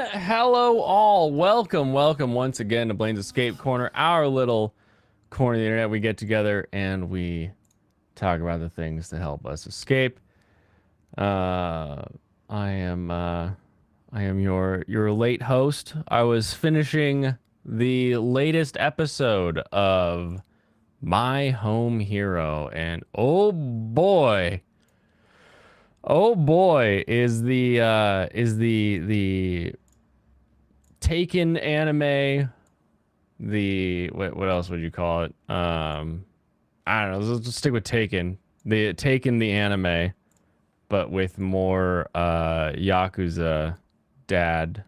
everyone. Hello all. Welcome once again to Blaine's Escape Corner, our little corner of the internet. We get together and we talk about the things that help us escape. I am your late host. I was finishing the latest episode of My Home Hero, and oh boy, is the Taken anime, the what else would you call it? I don't know. Let's just stick with Taken. The Taken the anime, but with more Yakuza dad.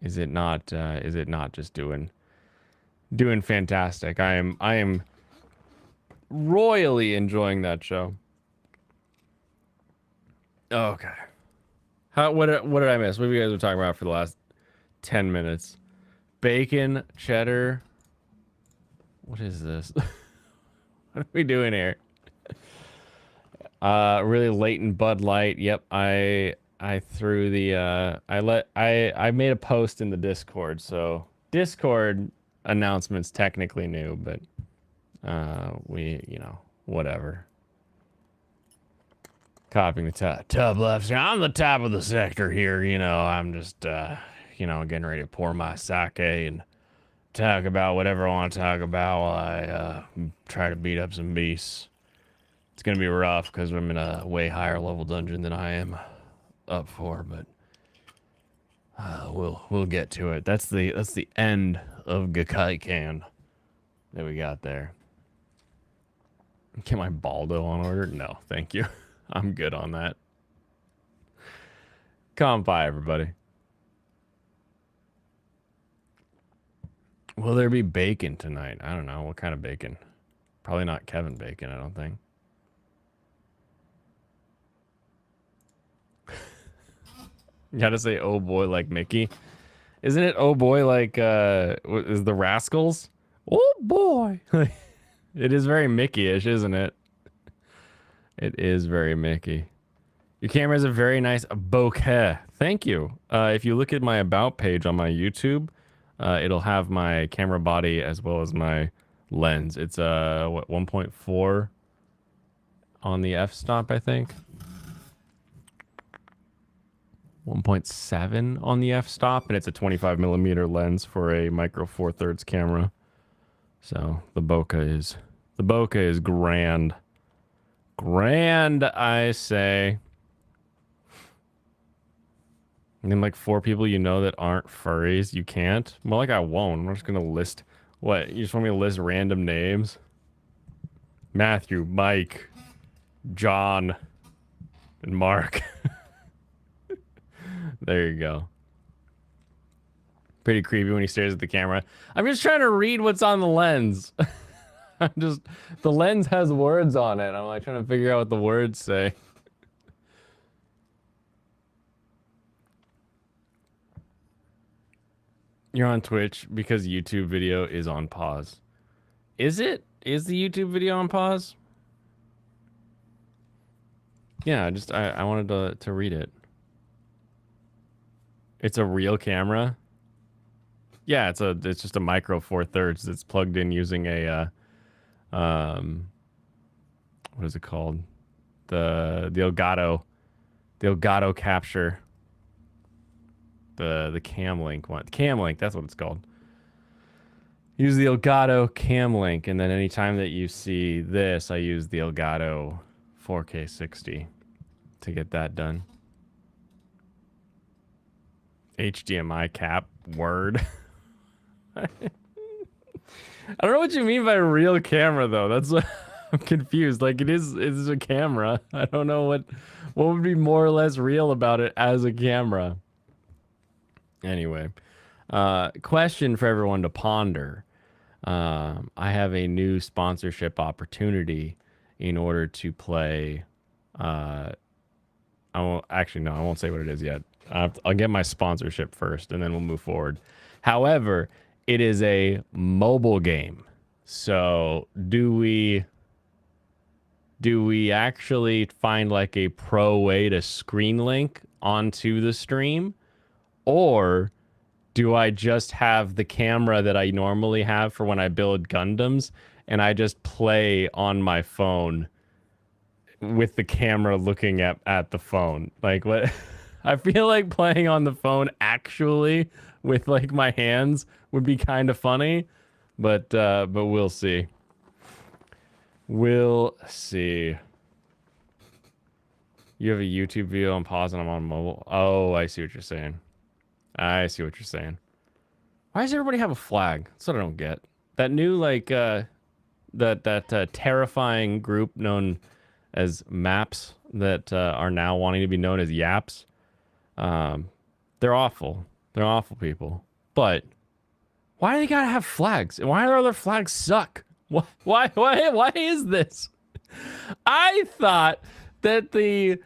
Is it not? Is it not just doing fantastic? I am royally enjoying that show. Okay. What did I miss? What have you guys been talking about for the last 10 minutes? Bacon, cheddar. What is this? What are we doing here? Really latent Bud Light. Yep, I threw the I made a post in the Discord. So Discord announcements technically new, but whatever. Copying the top left. I'm the top of the sector here. I'm just getting ready to pour my sake and talk about whatever I want to talk about while I try to beat up some beasts. It's gonna be rough because I'm in a way higher level dungeon than I am up for, but we'll get to it. That's the end of Gakaikan that we got there. Get my Baldo on order? No, thank you. I'm good on that. Come by, everybody. Will there be bacon tonight? I don't know. What kind of bacon? Probably not Kevin Bacon, I don't think. You gotta say, oh boy, like Mickey. Isn't it oh boy like, is the Rascals? Oh boy. It is very Mickey-ish, isn't it? It is very Mickey. Your camera has a very nice bokeh. Thank you. If you look at my about page on my YouTube, it'll have my camera body as well as my lens. It's 1.4 on the f-stop, I think. 1.7 on the f-stop, and it's a 25 millimeter lens for a micro four thirds camera. So the bokeh is grand. Grand, I say. And then like 4 people you know that aren't furries, you can't? Well, like I won't. I'm just gonna list. What? You just want me to list random names? Matthew, Mike, John, and Mark. There you go. Pretty creepy when he stares at the camera. I'm just trying to read what's on the lens. The lens has words on it. I'm like trying to figure out what the words say. You're on Twitch because YouTube video is on pause. Is it? Is the YouTube video on pause? Yeah, I wanted to read it. It's a real camera. Yeah, it's just a micro four thirds that's plugged in using a what is it called? The Elgato capture. The Cam Link one. Cam Link, that's what it's called. Use the Elgato Cam Link, and then anytime that you see this, I use the Elgato 4K 60 to get that done. HDMI cap, word. I don't know what you mean by real camera though. That's what I'm confused. Like it's a camera. I don't know what would be more or less real about it as a camera. Anyway, question for everyone to ponder. I have a new sponsorship opportunity in order to play. I won't say what it is yet. I'll get my sponsorship first, and then we'll move forward. However, it is a mobile game. So do we actually find like a pro way to screen link onto the stream? Or do I just have the camera that I normally have for when I build Gundams and I just play on my phone with the camera looking at the phone? Like what I feel like playing on the phone actually with like my hands would be kind of funny, but we'll see. We'll see. You have a YouTube video on pause and I'm on mobile. Oh, I see what you're saying. I see what you're saying. Why does everybody have a flag? That's what I don't get. That new like that terrifying group known as Maps that are now wanting to be known as Yaps. They're awful. They're awful people. But why do they gotta have flags? And why do other flags suck? Why is this? I thought that the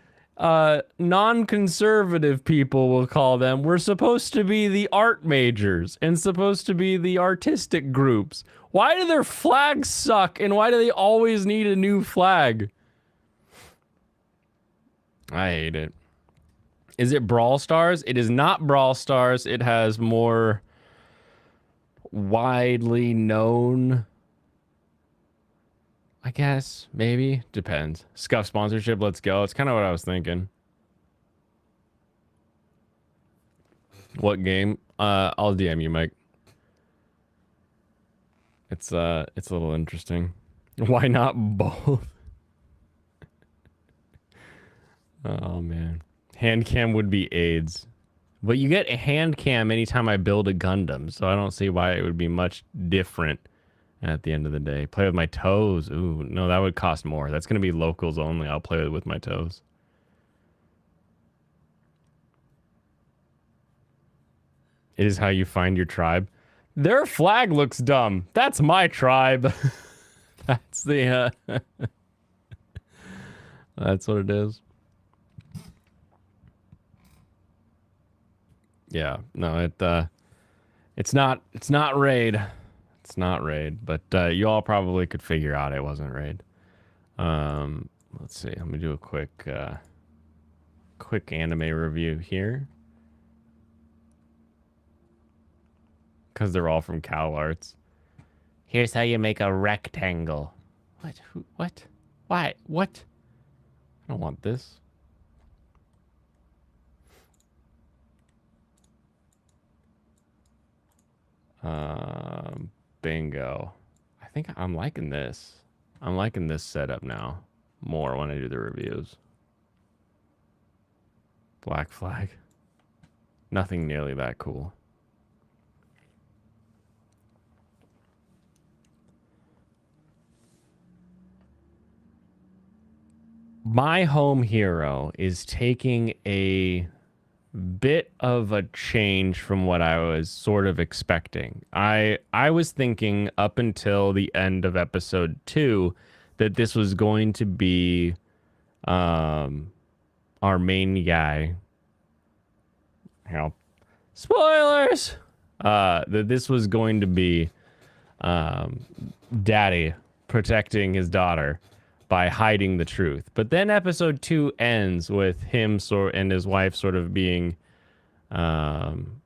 non-conservative people, we'll call them, were supposed to be the art majors and supposed to be the artistic groups. Why do their flags suck and why do they always need a new flag? I hate it. Is it Brawl Stars? It is not Brawl Stars. It has more widely known, I guess, maybe. Depends. Scuff sponsorship, let's go. It's kind of what I was thinking. What game? I'll DM you, Mike. It's a little interesting. Why not both? Oh man. Hand cam would be AIDS. But you get a hand cam anytime I build a Gundam, so I don't see why it would be much different at the end of the day. Play with my toes. Ooh, no, that would cost more. That's going to be locals only. I'll play with my toes. It is how you find your tribe. Their flag looks dumb. That's my tribe. That's the that's what it is. Yeah, no, it's not raid. It's not raid, but you all probably could figure out it wasn't raid. Let's see. Let me do a quick anime review here. Because they're all from Cal Arts. Here's how you make a rectangle. What? Who? What? Why? What? I don't want this. Bingo. I think I'm liking this. I'm liking this setup now more when I do the reviews. Black flag. Nothing nearly that cool. My home hero is taking a bit of a change from what I was sort of expecting. I was thinking up until the end of episode 2 that this was going to be our main guy. You know, spoilers. That this was going to be Daddy protecting his daughter by hiding the truth. But then episode 2 ends with him and his wife sort of being kind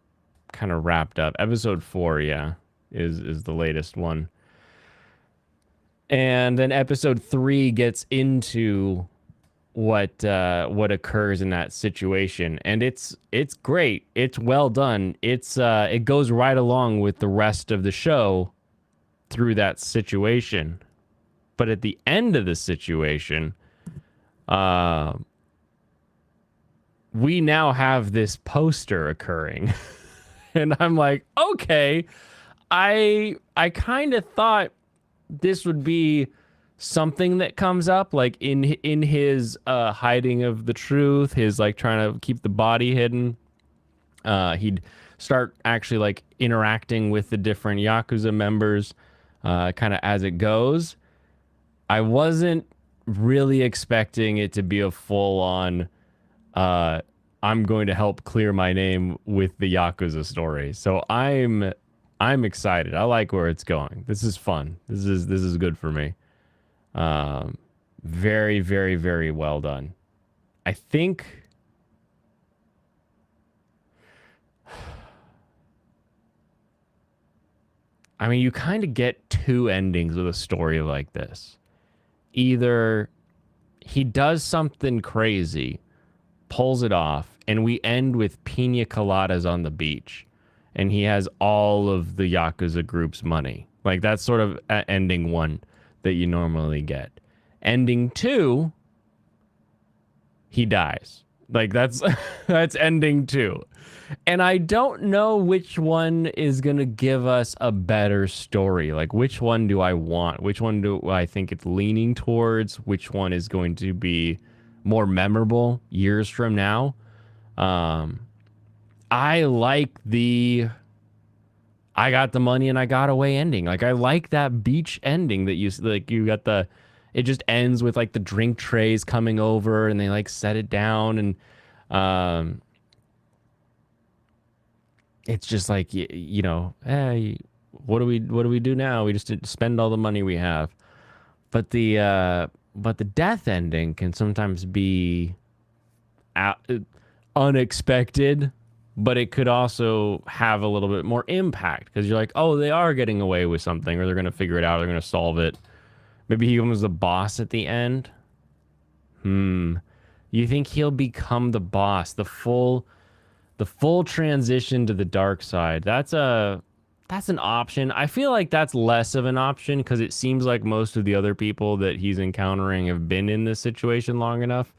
of wrapped up. Episode 4, yeah, is the latest one. And then episode 3 gets into what occurs in that situation, and it's great. It's well done. It goes right along with the rest of the show through that situation. But at the end of the situation, we now have this poster occurring. And I'm like, okay, I kind of thought this would be something that comes up, like in his hiding of the truth, his like trying to keep the body hidden. He'd start actually like interacting with the different Yakuza members kind of as it goes. I wasn't really expecting it to be a full-on, I'm going to help clear my name with the Yakuza story. So I'm excited. I like where it's going. This is fun. This is good for me. Very, very, very well done. I think I mean, you kind of get two endings with a story like this. Either he does something crazy, pulls it off, and we end with pina coladas on the beach, and he has all of the Yakuza group's money. Like, that's sort of ending one that you normally get. Ending two, he dies. Like, that's that's ending two. And I don't know which one is going to give us a better story. Like, which one do I want? Which one do I think it's leaning towards? Which one is going to be more memorable years from now? I like the I got the money and I got away ending. Like, I like that beach ending that you got the, it just ends with like the drink trays coming over and they like set it down and, it's just like hey, what do we do now? We just spend all the money we have. But the death ending can sometimes be unexpected, but it could also have a little bit more impact because you're like, oh, they are getting away with something, or they're gonna figure it out, they're gonna solve it. Maybe he becomes the boss at the end. You think he'll become the boss, the full transition to the dark side? That's an option. I feel like that's less of an option because it seems like most of the other people that he's encountering have been in this situation long enough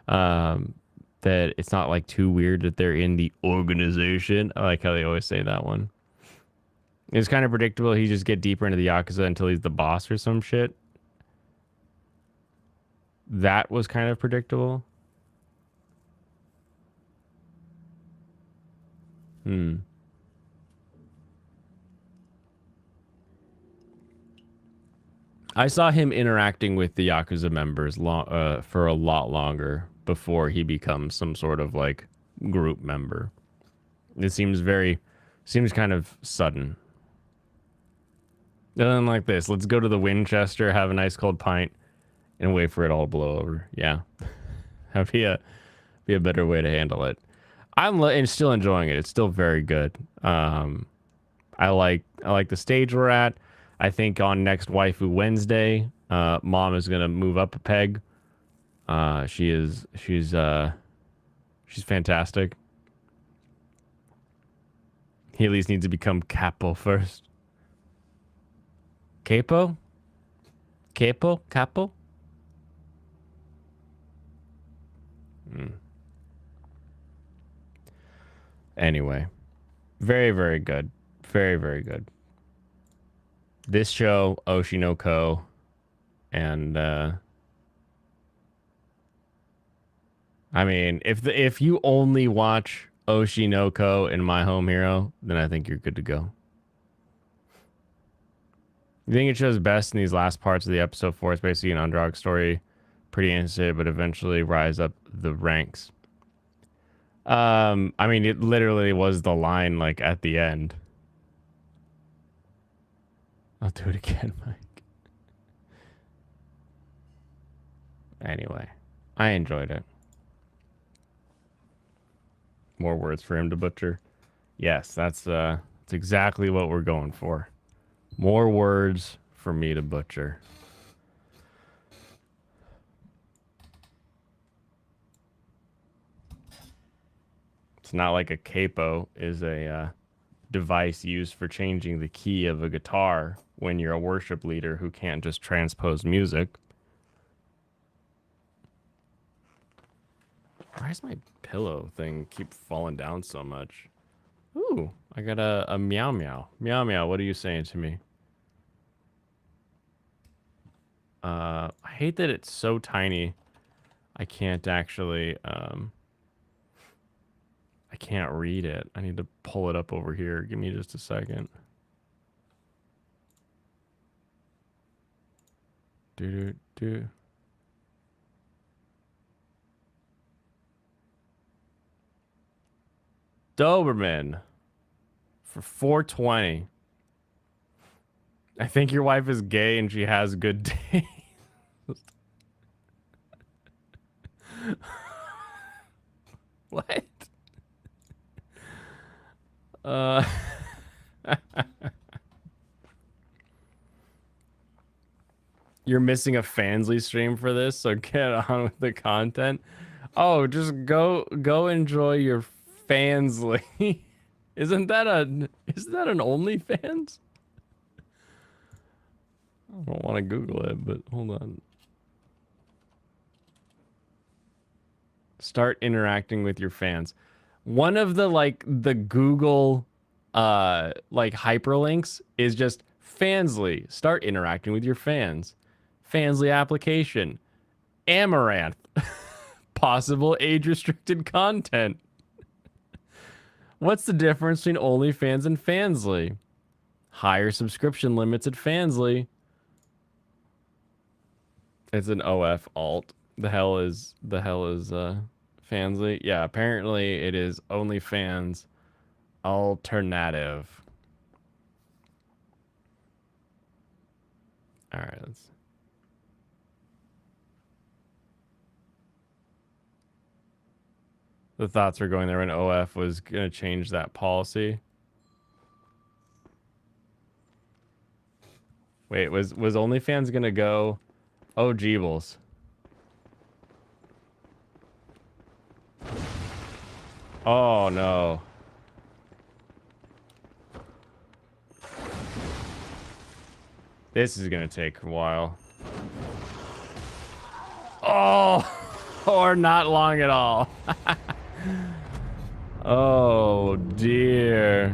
that it's not like too weird that they're in the organization. I like how they always say that one. It's kind of predictable. He just get deeper into the Yakuza until he's the boss or some shit. That was kind of predictable. I saw him interacting with the Yakuza members for a lot longer before he becomes some sort of like group member. It seems kind of sudden. And then like this, let's go to the Winchester, have a nice cold pint, and wait for it all to blow over. Yeah, that'd be a better way to handle it. I'm still enjoying it. It's still very good. I like the stage we're at. I think on next Waifu Wednesday, Mom is gonna move up a peg. She's fantastic. He at least needs to become capo first. Capo? Capo? Capo? Anyway, very, very good. Very, very good. This show, Oshinoko, and I mean, if you only watch Oshinoko and My Home Hero, then I think you're good to go. You think it shows best in these last parts of the episode 4? It's basically an underdog story, pretty instant, but eventually rise up the ranks. I mean, it literally was the line like at the end. I'll do it again, Mike. Anyway, I enjoyed it. More words for him to butcher. Yes, that's exactly what we're going for. More words for me to butcher. It's not like a capo is a device used for changing the key of a guitar when you're a worship leader who can't just transpose music. Why does my pillow thing keep falling down so much? Ooh, I got a meow meow. Meow meow, what are you saying to me? I hate that it's so tiny. I can't actually, I can't read it. I need to pull it up over here. Give me just a second. Do. Doberman for 420. I think your wife is gay and she has good taste. What? You're missing a Fansly stream for this, so get on with the content. Oh, just go enjoy your Fansly. Isn't that an OnlyFans? I don't want to Google it, but hold on. Start interacting with your fans. One of the the Google like hyperlinks is just Fansly. Start interacting with your fans. Fansly application. Amaranth. Possible age restricted content. What's the difference between OnlyFans and Fansly? Higher subscription limits at Fansly. It's an OF alt. The hell is Fansly? Yeah, apparently it is OnlyFans alternative. All right, let's. The thoughts were going there when OF was gonna change that policy. Wait, was OnlyFans gonna go? Oh, Jeebles. Oh no. This is gonna take a while. Oh, or not long at all. Oh dear.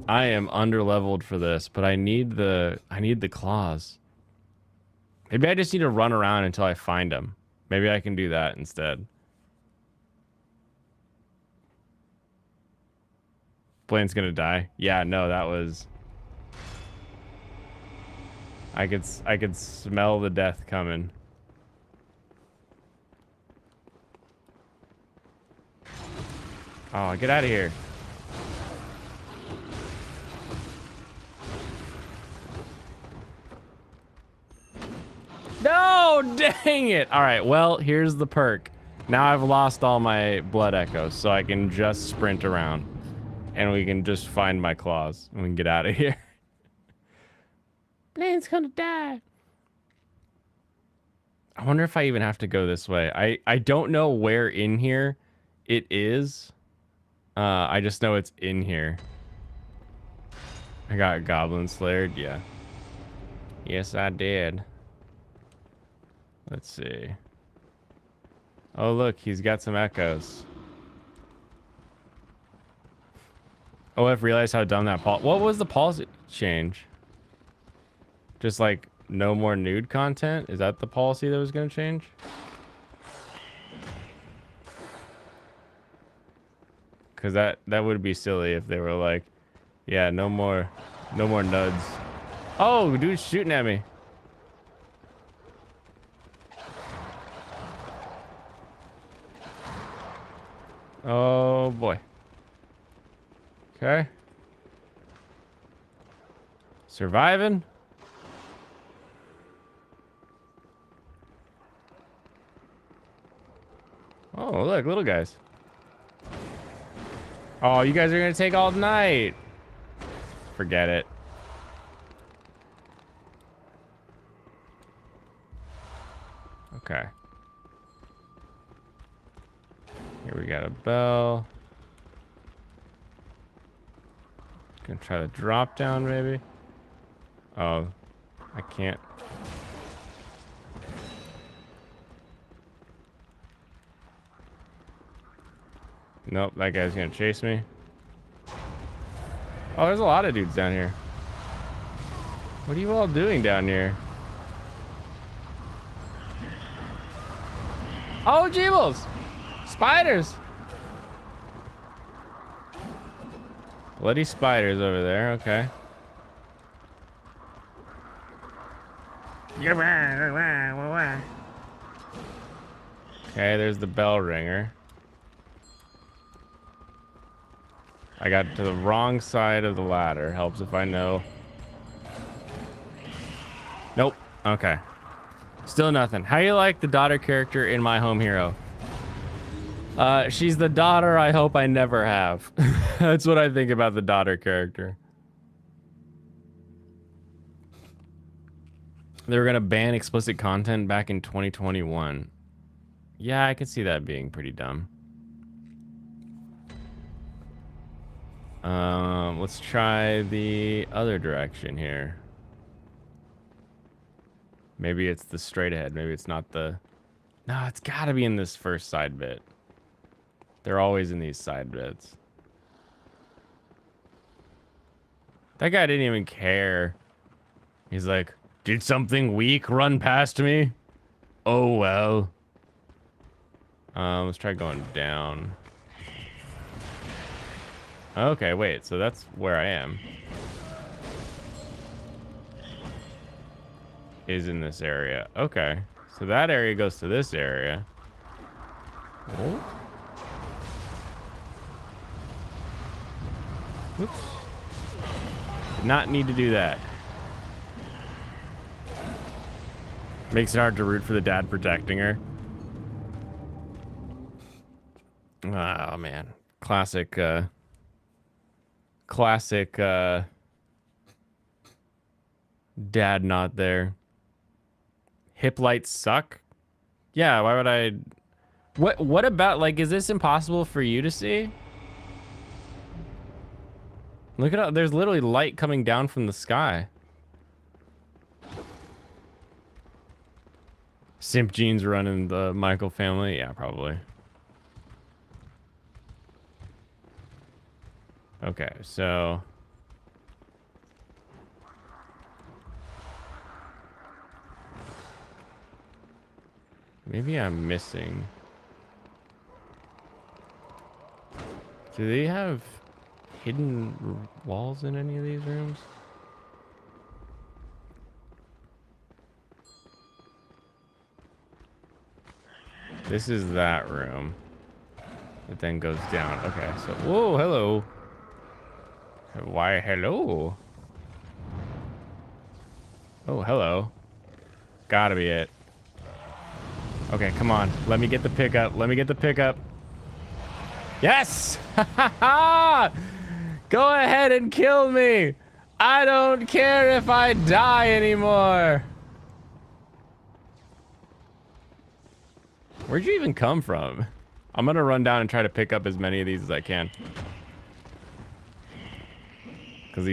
I am underleveled for this, but I need the claws. Maybe I just need to run around until I find them. Maybe I can do that instead. Blaine's gonna die. Yeah, no, that was. I could smell the death coming. Oh, get out of here. No, dang it. All right, well, here's the perk. Now I've lost all my blood echoes, so I can just sprint around. And we can just find my claws and we can get out of here. Blaine's gonna die. I wonder if I even have to go this way. I don't know where in here it is. I just know it's in here. I got Goblin Slayered, yeah. Yes, I did. Let's see. Oh, look, he's got some echoes. Oh, I've realized how dumb that what was the policy change? Just like no more nude content? Is that the policy that was going to change? Because that would be silly if they were like, yeah, no more nuds. Oh, dude's shooting at me. Oh boy. Okay. Surviving. Oh, look, little guys. Oh, you guys are gonna take all night. Forget it. Okay. Here we got a bell. Gonna try to drop down, maybe. Oh, I can't. Nope, that guy's gonna chase me. Oh, there's a lot of dudes down here. What are you all doing down here? Oh, Jeebles! Spiders! Bloody spiders over there, okay. Okay, there's the bell ringer. I got to the wrong side of the ladder. Helps if I know. Nope. Okay. Still nothing. How you like the daughter character in My Home Hero? She's the daughter I hope I never have. That's what I think about the daughter character. They were gonna ban explicit content back in 2021. Yeah, I could see that being pretty dumb. Let's try the other direction here. Maybe it's the straight ahead. Maybe it's not the... No, it's gotta be in this first side bit. They're always in these side bits. That guy didn't even care. He's like, did something weak run past me? Oh, well. Let's try going down. Okay, wait. So that's where I am. Is in this area. Okay. So that area goes to this area. Oh. Oops. Did not need to do that. Makes it hard to root for the dad protecting her. Oh, man. Classic, dad not there. Hip lights suck? Yeah, why would I... What about, like, is this impossible for you to see? Look at how there's literally light coming down from the sky. Simp Jeans running the Michael family? Yeah, probably. Okay, so... Maybe I'm missing... Do they have hidden walls in any of these rooms? This is that room. It then goes down. Okay, so... Whoa, hello. Why, hello? Oh, hello. Gotta be it. Okay, come on. Let me get the pickup. Let me get the pickup. Yes! Go ahead and kill me. I don't care if I die anymore. Where'd you even come from? I'm gonna run down and try to pick up as many of these as I can. Because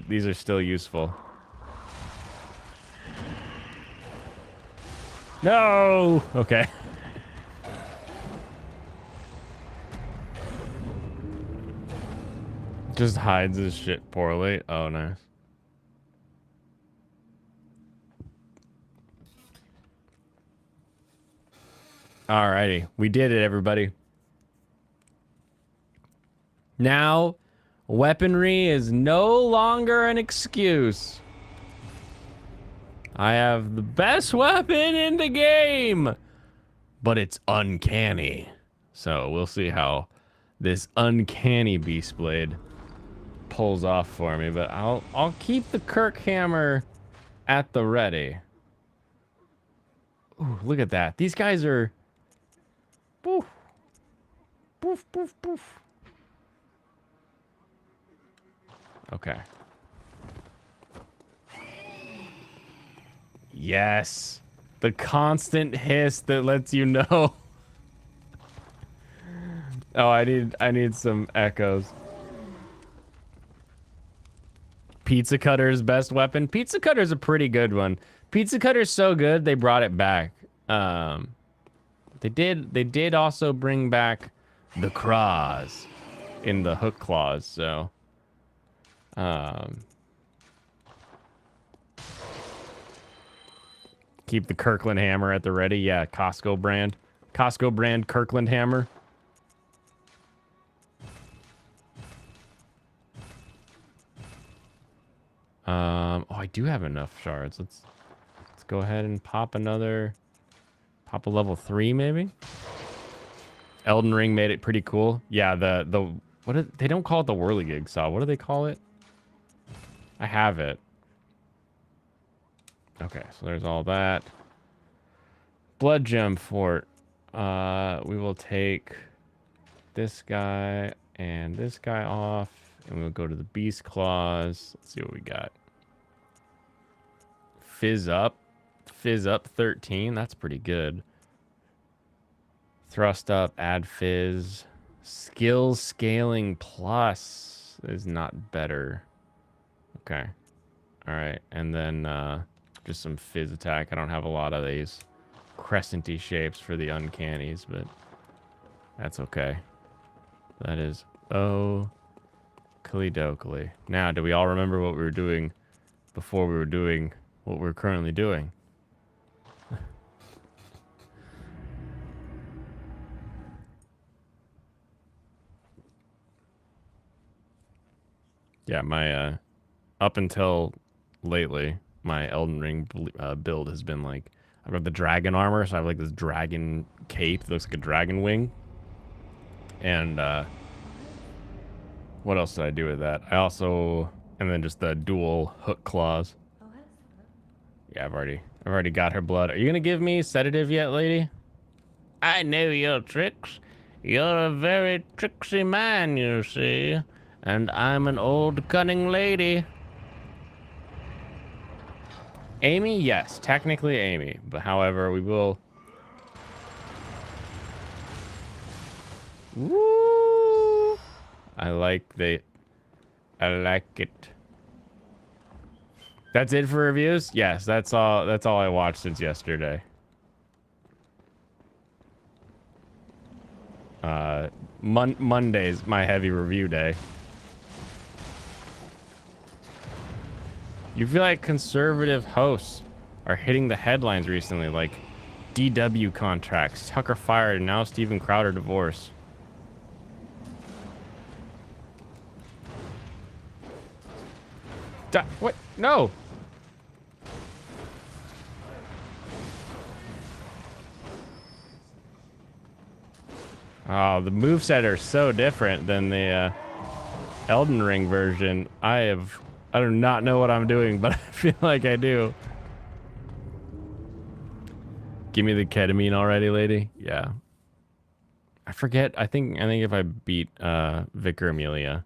these are still useful. No! Okay. Just hides his shit poorly. Oh, nice. Alrighty. We did it, everybody. Now, weaponry is no longer an excuse. I have the best weapon in the game, but it's uncanny. So we'll see how this uncanny beast blade pulls off for me, but I'll keep the Kirk hammer at the ready. Ooh, look at that. These guys are poof. Poof, poof, poof. Okay. Yes. The constant hiss that lets you know. Oh, I need some echoes. Pizza Cutter's best weapon. Pizza Cutter's a pretty good one. Pizza Cutter's so good they brought it back. They did also bring back the claws in the hook claws, so keep the Kirkland hammer at the ready. Yeah, Costco brand Kirkland hammer. Oh, I do have enough shards. Let's go ahead and pop a level 3 maybe. Elden Ring made it pretty cool. Yeah, they don't call it the whirligig saw. What do they call it? I have it. Okay, so there's all that. Blood gem fort. We will take this guy and this guy off, and we'll go to the beast claws. Let's see what we got. Fizz up. Fizz up 13. That's pretty good. Thrust up, add fizz. Skill scaling plus is not better. Okay. All right. And then just some fizz attack. I don't have a lot of these crescenty shapes for the uncannies, but that's okay. That is Dokely. Now, do we all remember what we were doing before we were doing what we're currently doing? Yeah, my up until lately, my Elden Ring build has been like, I've got the dragon armor, so I have like this dragon cape that looks like a dragon wing. And what else did I do with that? I also, and then just the dual hook claws. Yeah, I've already got her blood. Are you gonna give me sedative yet, lady? I know your tricks. You're a very tricksy man, you see. And I'm an old cunning lady. Amy, yes, technically Amy, but however, we will. Woo! I like it. That's it for reviews? Yes, that's all I watched since yesterday. Monday's my heavy review day. You feel like conservative hosts are hitting the headlines recently, like DW contracts, Tucker fired, and now Steven Crowder divorce. What? No! Oh, the moveset are so different than the Elden Ring version. I do not know what I'm doing, but I feel like I do. Give me the ketamine already, lady. Yeah. I forget. I think if I beat Vicar Amelia.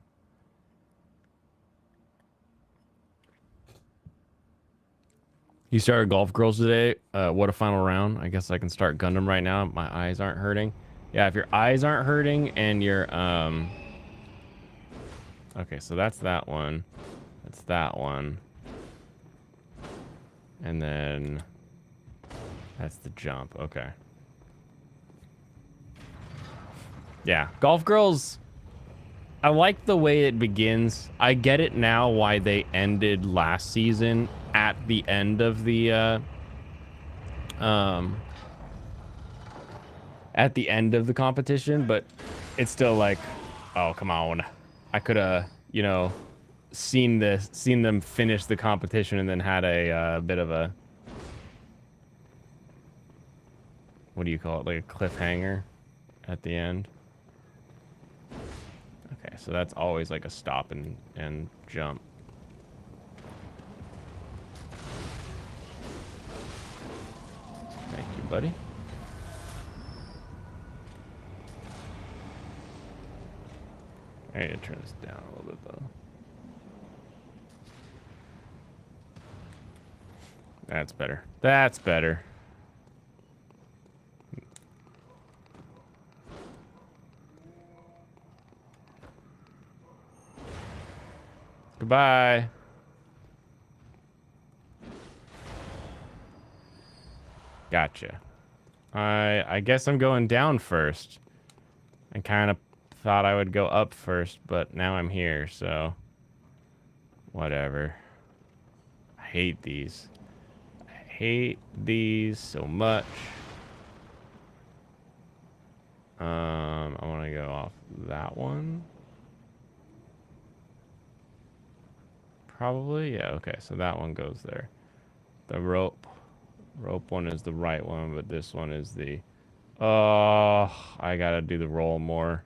You started Golf Girls today. What a final round. I guess I can start Gundam right now. My eyes aren't hurting. Yeah, if your eyes aren't hurting and you're okay, so that's that one. That's that one. And then that's the jump. Okay. Yeah, Golf Girls. I like the way it begins. I get it now why they ended last season at the end of the competition, but it's still like, oh, come on. I could have, seen them finish the competition and then had a bit of a, what do you call it? Like a cliffhanger at the end. Okay, so that's always like a stop and jump. Thank you, buddy. I need to turn this down a little bit, though. That's better. That's better. Goodbye. Gotcha. I guess I'm going down first. I kind of thought I would go up first, but now I'm here, so whatever. I hate these. I hate these so much. I want to go off that one. Probably, yeah, okay, so that one goes there. The rope one is the right one, but this one is the... Oh, I gotta do the roll more.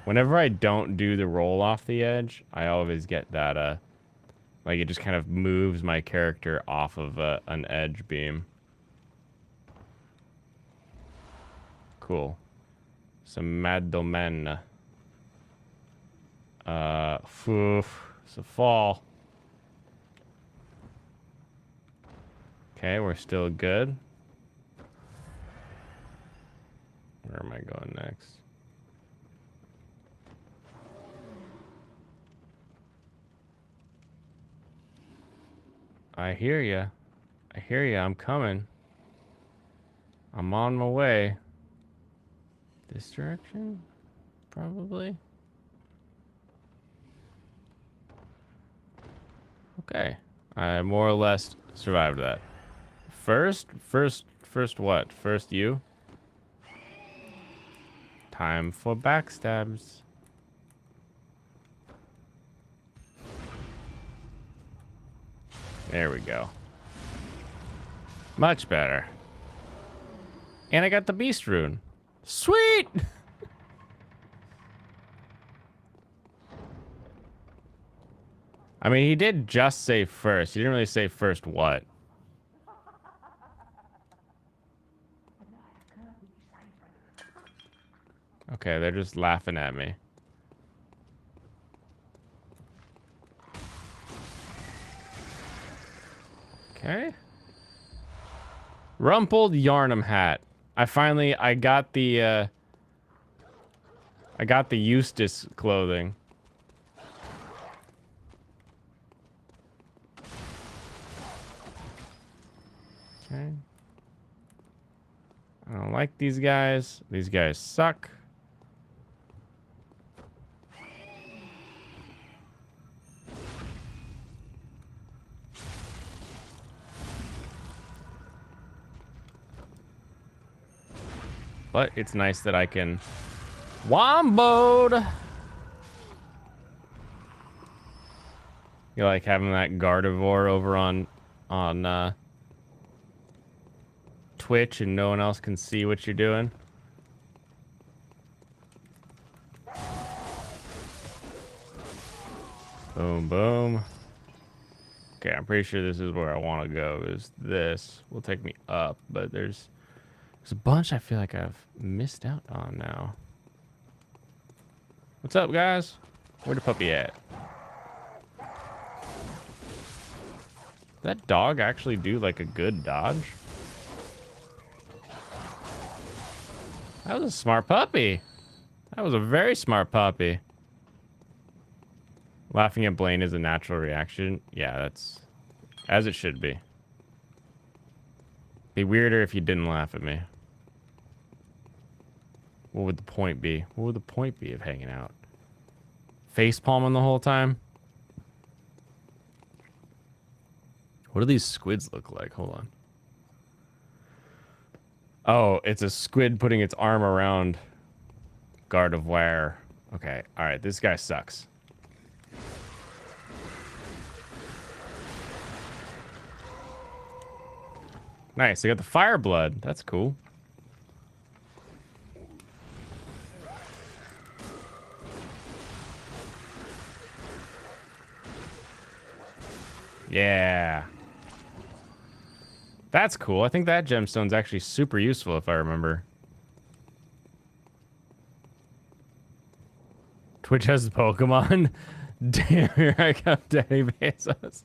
Whenever I don't do the roll off the edge, I always get that, like it just kind of moves my character off of an edge beam. Cool. Some mad domain. It's a fall. Okay, we're still good. Where am I going next? I hear ya. I hear ya. I'm coming. I'm on my way. This direction? Probably. Okay. I more or less survived that. First what? First you? Time for backstabs. There we go. Much better. And I got the beast rune. Sweet! I mean, he did just say first. He didn't really say first what. Okay, they're just laughing at me. Okay. Rumpled Yarnum hat. I got the Eustace clothing. Okay. I don't like these guys. These guys suck. But it's nice that I can womboed. You like having that Gardevoir over on Twitch and no one else can see what you're doing? Boom, boom. Okay, I'm pretty sure this is where I want to go. Is this will take me up, but there's a bunch I feel like I've missed out on now. What's up, guys? Where the puppy at? Did that dog actually do like a good dodge? That was a smart puppy. That was a very smart puppy. Laughing at Blaine is a natural reaction. Yeah, that's as it should be. Be weirder if you didn't laugh at me. What would the point be? What would the point be of hanging out? Face palming the whole time? What do these squids look like? Hold on. Oh, it's a squid putting its arm around Gardevoir. Okay, alright, this guy sucks. Nice, I got the fire blood. That's cool. Yeah. That's cool. I think that gemstone's actually super useful if I remember. Twitch has Pokemon. Damn, here I come, Danny Bezos.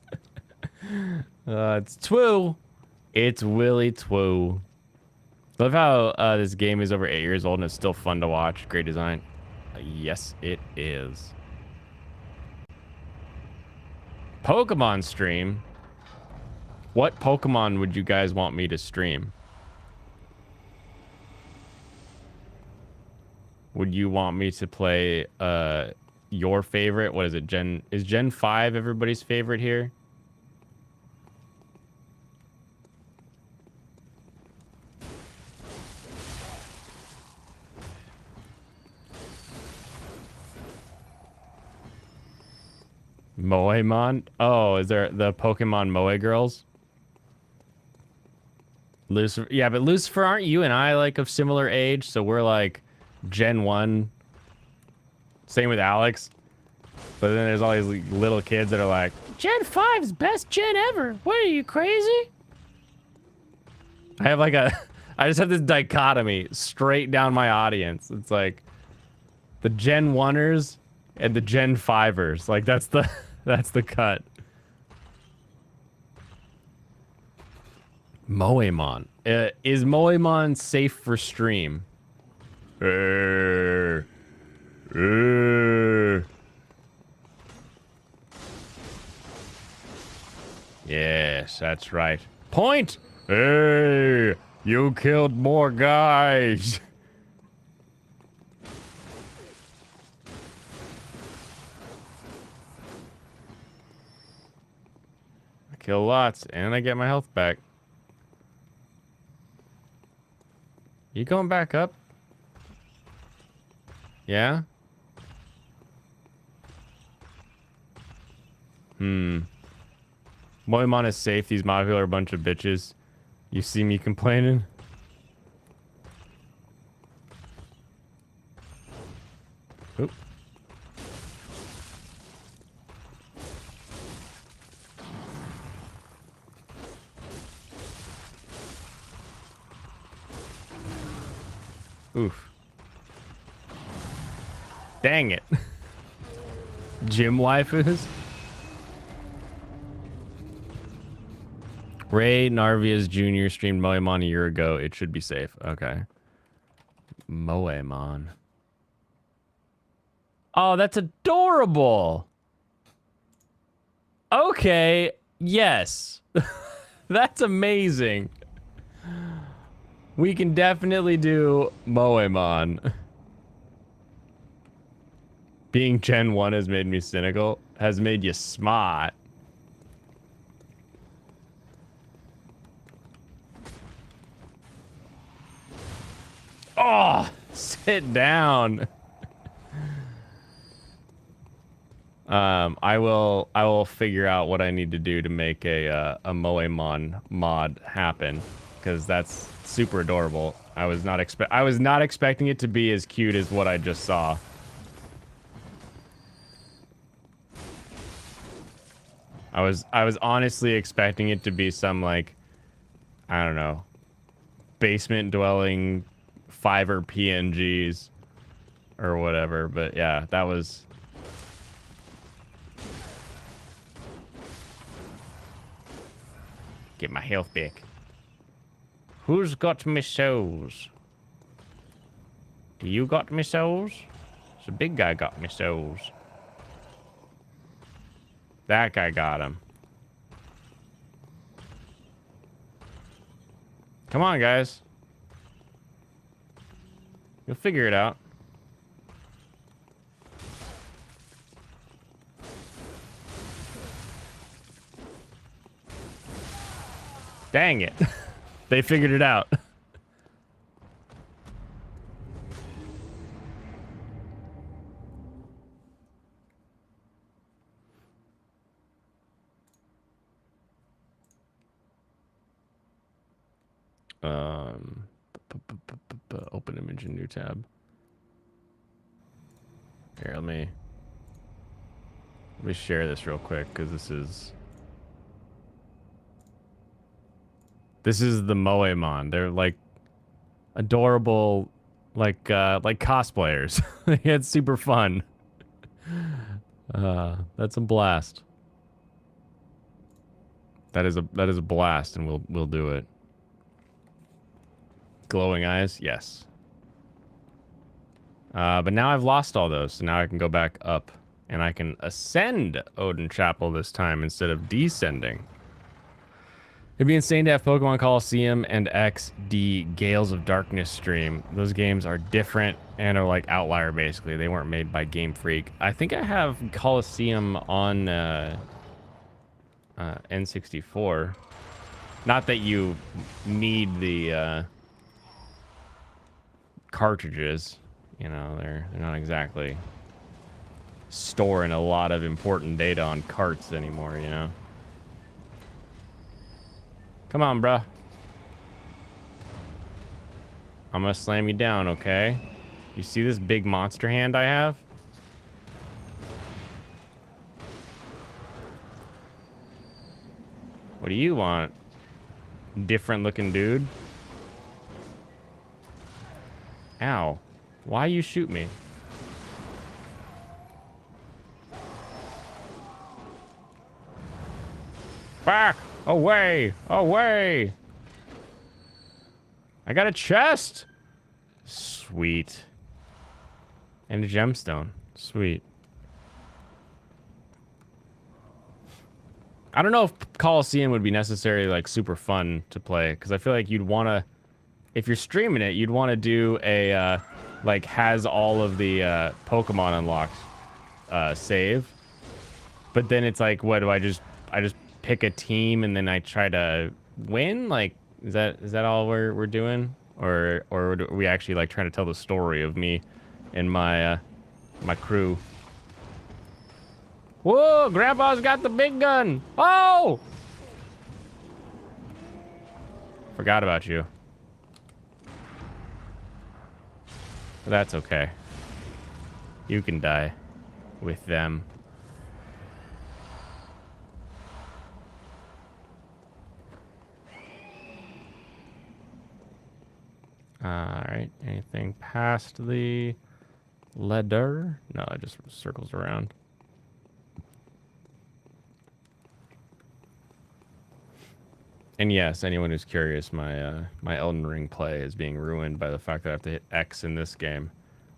It's Twoo. It's Willy Twoo. Love how this game is over 8 years old and it's still fun to watch. Great design. Yes, it is. Pokemon stream. What Pokemon would you guys want me to stream? Would you want me to play your favorite? What is it? Is Gen 5 everybody's favorite here? Moemon? Oh, is there the Pokemon Moe girls? Lucifer, yeah, but Lucifer, aren't you and I like of similar age? So we're like Gen 1. Same with Alex. But then there's all these little kids that are like, Gen 5's best gen ever. What are you, crazy? I have like I just have this dichotomy straight down my audience. It's like the Gen 1ers and the Gen 5ers. Like that's the cut. Moemon. Is Moemon safe for stream? Uh, Yes, that's right. Point! Hey, you killed more guys. I kill lots, and I get my health back. You going back up? Yeah? Moemon is safe. These mod people are a bunch of bitches. You see me complaining? Oop. Oof. Dang it. Gym waifus? Ray Narvias Jr. streamed Moemon a year ago. It should be safe. Okay. Moemon. Oh, that's adorable. Okay. Yes. That's amazing. We can definitely do Moemon. Being Gen 1 has made me cynical. Has made you smart. Oh, sit down. I will figure out what I need to do to make a Moemon mod happen, because that's super adorable. I was not expecting it to be as cute as what I just saw. I was honestly expecting it to be some, like, I don't know, basement dwelling Fiverr PNGs or whatever, but yeah, that was... Get my health back. Who's got me souls? Do you got me souls? The big guy got me souls. That guy got him. Come on, guys. You'll figure it out. Dang it. They figured it out. Open image in new tab. Here, let me share this real quick, because this is the Moemon. They're like adorable, like cosplayers. It's super fun. That's a blast. That is a blast, and we'll do it. Glowing eyes, yes. But now I've lost all those, so now I can go back up, and I can ascend Odin Chapel this time instead of descending. It'd be insane to have Pokemon Coliseum and XD Gales of Darkness stream. Those games are different and are like outlier, basically. They weren't made by Game Freak. I think I have Coliseum on N64. Not that you need the cartridges. You know, they're not exactly storing a lot of important data on carts anymore, you know? Come on, bruh. I'm gonna slam you down, okay? You see this big monster hand I have? What do you want? Different looking dude? Ow. Why you shoot me? Back! Away! Away! I got a chest. Sweet. And a gemstone. Sweet. I don't know if Coliseum would be necessarily like super fun to play, because I feel like you'd want to, if you're streaming it, you'd want to do a like has all of the Pokemon unlocked save. But then it's like, what do I just pick a team and then I try to win? Like, is that all we're doing, or are we actually like trying to tell the story of me and my my crew? Whoa, Grandpa's got the big gun. Oh! Forgot about you. But that's okay. You can die with them. Alright, anything past the ladder? No, it just circles around. And yes, anyone who's curious, my my Elden Ring play is being ruined by the fact that I have to hit X in this game,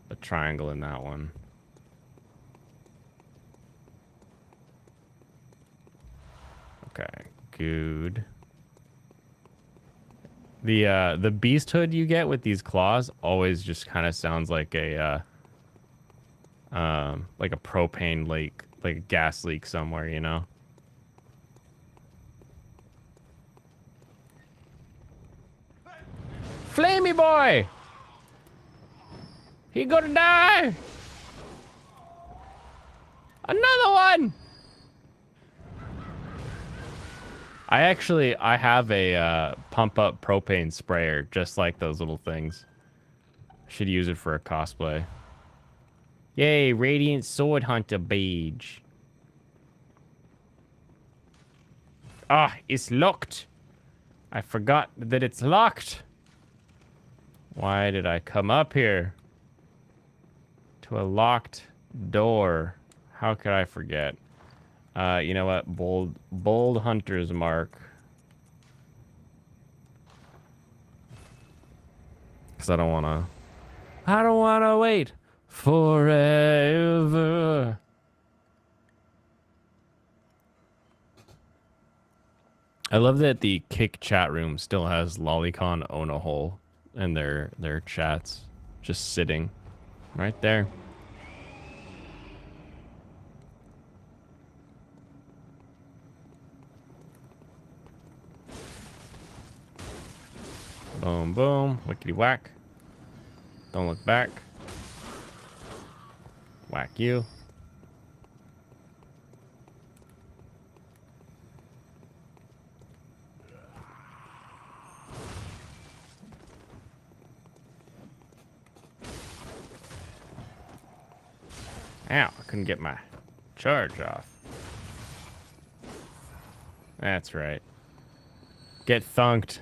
but triangle in that one. Okay, good. The beast hood you get with these claws always just kind of sounds like a propane leak, like a gas leak somewhere, you know? Flamey boy! He gonna die! Another one! I have a pump up propane sprayer, just like those little things. Should use it for a cosplay. Yay, Radiant Sword Hunter badge. Ah, it's locked. I forgot that it's locked. Why did I come up here? To a locked door. How could I forget? You know what? Bold Hunter's Mark. Because I don't want to wait forever. I love that the Kick chat room still has Lolicon own a hole in their chats. Just sitting right there. Boom, boom. Wickety whack. Don't look back. Whack you. Ow, I couldn't get my charge off. That's right. Get thunked.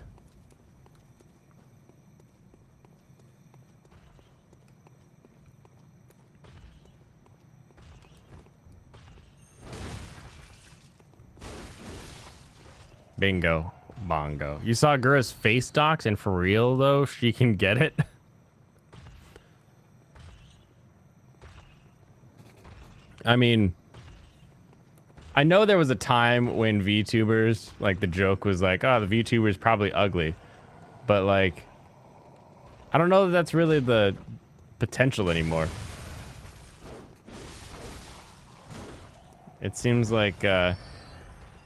Bingo. Bongo. You saw Gura's face docs, and for real, though, she can get it? I mean, I know there was a time when VTubers, like, the joke was like, oh, the VTuber's probably ugly. But, like, I don't know that that's really the potential anymore. It seems like,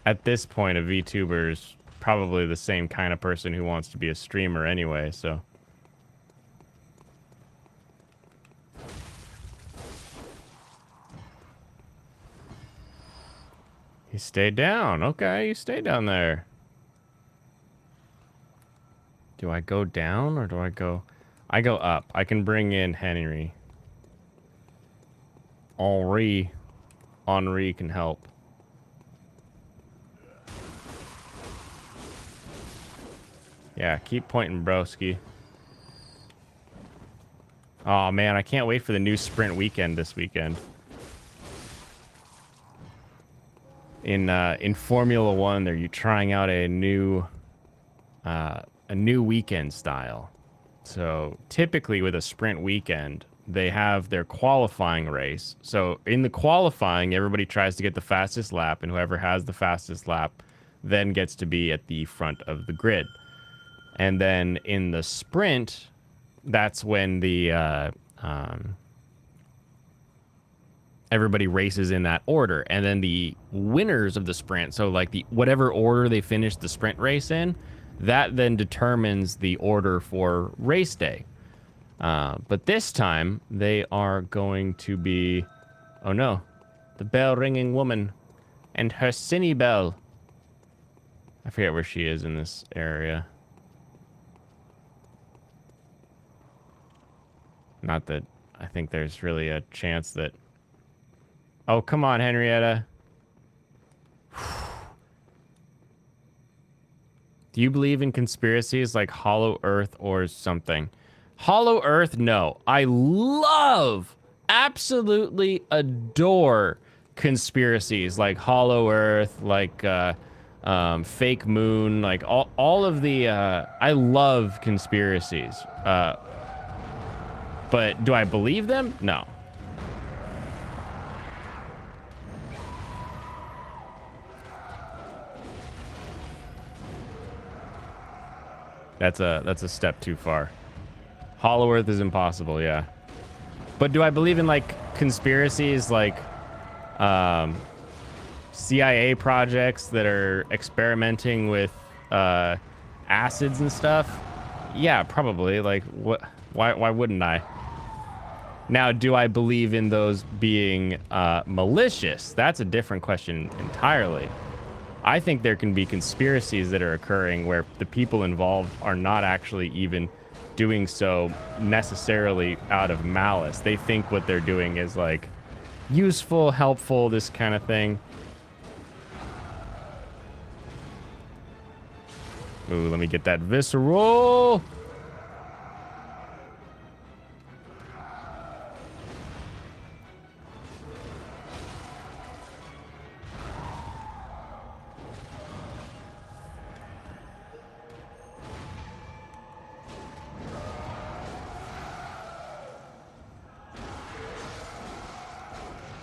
at this point, a VTuber's probably the same kind of person who wants to be a streamer anyway, so. You stayed down. Okay, you stay down there. Do I go down or do I go... I go up. I can bring in Henry. Henri can help. Yeah, keep pointing, broski. Oh man, I can't wait for the new sprint weekend this weekend. In Formula One, they're trying out a new a new weekend style. So typically with a sprint weekend, they have their qualifying race. So in the qualifying, everybody tries to get the fastest lap, and whoever has the fastest lap then gets to be at the front of the grid. And then in the sprint, that's when the everybody races in that order. And then the winners of the sprint, so like the whatever order they finish the sprint race in, that then determines the order for race day. But this time, they are going to be... Oh no. The bell-ringing woman and her Cine bell. I forget where she is in this area. Not that I think there's really a chance that... Oh, come on, Henrietta. Do you believe in conspiracies like Hollow Earth or something? Hollow Earth, no. I love, absolutely adore conspiracies like Hollow Earth, like Fake Moon, like all of the... I love conspiracies. But do I believe them? No. That's a step too far. Hollow Earth is impossible, yeah. But do I believe in like conspiracies like CIA projects that are experimenting with acids and stuff? Yeah, probably. Like what why wouldn't I? Now, do I believe in those being malicious? That's a different question entirely. I think there can be conspiracies that are occurring where the people involved are not actually even doing so necessarily out of malice. They think what they're doing is like useful, helpful, this kind of thing. Ooh, let me get that visceral.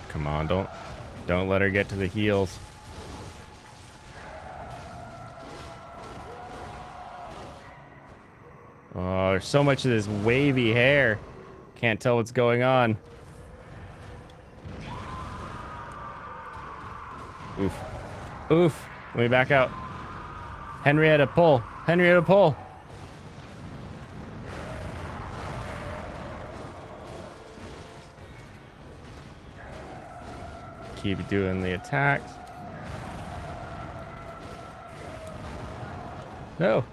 Come on, don't let her get to the heels. Oh, there's so much of this wavy hair. Can't tell what's going on. Oof. Oof. Let me back out. Henrietta, pull. Henrietta, pull. Keep doing the attacks. No.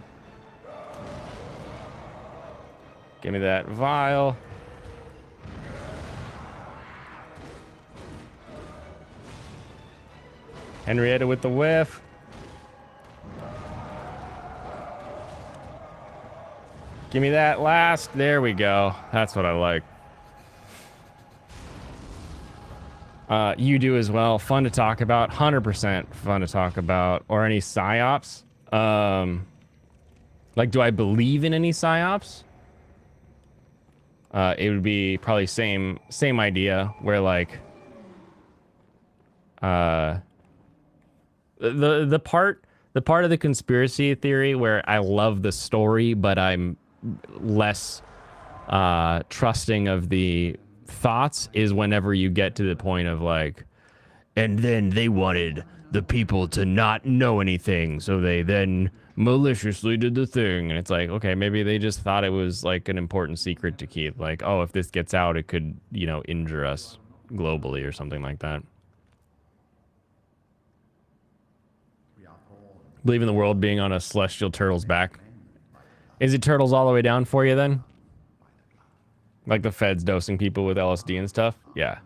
Give me that vial. Henrietta with the whiff. Give me that last. There we go. That's what I like. You do as well. Fun to talk about. 100% fun to talk about. Or any psyops. Like, do I believe in any psyops? It would be probably same idea where like the part of the conspiracy theory where I love the story but I'm less trusting of the thoughts is whenever you get to the point of like, and then they wanted the people to not know anything, so they then maliciously did the thing. And it's like, okay, maybe they just thought it was like an important secret to keep. Like, oh, if this gets out, it could, you know, injure us globally or something like that. Believe in the world being on a celestial turtle's back. Is it turtles all the way down for you then? Like the feds dosing people with LSD and stuff? Yeah.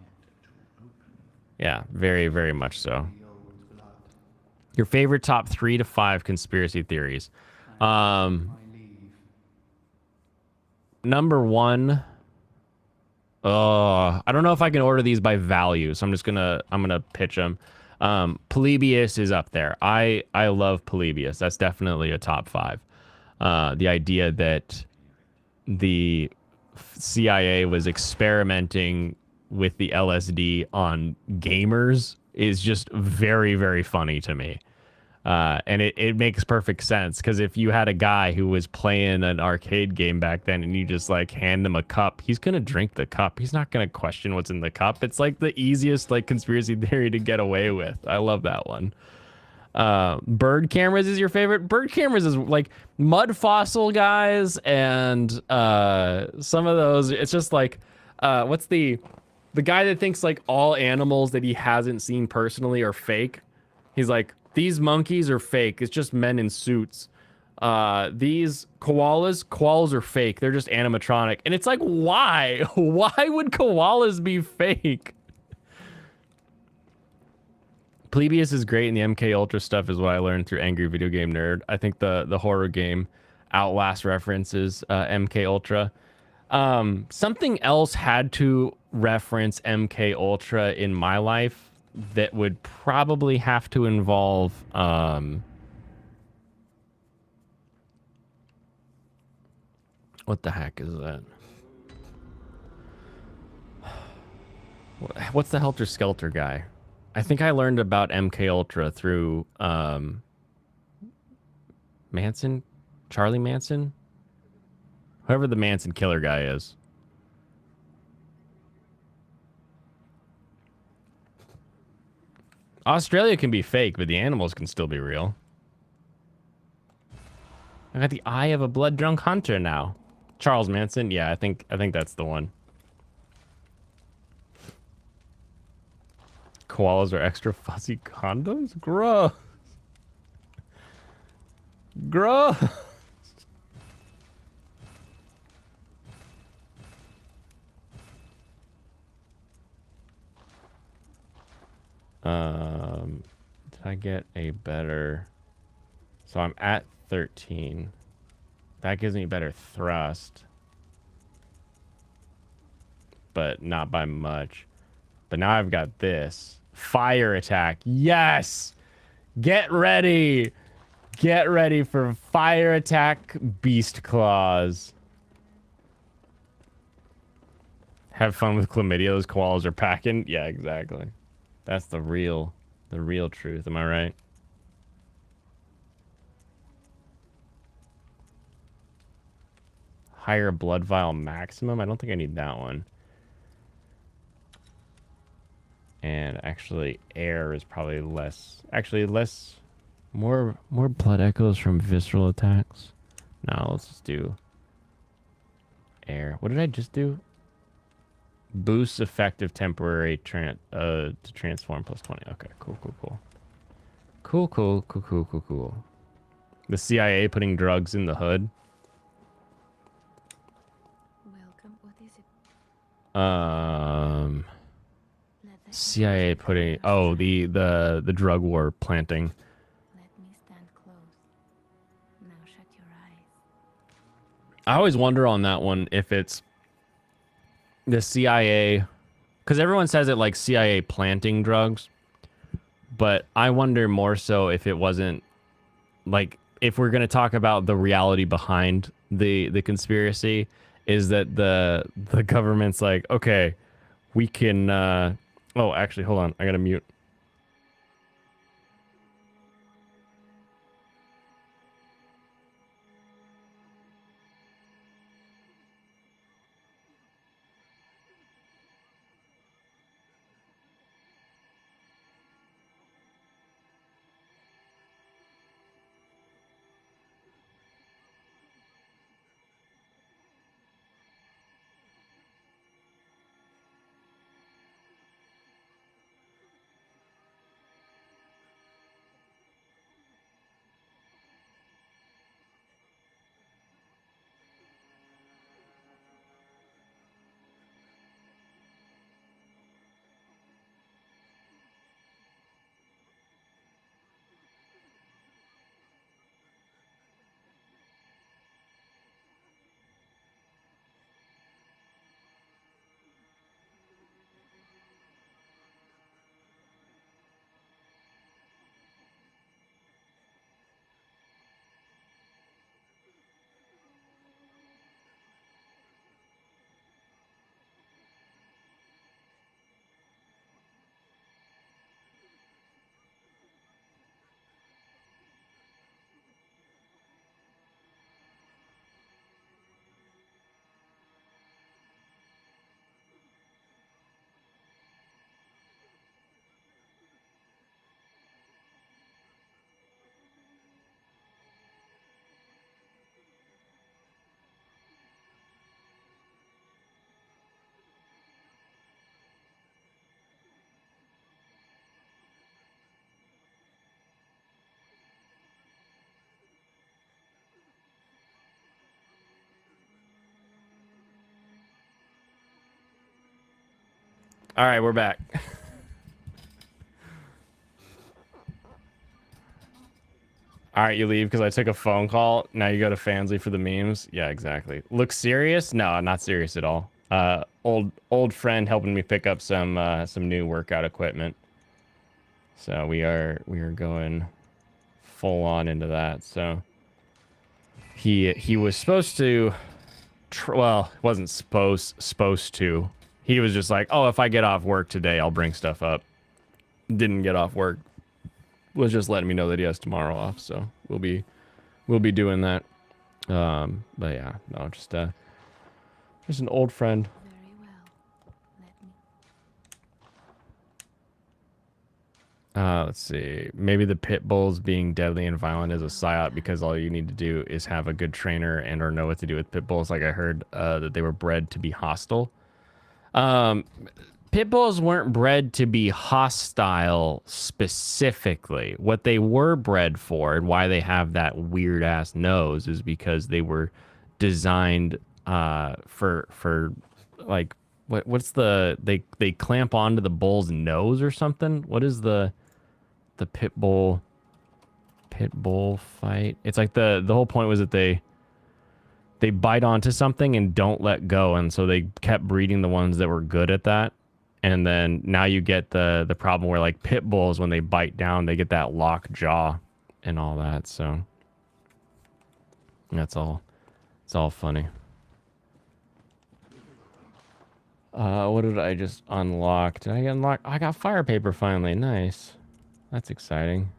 Yeah, very, very much so. Your favorite top 3 to 5 conspiracy theories. Number 1. I don't know if I can order these by value, so I'm gonna pitch them. Polybius is up there. I love Polybius. That's definitely a top 5. The idea that the CIA was experimenting with the LSD on gamers is just very, very funny to me. And it makes perfect sense because if you had a guy who was playing an arcade game back then and you just like hand him a cup, he's gonna drink the cup. He's not gonna question what's in the cup. It's like the easiest like conspiracy theory to get away with. I love that one. Bird cameras is your favorite? Bird cameras is like mud fossil guys and some of those. It's just like what's the guy that thinks like all animals that he hasn't seen personally are fake. He's like, these monkeys are fake. It's just men in suits. These koalas are fake. They're just animatronic. And it's like, why? Why would koalas be fake? Polybius is great, and the MK Ultra stuff is what I learned through Angry Video Game Nerd. I think the horror game Outlast references MK Ultra. Something else had to reference MK Ultra in my life that would probably have to involve what the heck is that? What's the Helter Skelter guy? I think I learned about MK Ultra through Manson, Charlie Manson, whoever the Manson killer guy is. Australia can be fake, but the animals can still be real. I got the eye of a blood drunk hunter now. Charles Manson, yeah, I think that's the one. Koalas are extra fuzzy condoms? Gross. Gross. Did I get a better... So I'm at 13. That gives me better thrust. But not by much. But now I've got this. Fire attack. Yes! Get ready! Get ready for fire attack beast claws. Have fun with chlamydia. Those koalas are packing. Yeah, exactly. That's the real truth. Am I right? Higher blood vial maximum. I don't think I need that one. And actually, air is probably less. Actually, less. More blood echoes from visceral attacks. No, let's just do air. What did I just do? Boosts effective temporary to transform plus 20. Okay, cool. Cool. The CIA putting drugs in the hood. Welcome. What is it? CIA putting the drug war planting. Let me stand close. Now shut your eyes. I always wonder on that one if it's the CIA, because everyone says it like CIA planting drugs, but I wonder more so if it wasn't like, if we're going to talk about the reality behind the conspiracy, is that the government's like, okay, we can oh, actually, hold on, I gotta mute. All right, we're back. All right, you leave because I took a phone call. Now you go to Fansly for the memes. Yeah, exactly. Look serious? No, not serious at all. Old friend helping me pick up some new workout equipment. So we are going full on into that. So he was supposed to, well, wasn't supposed to. He was just like, oh, if I get off work today, I'll bring stuff up. Didn't get off work. Was just letting me know that he has tomorrow off. So we'll be doing that. But yeah, no, just an old friend. Very well. Let me. Let's see. Maybe the pit bulls being deadly and violent is a psyop because all you need to do is have a good trainer and or know what to do with pit bulls. Like I heard that they were bred to be hostile. Pit bulls weren't bred to be hostile specifically. What they were bred for and why they have that weird ass nose is because they were designed for like what's the they clamp onto the bull's nose or something? What is the pit bull fight? It's like the whole point was that they bite onto something and don't let go, and so they kept breeding the ones that were good at that. And then now you get the problem where like pit bulls, when they bite down, they get that locked jaw and all that. So that's all. It's all funny. What did I just unlock? Did I get unlocked? I got fire paper finally. Nice. That's exciting.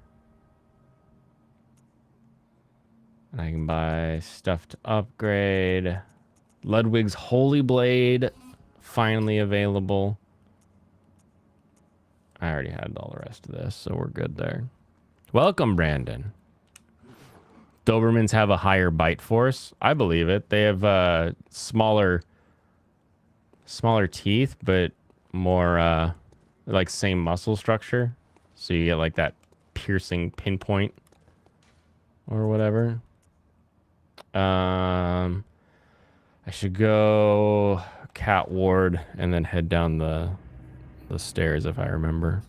And I can buy stuff to upgrade. Ludwig's Holy Blade finally available. I already had all the rest of this, so we're good there. Welcome, Brandon. Dobermans have a higher bite force. I believe it. They have smaller teeth, but more like same muscle structure. So you get like that piercing pinpoint or whatever. I should go Cat Ward and then head down the stairs if I remember.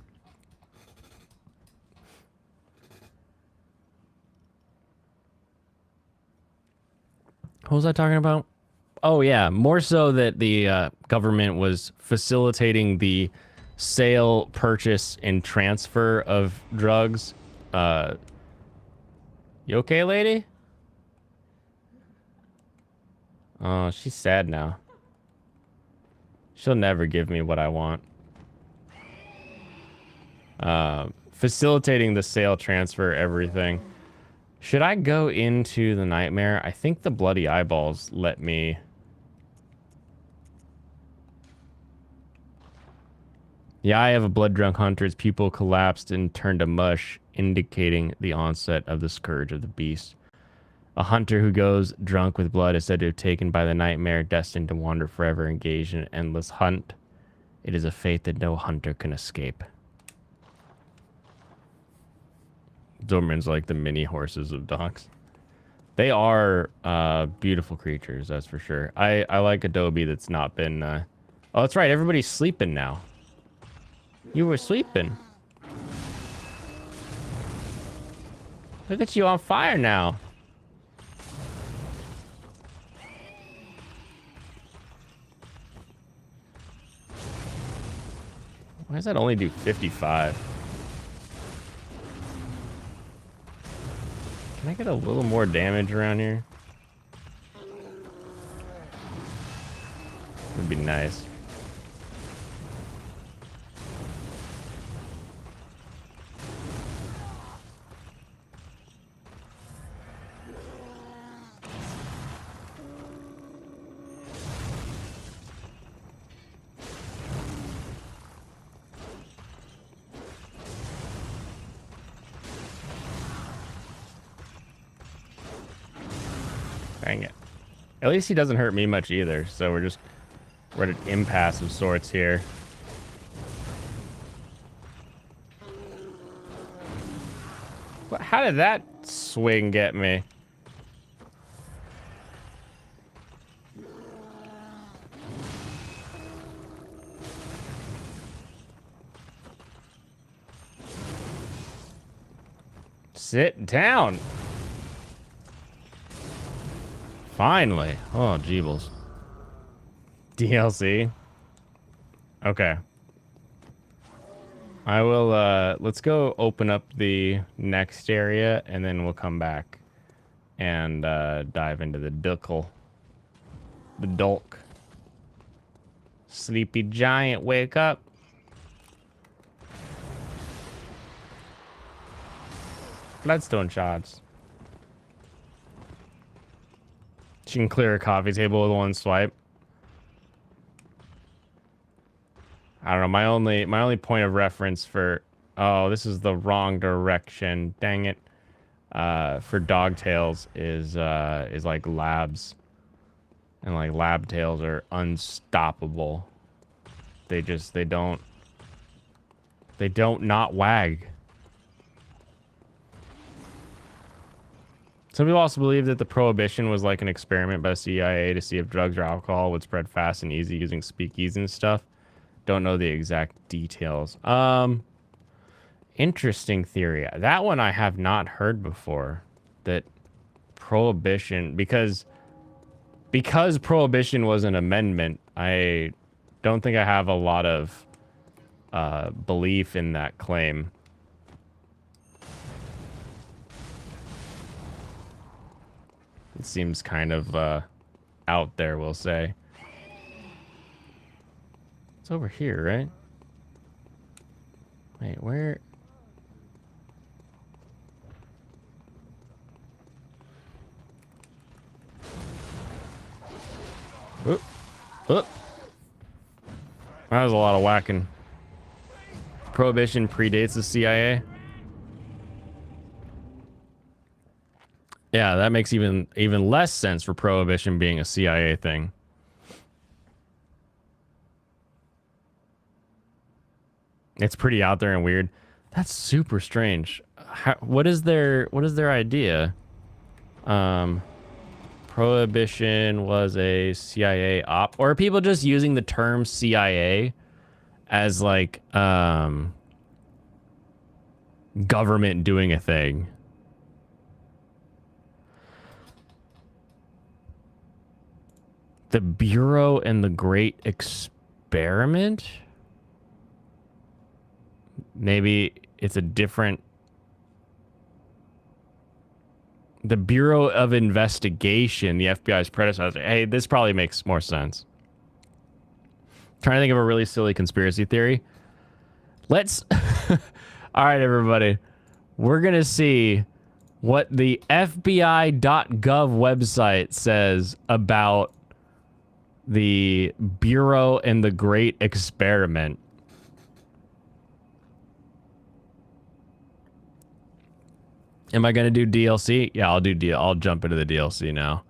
What was I talking about? Oh yeah, more so that the government was facilitating the sale, purchase, and transfer of drugs. You okay, lady? Oh, she's sad now. She'll never give me what I want. Facilitating the sale, transfer, everything. Should I go into the nightmare? I think the bloody eyeballs let me. The eye of a blood-drunk hunter's pupil collapsed and turned to mush, indicating the onset of the scourge of the beast. A hunter who goes drunk with blood is said to have taken by the nightmare, destined to wander forever, engaged in an endless hunt. It is a fate that no hunter can escape. Dobermans like the mini horses of dogs. They are beautiful creatures, that's for sure. I like Adobe that's not been... Oh, that's right. Everybody's sleeping now. You were sleeping. Look at you on fire now. Why does that only do 55? Can I get a little more damage around here? Would be nice. Dang it. At least he doesn't hurt me much either, so we're at an impasse of sorts here. How did that swing get me? Sit down. Finally. Oh, Jeebles. DLC. Okay. I will, let's go open up the next area, and then we'll come back and dive into the duckle. The dulk. Sleepy giant, wake up. Bloodstone shards. She can clear a coffee table with one swipe. I don't know. My only point of reference for, oh, this is the wrong direction. Dang it. For Dogtails is like labs, and like lab tails are unstoppable. They don't not wag. Some people also believe that the prohibition was like an experiment by the CIA to see if drugs or alcohol would spread fast and easy using speakeasies and stuff. Don't know the exact details. Interesting theory. That one I have not heard before. That prohibition, because prohibition was an amendment, I don't think I have a lot of belief in that claim. It seems kind of out there, we'll say. It's over here, right? Wait, where? Oop. Oop. That was a lot of whacking. Prohibition predates the CIA. Yeah, that makes even less sense for prohibition being a CIA thing. It's pretty out there and weird. That's super strange. What is their idea? Prohibition was a CIA op, or are people just using the term CIA as like government doing a thing? The Bureau and the Great Experiment? Maybe it's a different... The Bureau of Investigation, the FBI's predecessor. Hey, this probably makes more sense. Trying to think of a really silly conspiracy theory. Let's... All right, everybody. We're going to see what the FBI.gov website says about the Bureau and the Great Experiment. Am I going to do DLC? Yeah, I'll jump into the DLC now.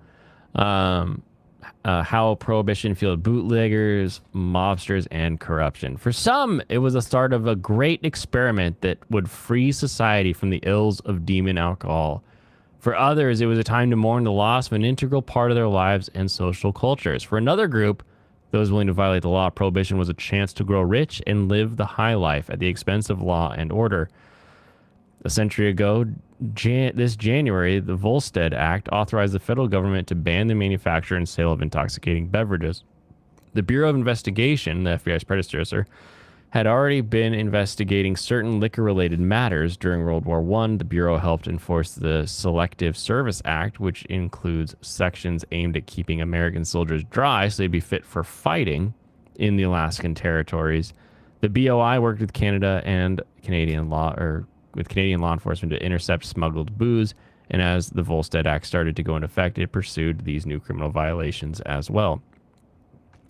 How Prohibition fueled bootleggers, mobsters, and corruption. For some, it was the start of a great experiment that would free society from the ills of demon alcohol. For others, it was a time to mourn the loss of an integral part of their lives and social cultures. For another group, those willing to violate the law, Prohibition was a chance to grow rich and live the high life at the expense of law and order. A century ago, this January, the Volstead Act authorized the federal government to ban the manufacture and sale of intoxicating beverages. The Bureau of Investigation, the FBI's predecessor, had already been investigating certain liquor-related matters. During World War I, the Bureau helped enforce the Selective Service Act, which includes sections aimed at keeping American soldiers dry so they'd be fit for fighting in the Alaskan territories. The BOI worked with Canada and Canadian law enforcement to intercept smuggled booze, and as the Volstead Act started to go into effect, it pursued these new criminal violations as well.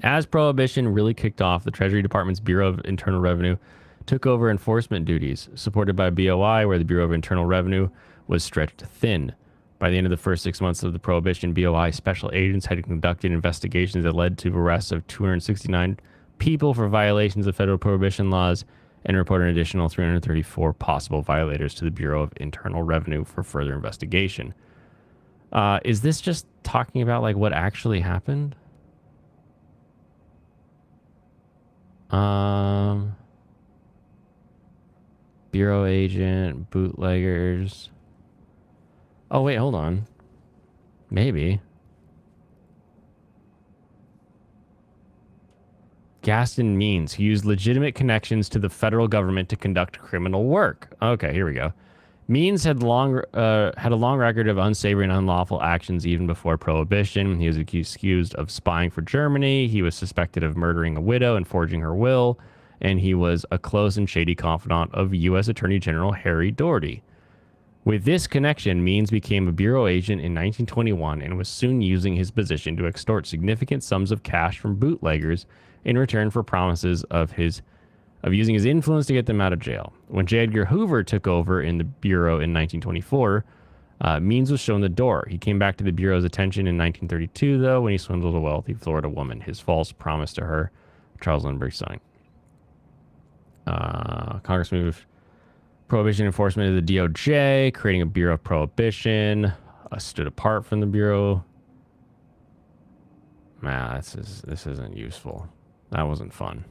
As Prohibition really kicked off, the Treasury Department's Bureau of Internal Revenue took over enforcement duties, supported by BOI, where the Bureau of Internal Revenue was stretched thin. By the end of the first 6 months of the Prohibition, BOI special agents had conducted investigations that led to arrests of 269 people for violations of federal prohibition laws and reported an additional 334 possible violators to the Bureau of Internal Revenue for further investigation. Is this just talking about like what actually happened? Bureau agent, bootleggers. Oh, wait, hold on. Maybe. Gaston Means, he used legitimate connections to the federal government to conduct criminal work. Okay, here we go. Means had a long record of unsavory and unlawful actions even before Prohibition. He was accused of spying for Germany. He was suspected of murdering a widow and forging her will. And he was a close and shady confidant of U.S. Attorney General Harry Doherty. With this connection, Means became a bureau agent in 1921 and was soon using his position to extort significant sums of cash from bootleggers in return for promises of using his influence to get them out of jail. When J. Edgar Hoover took over in the bureau in 1924, Means was shown the door. He came back to the bureau's attention in 1932, though, when he swindled a wealthy Florida woman. His false promise to her, Charles Lindbergh signed. Congress moved Prohibition enforcement of the DOJ, creating a Bureau of Prohibition, stood apart from the Bureau. Nah, this isn't useful. That wasn't fun.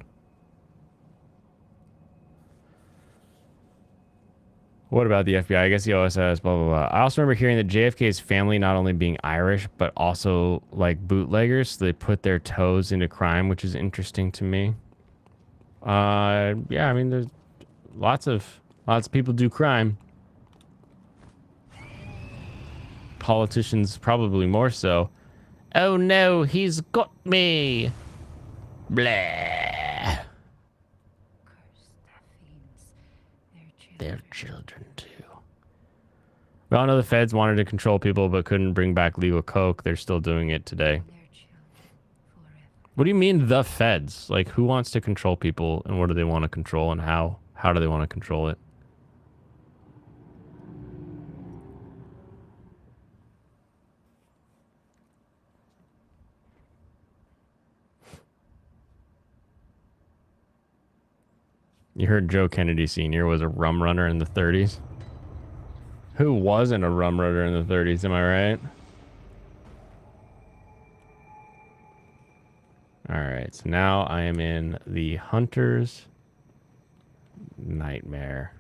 What about the FBI? I guess the OSS, blah, blah, blah. I also remember hearing that JFK's family not only being Irish, but also like bootleggers. So they put their toes into crime, which is interesting to me. Yeah, I mean, there's lots of people do crime. Politicians probably more so. Oh no, he's got me. Blah. Their children too. We all know the feds wanted to control people but couldn't bring back legal coke. They're still doing it today. What do you mean the feds? Like, who wants to control people and what do they want to control and how do they want to control it? You heard Joe Kennedy Sr. was a rum runner in the 30s? Who wasn't a rum runner in the 30s, am I right? Alright, so now I am in the Hunter's Nightmare.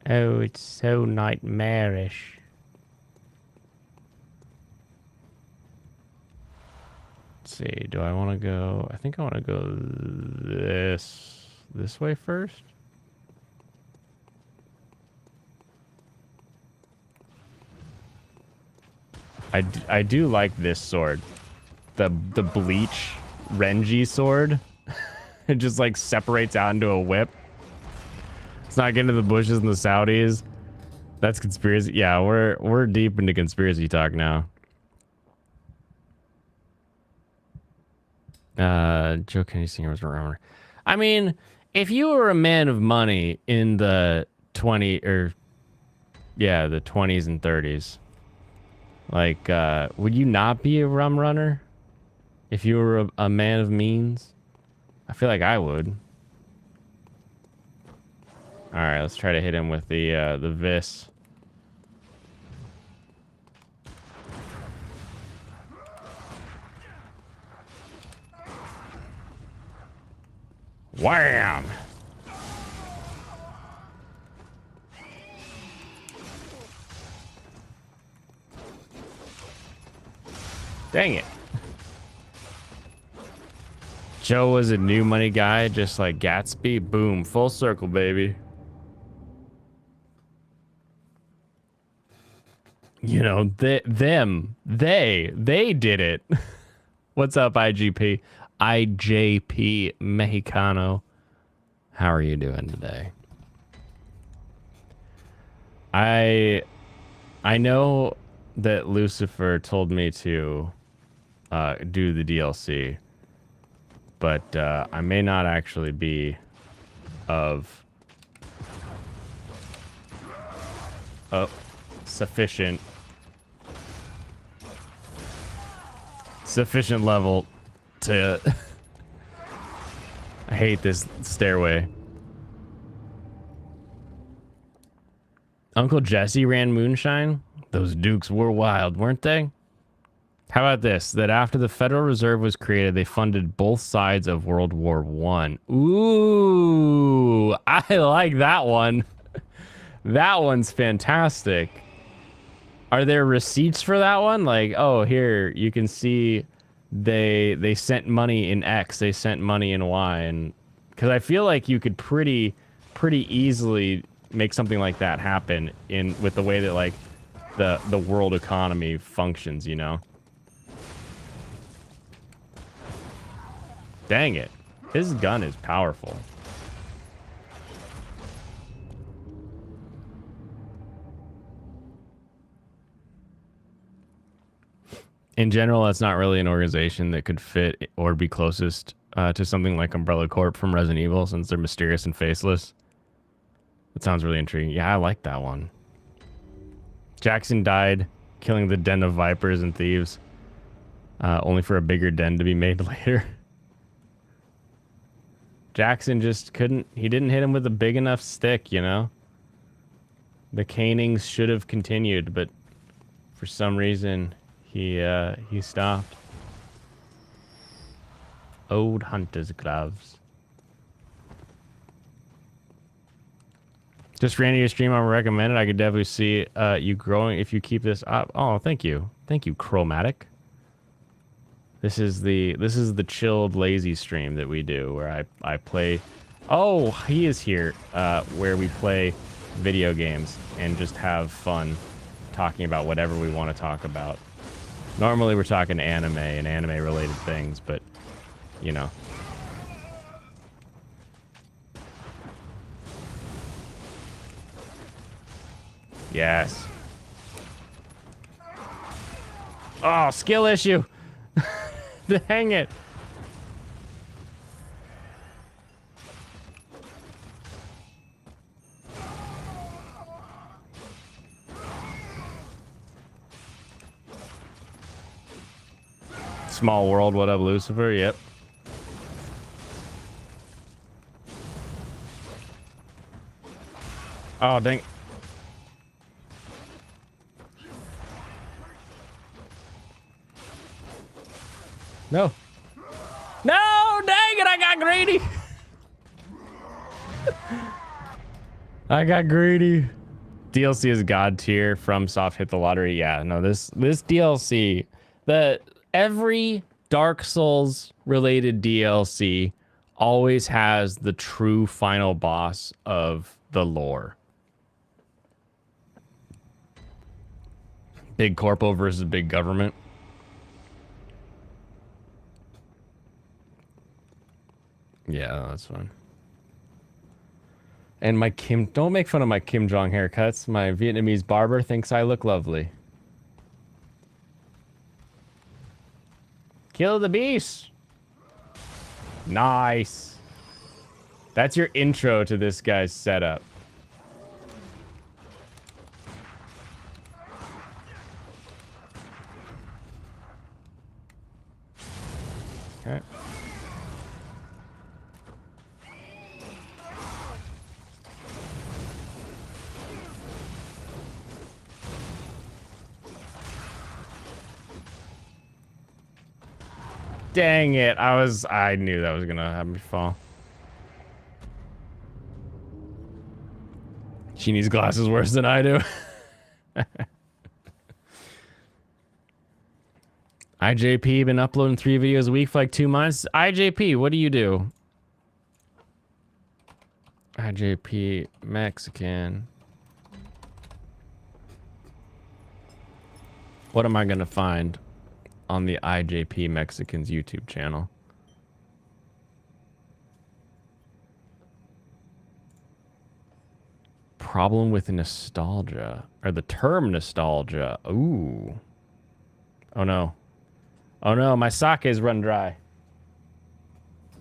Oh, it's so nightmarish. Let's see, do I want to go... I think I want to go this way first. I do like this sword. The Bleach Renji sword. It just like separates out into a whip. It's not getting to the bushes and the Saudis. That's conspiracy. Yeah, we're deep into conspiracy talk now. Joe Kennedy Sr. was a rumor. I mean, if you were a man of money in the 20s and 30s, like, would you not be a rum runner if you were a man of means? I feel like I would. All right, let's try to hit him with the Vis. Wham! Dang it. Joe was a new money guy, just like Gatsby. Boom. Full circle, baby. You know, they did it. What's up, IGP? IJP Mexicano. How are you doing today? I know that Lucifer told me to do the DLC, but I may not actually be of sufficient level to I hate this stairway. Uncle Jesse ran Moonshine. Those Dukes were wild, weren't they? How about this? That after the Federal Reserve was created, they funded both sides of World War I. Ooh, I like that one. That one's fantastic. Are there receipts for that one? Like, oh, here you can see they sent money in X, they sent money in Y, and because I feel like you could pretty easily make something like that happen in with the way that like the world economy functions, you know. Dang it. His gun is powerful. In general, that's not really an organization that could fit or be closest to something like Umbrella Corp from Resident Evil, since they're mysterious and faceless. That sounds really intriguing. Yeah, I like that one. Jackson died killing the den of vipers and thieves, only for a bigger den to be made later. Jackson just couldn't, he didn't hit him with a big enough stick, you know? The canings should have continued, but for some reason, he stopped. Old hunter's gloves. Just ran your stream, I recommend it. I could definitely see you growing if you keep this up. Oh, thank you. Thank you, Chromatic. This is the chilled lazy stream that we do where I play. Oh, he is here. Where we play video games and just have fun talking about whatever we want to talk about. Normally we're talking anime and anime related things, but you know. Yes. Oh, skill issue. Dang it. Small world, what up, Lucifer? Yep. Oh, dang. No. No, dang it, I got greedy. I got greedy. DLC is god tier. FromSoft hit the lottery. Yeah, no, this DLC, every Dark Souls related DLC always has the true final boss of the lore. Big corpo versus big government. Yeah, that's fine. And my don't make fun of my Kim Jong haircuts. My Vietnamese barber thinks I look lovely. Kill the beast. Nice. That's your intro to this guy's setup. Okay. Dang it. I knew that was gonna have me fall. She needs glasses worse than I do. IJP been uploading 3 videos a week for like 2 months. IJP, what do you do? IJP Mexican. What am I gonna find on the IJP Mexicans YouTube channel? Problem with nostalgia, or the term nostalgia. Ooh. Oh no. Oh no, my sake is run dry.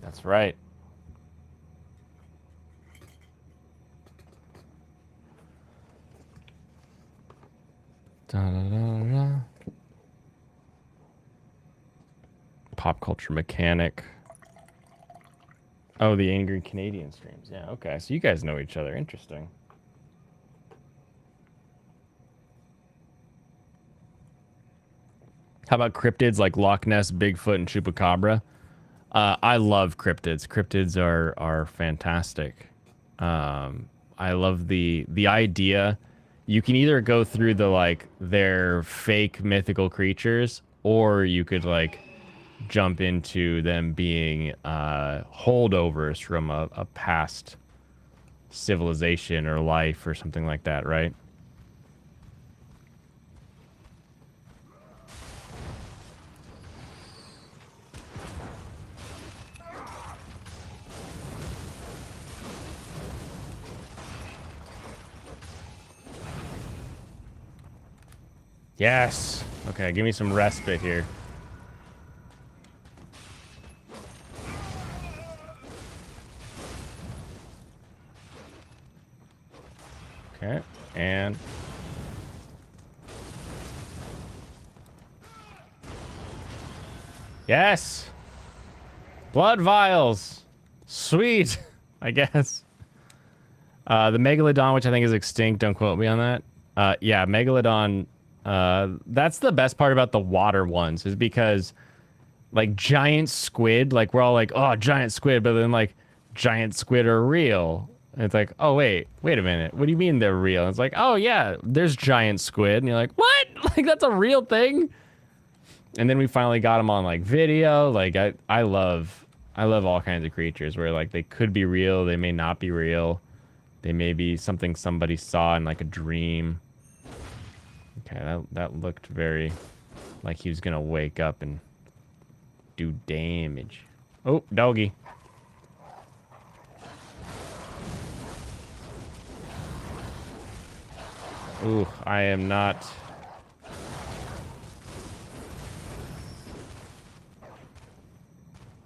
That's right. Da, da, da, da. Pop culture mechanic. Oh, the Angry Canadian streams. Yeah, okay. So you guys know each other. Interesting. How about cryptids like Loch Ness, Bigfoot, and Chupacabra? I love cryptids. Cryptids are fantastic. I I love the idea. You can either go through the like their fake mythical creatures, or you could like jump into them being holdovers from a past civilization or life or something like that, right? Yes. Okay, give me some respite here. Okay, and yes. Blood vials. Sweet, I guess. The Megalodon, which I think is extinct, don't quote me on that. Yeah, Megalodon, that's the best part about the water ones, is because like giant squid, like we're all like, oh, giant squid, but then like giant squid are real. And it's like, oh wait a minute. What do you mean they're real? And it's like, oh yeah, there's giant squid. And you're like, what? Like that's a real thing? And then we finally got them on like video. Like I love all kinds of creatures where like they could be real, they may not be real. They may be something somebody saw in like a dream. Okay, that looked very like he was gonna wake up and do damage. Oh, doggy. Ooh, I am not.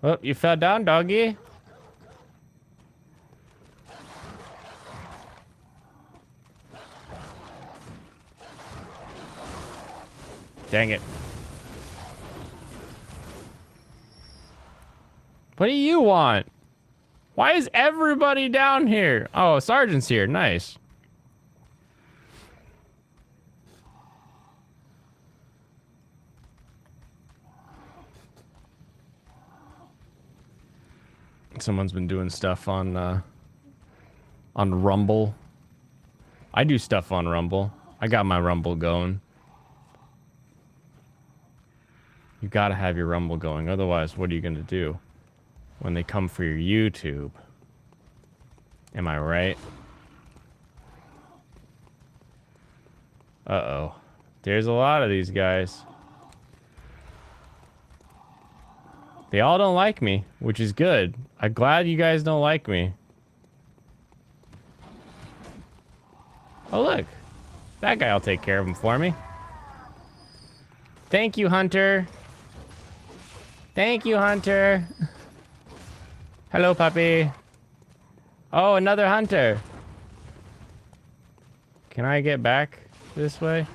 Oh, you fell down, doggy. Dang it. What do you want? Why is everybody down here? Oh, Sergeant's here. Nice. Someone's been doing stuff on Rumble. I do stuff on Rumble. I got my Rumble going. You gotta have your Rumble going. Otherwise, what are you gonna do when they come for your YouTube? Am I right? Uh-oh. There's a lot of these guys. They all don't like me, which is good. I'm glad you guys don't like me. Oh, look. That guy will take care of him for me. Thank you, Hunter. Thank you, Hunter. Hello, puppy. Oh, another hunter. Can I get back this way?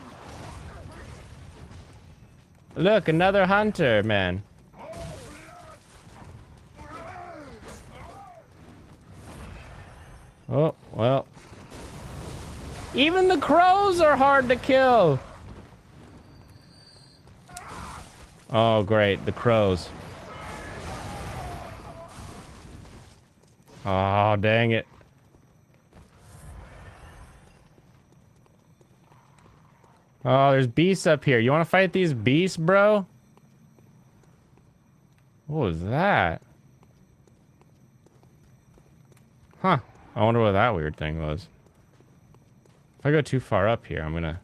Look, another hunter, man. Oh, well. Even the crows are hard to kill. Oh, great. The crows. Oh, dang it. Oh, there's beasts up here. You want to fight these beasts, bro? What was that? Huh. I wonder what that weird thing was. If I go too far up here, I'm gonna...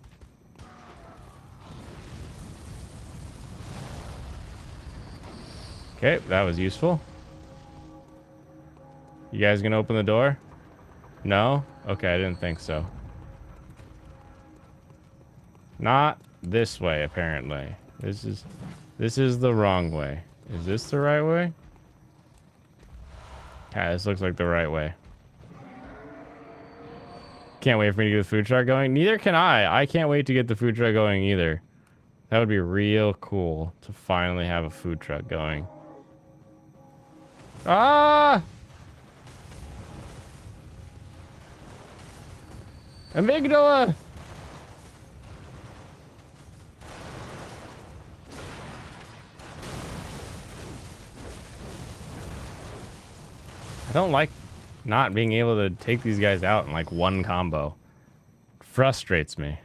Okay, that was useful. You guys gonna open the door? No? Okay, I didn't think so. Not this way, apparently. This is the wrong way. Is this the right way? Yeah, this looks like the right way. Can't wait for me to get the food truck going. Neither can I. I can't wait to get the food truck going either. That would be real cool to finally have a food truck going. Ah! Amygdala! I don't like not being able to take these guys out in like one combo. Frustrates me.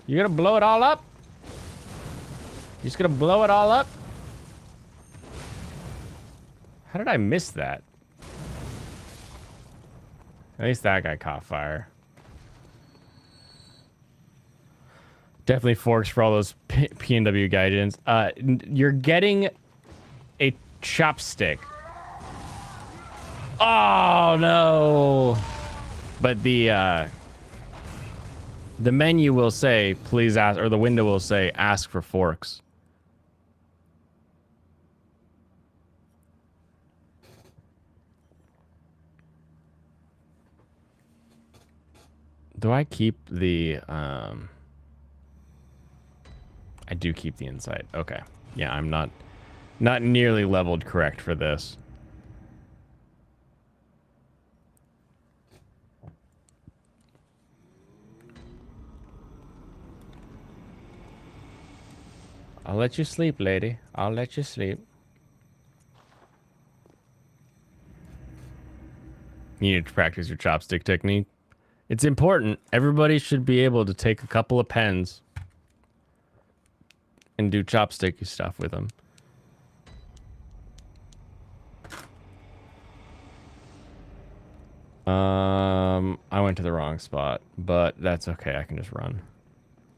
You gonna blow it all up? You just gonna blow it all up? How did I miss that? At least that guy caught fire. Definitely forks for all those PNW guidance. You're getting a chopstick. Oh no! But the menu will say, please ask, or the window will say, ask for forks. Do I keep the, I do keep the insight. Okay. Yeah, I'm not nearly leveled correct for this. I'll let you sleep, lady. I'll let you sleep. You need to practice your chopstick technique. It's important. Everybody should be able to take a couple of pens and do chopsticky stuff with them. I went to the wrong spot, but that's okay. I can just run.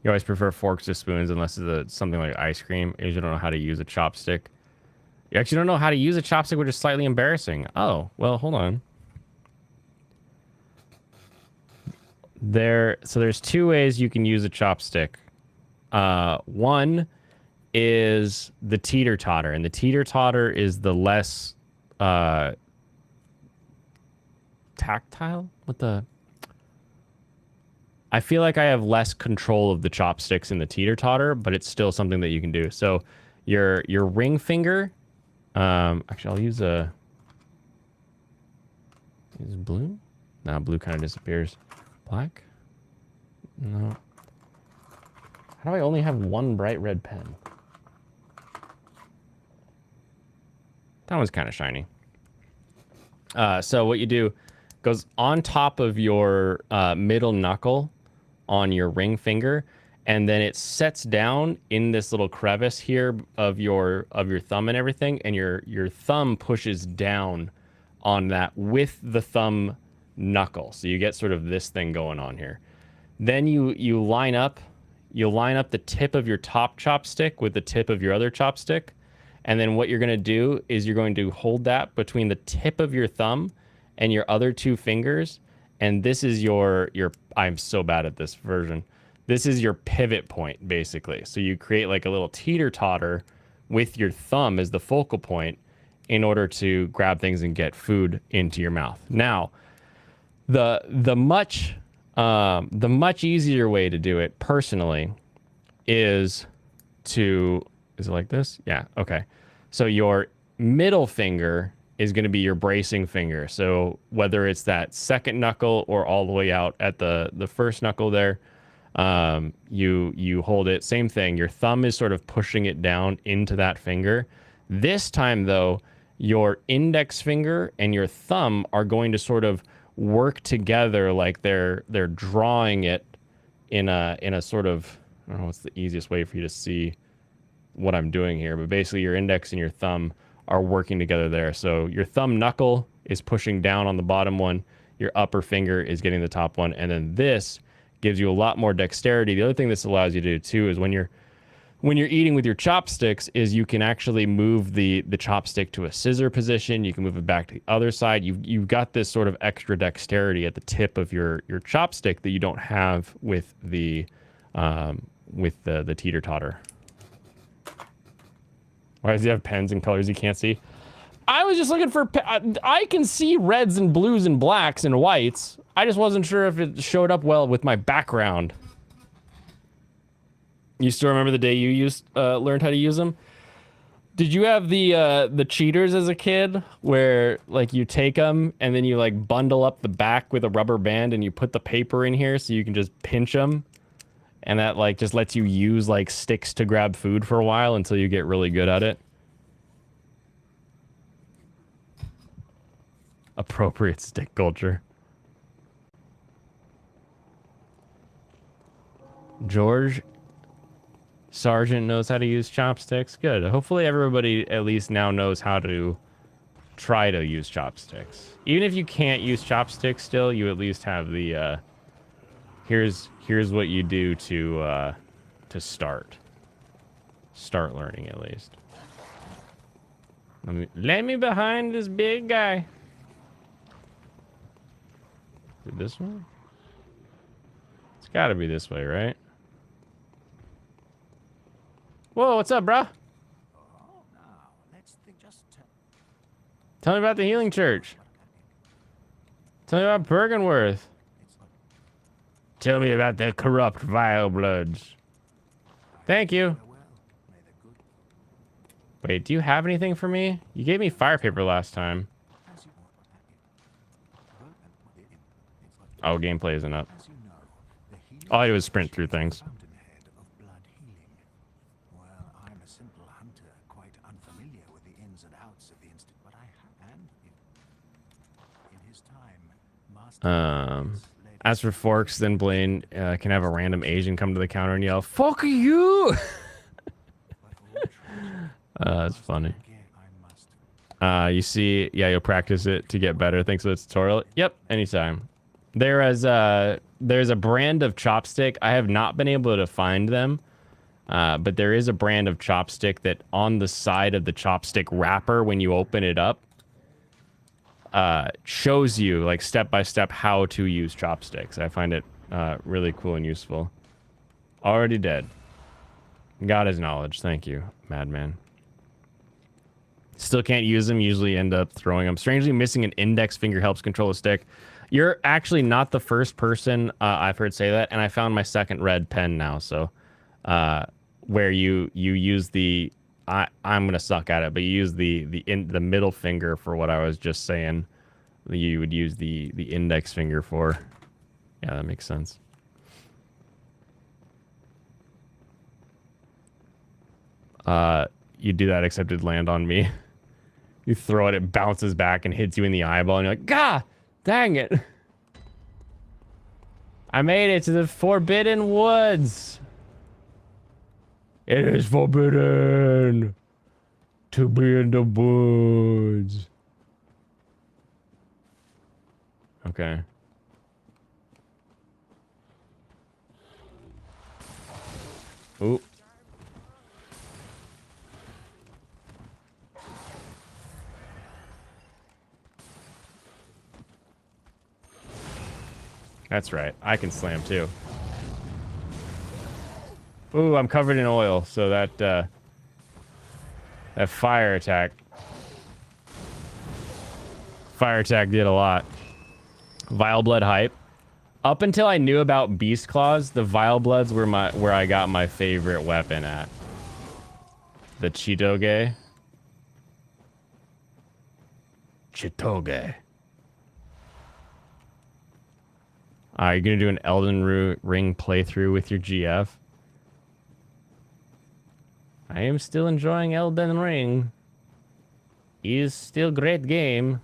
You always prefer forks to spoons unless it's something like ice cream. You don't know how to use a chopstick. You actually don't know how to use a chopstick, which is slightly embarrassing. Oh, well, hold on. So there's two ways you can use a chopstick. One is the teeter-totter, and the teeter-totter is the less tactile with the... I feel like I have less control of the chopsticks in the teeter-totter, but it's still something that you can do. So your ring finger, actually I'll use blue? No, blue kind of disappears. Black? No. How do I only have one bright red pen? That one's kind of shiny. So what you do goes on top of your middle knuckle on your ring finger, and then it sets down in this little crevice here of your thumb and everything, and your thumb pushes down on that with the thumb knuckle. So you get sort of this thing going on here. Then you line up the tip of your top chopstick with the tip of your other chopstick, and then what you're going to do is you're going to hold that between the tip of your thumb and your other two fingers, and this is your I'm so bad at this version. This is your pivot point, basically. So you create like a little teeter-totter with your thumb as the focal point in order to grab things and get food into your mouth. Now, the much easier way to do it personally is it like this? Yeah, okay. So your middle finger is going to be your bracing finger. So whether it's that second knuckle or all the way out at the first knuckle there, you hold it. Same thing. Your thumb is sort of pushing it down into that finger. This time, though, your index finger and your thumb are going to sort of work together, like they're drawing it in a sort of, I don't know what's the easiest way for you to see what I'm doing here, but basically your index and your thumb are working together there. So your thumb knuckle is pushing down on the bottom one, your upper finger is getting the top one, and then this gives you a lot more dexterity. The other thing this allows you to do too is when you're eating with your chopsticks is you can actually move the chopstick to a scissor position. You can move it back to the other side. You've got this sort of extra dexterity at the tip of your chopstick that you don't have with the teeter-totter. Why does he have pens and colors you can't see? I was just looking for... I can see reds and blues and blacks and whites. I just wasn't sure if it showed up well with my background. You still remember the day you learned how to use them? Did you have the cheaters as a kid, where like you take them and then you like bundle up the back with a rubber band and you put the paper in here so you can just pinch them, And that like just lets you use like sticks to grab food for a while until you get really good at it. Appropriate stick culture. George Sargent knows how to use chopsticks. Good. Hopefully everybody at least now knows how to try to use chopsticks. Even if you can't use chopsticks still, you at least have the here's what you do to start learning at least. Let me behind this big guy. Is it this way? It's got to be this way, right? Whoa, what's up, bro? Tell me about the Healing Church. Tell me about Bergenworth. Tell me about the corrupt Vile Bloods. Thank you. Wait, do you have anything for me? You gave me fire paper last time. Oh, gameplay isn't up. All I do is sprint through things. As for Forks, then Blaine can have a random Asian come to the counter and yell, "Fuck you!" That's funny. You see, yeah, you'll practice it to get better. Thanks for the tutorial. Yep, anytime. There's a brand of chopstick. I have not been able to find them, but there is a brand of chopstick that on the side of the chopstick wrapper, when you open it up, shows you like step by step how to use chopsticks. I find it really cool and useful. Already dead. Got his knowledge. Thank you, Madman. Still can't use them. Usually end up throwing them. Strangely, missing an index finger helps control a stick. You're actually not the first person I've heard say that, and I found my second red pen now. So, where you use the I'm gonna suck at it, but you use the middle finger for what I was just saying. You would use the index finger for. Yeah, that makes sense. You do that except it'd land on me. You throw it, it bounces back and hits you in the eyeball, and you're like, "God, dang it! I made it to the Forbidden Woods. It is forbidden to be in the woods." Okay. Oop. That's right. I can slam too. Ooh, I'm covered in oil, so that fire attack did a lot. Vile Blood hype. Up until I knew about Beast Claws, the Vile Bloods were where I got my favorite weapon at. The Chitoge. Chitoge. Are you gonna do an Elden Ring playthrough with your GF? I am still enjoying Elden Ring. Is still great game.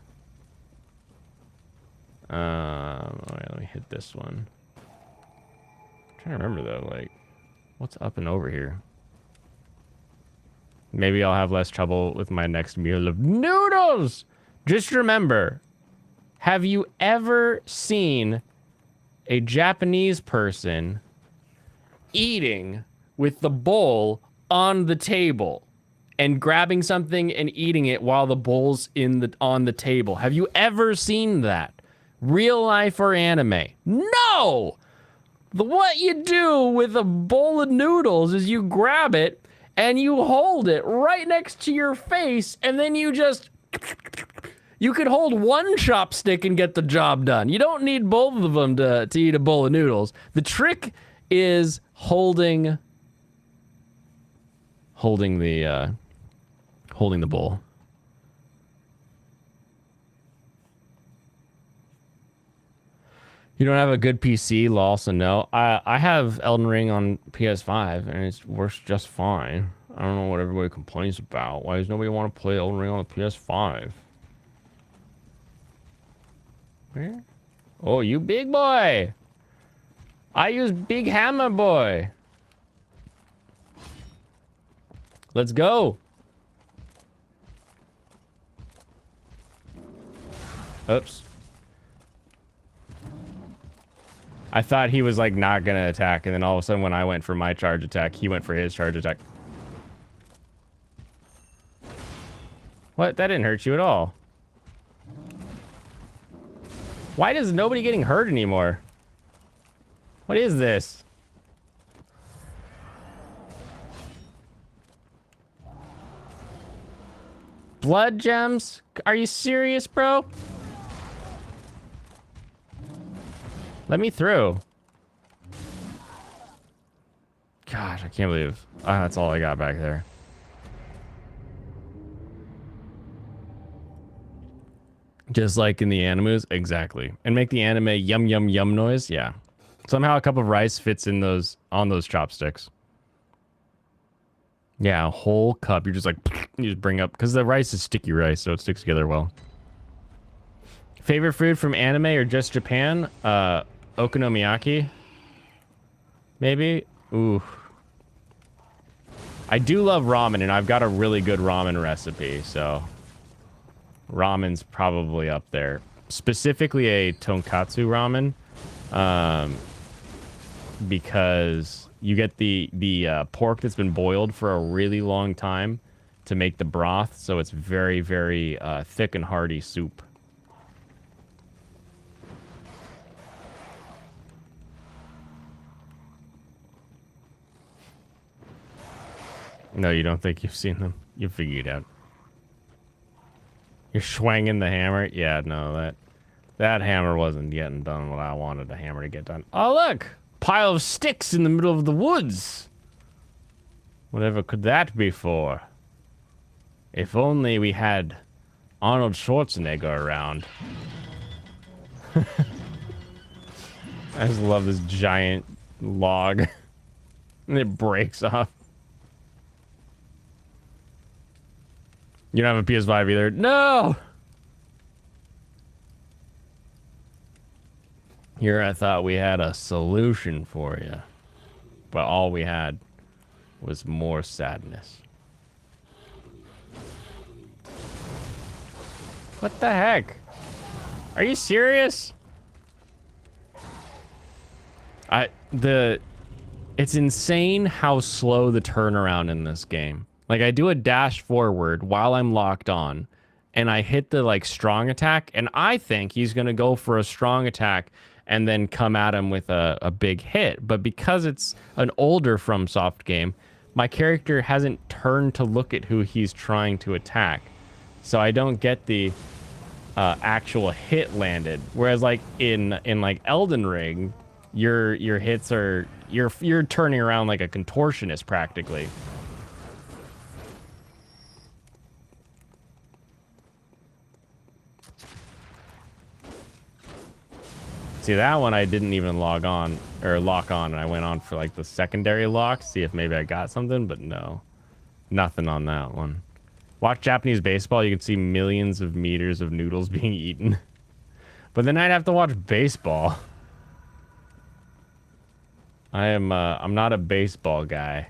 Alright, let me hit this one. I'm trying to remember though, like, what's up and over here? Maybe I'll have less trouble with my next meal of noodles! Just remember, have you ever seen a Japanese person eating with the bowl on the table and grabbing something and eating it while the bowl's on the table? Have you ever seen that? Real life or anime? No! What you do with a bowl of noodles is you grab it and you hold it right next to your face, and then you just... You could hold one chopstick and get the job done. You don't need both of them to eat a bowl of noodles. The trick is holding the bowl. You don't have a good PC, Lawson? No. I have Elden Ring on PS5 and it works just fine. I don't know what everybody complains about. Why does nobody want to play Elden Ring on the PS5? Where? Oh, you big boy! I use Big Hammer Boy. Let's go. Oops. I thought he was like not gonna attack, and then all of a sudden when I went for my charge attack, he went for his charge attack. What? That didn't hurt you at all. Why is nobody getting hurt anymore? What is this? Blood gems? Are you serious, bro? Let me through. Gosh, I can't believe that's all I got back there. Just like in the animus, exactly. And make the anime yum yum yum noise, yeah. Somehow a cup of rice fits in those on those chopsticks. Yeah, a whole cup. You're just like you just bring up because the rice is sticky rice, so it sticks together well. Favorite food from anime or just Japan? Okonomiyaki. Maybe. Ooh. I do love ramen, and I've got a really good ramen recipe, so ramen's probably up there. Specifically a tonkatsu ramen, because you get the pork that's been boiled for a really long time to make the broth, so it's very, very thick and hearty soup. No, you don't think you've seen them? You figured it out. You're swinging the hammer? Yeah, no, that hammer wasn't getting done what I wanted the hammer to get done. Oh, look! Pile of sticks in the middle of the woods! Whatever could that be for? If only we had Arnold Schwarzenegger around. I just love this giant log. And it breaks off. You don't have a PS5 either. No! Here I thought we had a solution for you. But all we had was more sadness. What the heck? Are you serious? It's insane how slow the turnaround in this game. Like, I do a dash forward while I'm locked on, and I hit the, like, strong attack, and I think he's going to go for a strong attack and then come at him with a big hit. But because it's an older FromSoft game, my character hasn't turned to look at who he's trying to attack. So I don't get the actual hit landed. Whereas, like, in like, Elden Ring, your hits are... You're turning around like a contortionist, practically. See, that one I didn't even log on or lock on, and I went on for like the secondary lock, see if maybe I got something, but no, nothing on that one. Watch Japanese baseball, you can see millions of meters of noodles being eaten. But then I'd have to watch baseball. I'm not a baseball guy.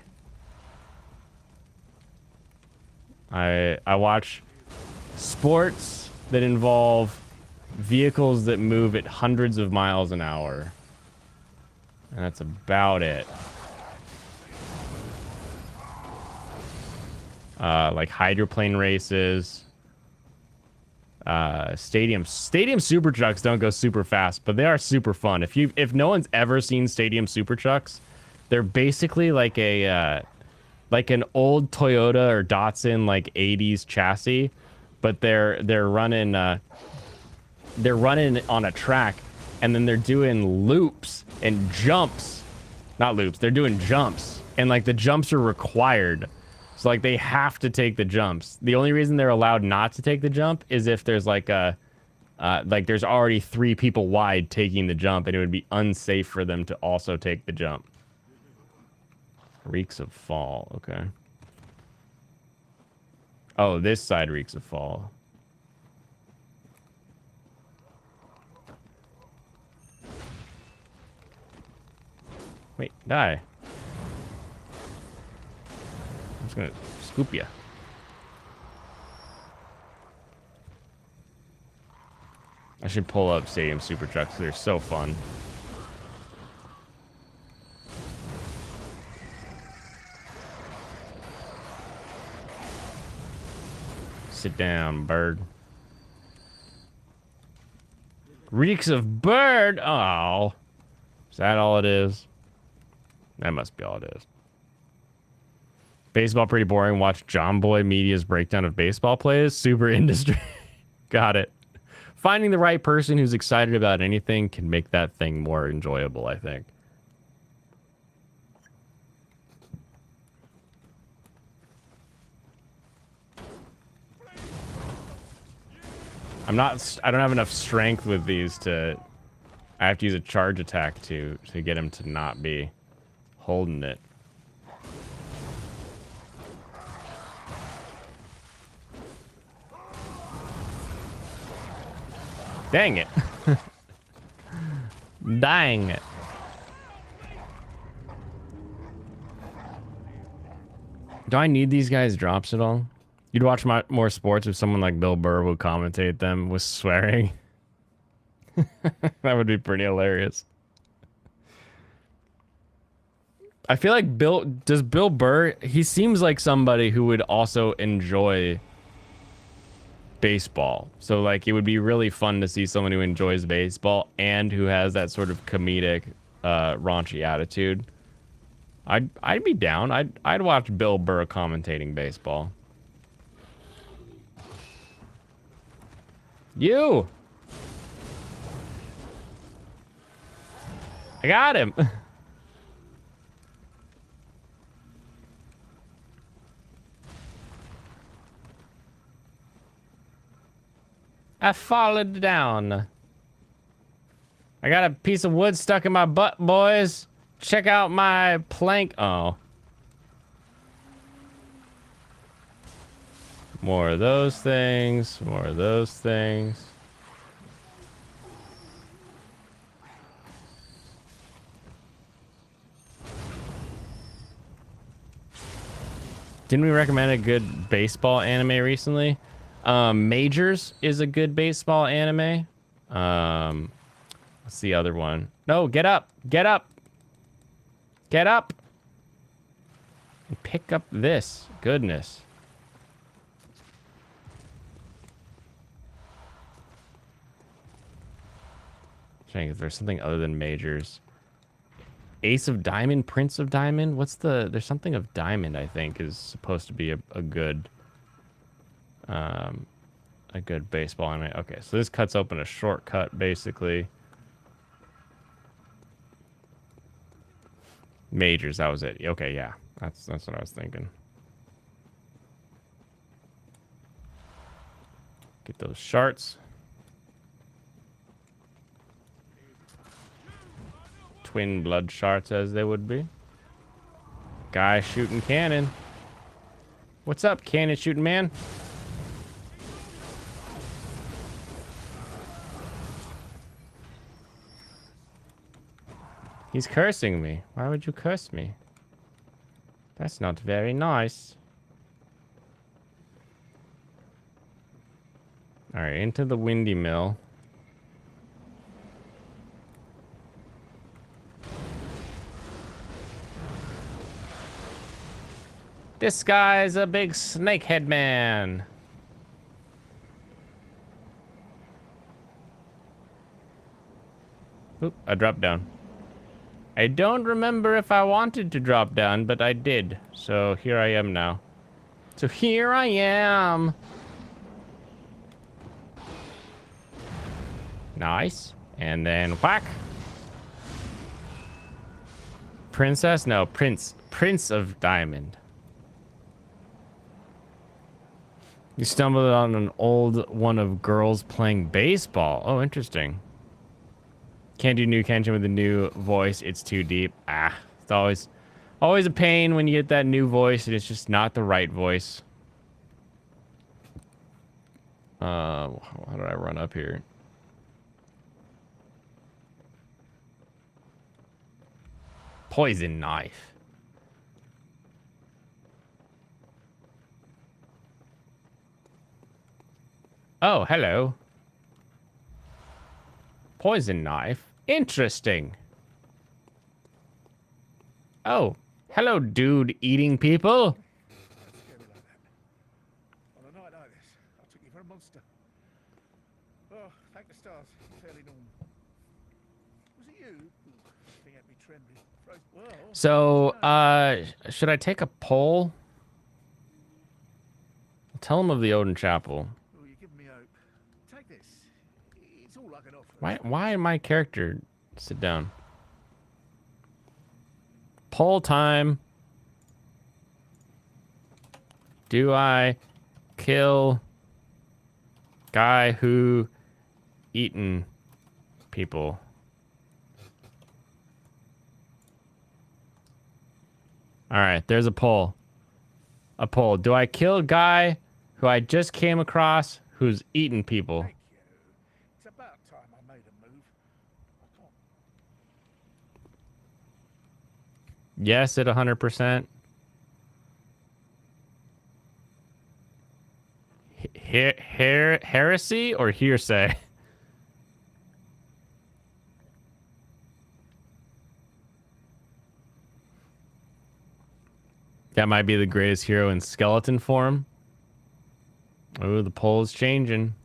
I watch sports that involve vehicles that move at hundreds of miles an hour. And that's about it. Like hydroplane races. Stadium super trucks don't go super fast, but they are super fun. If no one's ever seen stadium super trucks, they're basically like a like an old Toyota or Datsun like 80s chassis, but they're running on a track, and then they're doing loops and jumps. Not loops, they're doing jumps. And like the jumps are required. So like they have to take the jumps. The only reason they're allowed not to take the jump is if there's like a like there's already 3 people wide taking the jump, and it would be unsafe for them to also take the jump. Reeks of fall. Okay. Oh, this side reeks of fall. Wait, die. I'm just gonna scoop you. I should pull up Stadium Super Trucks. They're so fun. Sit down, bird. Reeks of bird. Oh, is that all it is? That must be all it is. Baseball pretty boring. Watch John Boy Media's breakdown of baseball plays. Super industry. Got it. Finding the right person who's excited about anything can make that thing more enjoyable, I think. I don't have enough strength with these to... I have to use a charge attack to get him to not be holding it. Dang it. Dang it. Do I need these guys' drops at all? You'd watch more sports if someone like Bill Burr would commentate them with swearing. That would be pretty hilarious. I feel like does Bill Burr, he seems like somebody who would also enjoy baseball. So like it would be really fun to see someone who enjoys baseball and who has that sort of comedic raunchy attitude. I'd be down. I'd watch Bill Burr commentating baseball. You. I got him. I followed down. I got a piece of wood stuck in my butt, boys. Check out my plank. Oh. More of those things. More of those things. Didn't we recommend a good baseball anime recently? Majors is a good baseball anime. What's the other one? No, get up. Get up. Get up. And pick up this. Goodness. Trying if there's something other than majors. Ace of Diamond, Prince of Diamond. What's the? There's something of Diamond. I think is supposed to be a good baseball anime. Okay, so this cuts open a shortcut basically. Majors, that was it. Okay, yeah, that's what I was thinking. Get those shards. Twin blood shards as they would be. Guy shooting cannon. What's up, cannon shooting man? He's cursing me. Why would you curse me? That's not very nice. Alright, into the windy mill. This guy's a big snakehead man. Oop, I dropped down. I don't remember if I wanted to drop down, but I did. So here I am now. So here I am. Nice. And then whack. Princess? No, Prince. Prince of Diamond. You stumbled on an old one of girls playing baseball. Oh, interesting. Can't do new Kenshin with a new voice. It's too deep. Ah, it's always a pain when you get that new voice and it's just not the right voice. How did I run up here? Poison knife. Oh, hello. Poison knife. Interesting. Oh, hello, dude eating people. Scare me like that. On a night like this, I took you for a monster. Oh, thank the stars, fairly normal. Was it you? Thing had me trembling. Froze. Well, So, should I take a poll? Tell him of the Odin Chapel. oh, you're giving me hope. Take this. It's all I can offer. Why my character sit down? Poll time. Do I kill guy who eaten people? All right, there's a poll. A poll. Do I kill guy who I just came across who's eaten people? Thank you. It's about time I made a move. I can't. Yes, at 100%. Heresy or hearsay? That might be the greatest hero in skeleton form. Oh, the poll is changing.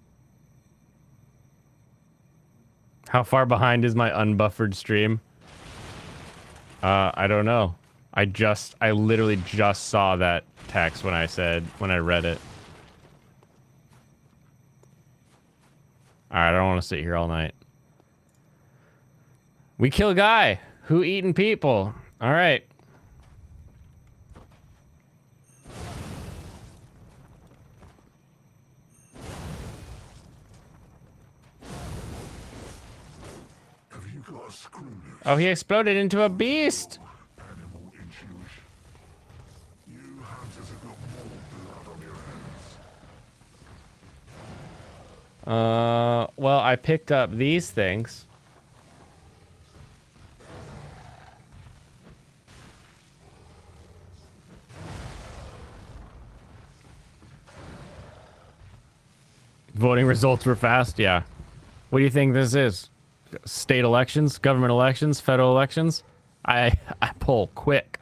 How far behind is my unbuffered stream? I don't know. I literally just saw that text when I read it. Alright, I don't want to sit here all night. We kill a guy who eaten people. Alright. Have you got a screw loose? Oh, he exploded into a beast. Animal intuition. You hunters have got more blood on your hands. Well, I picked up these things. Voting results were fast, yeah. What do you think this is? State elections, government elections, federal elections? I poll quick.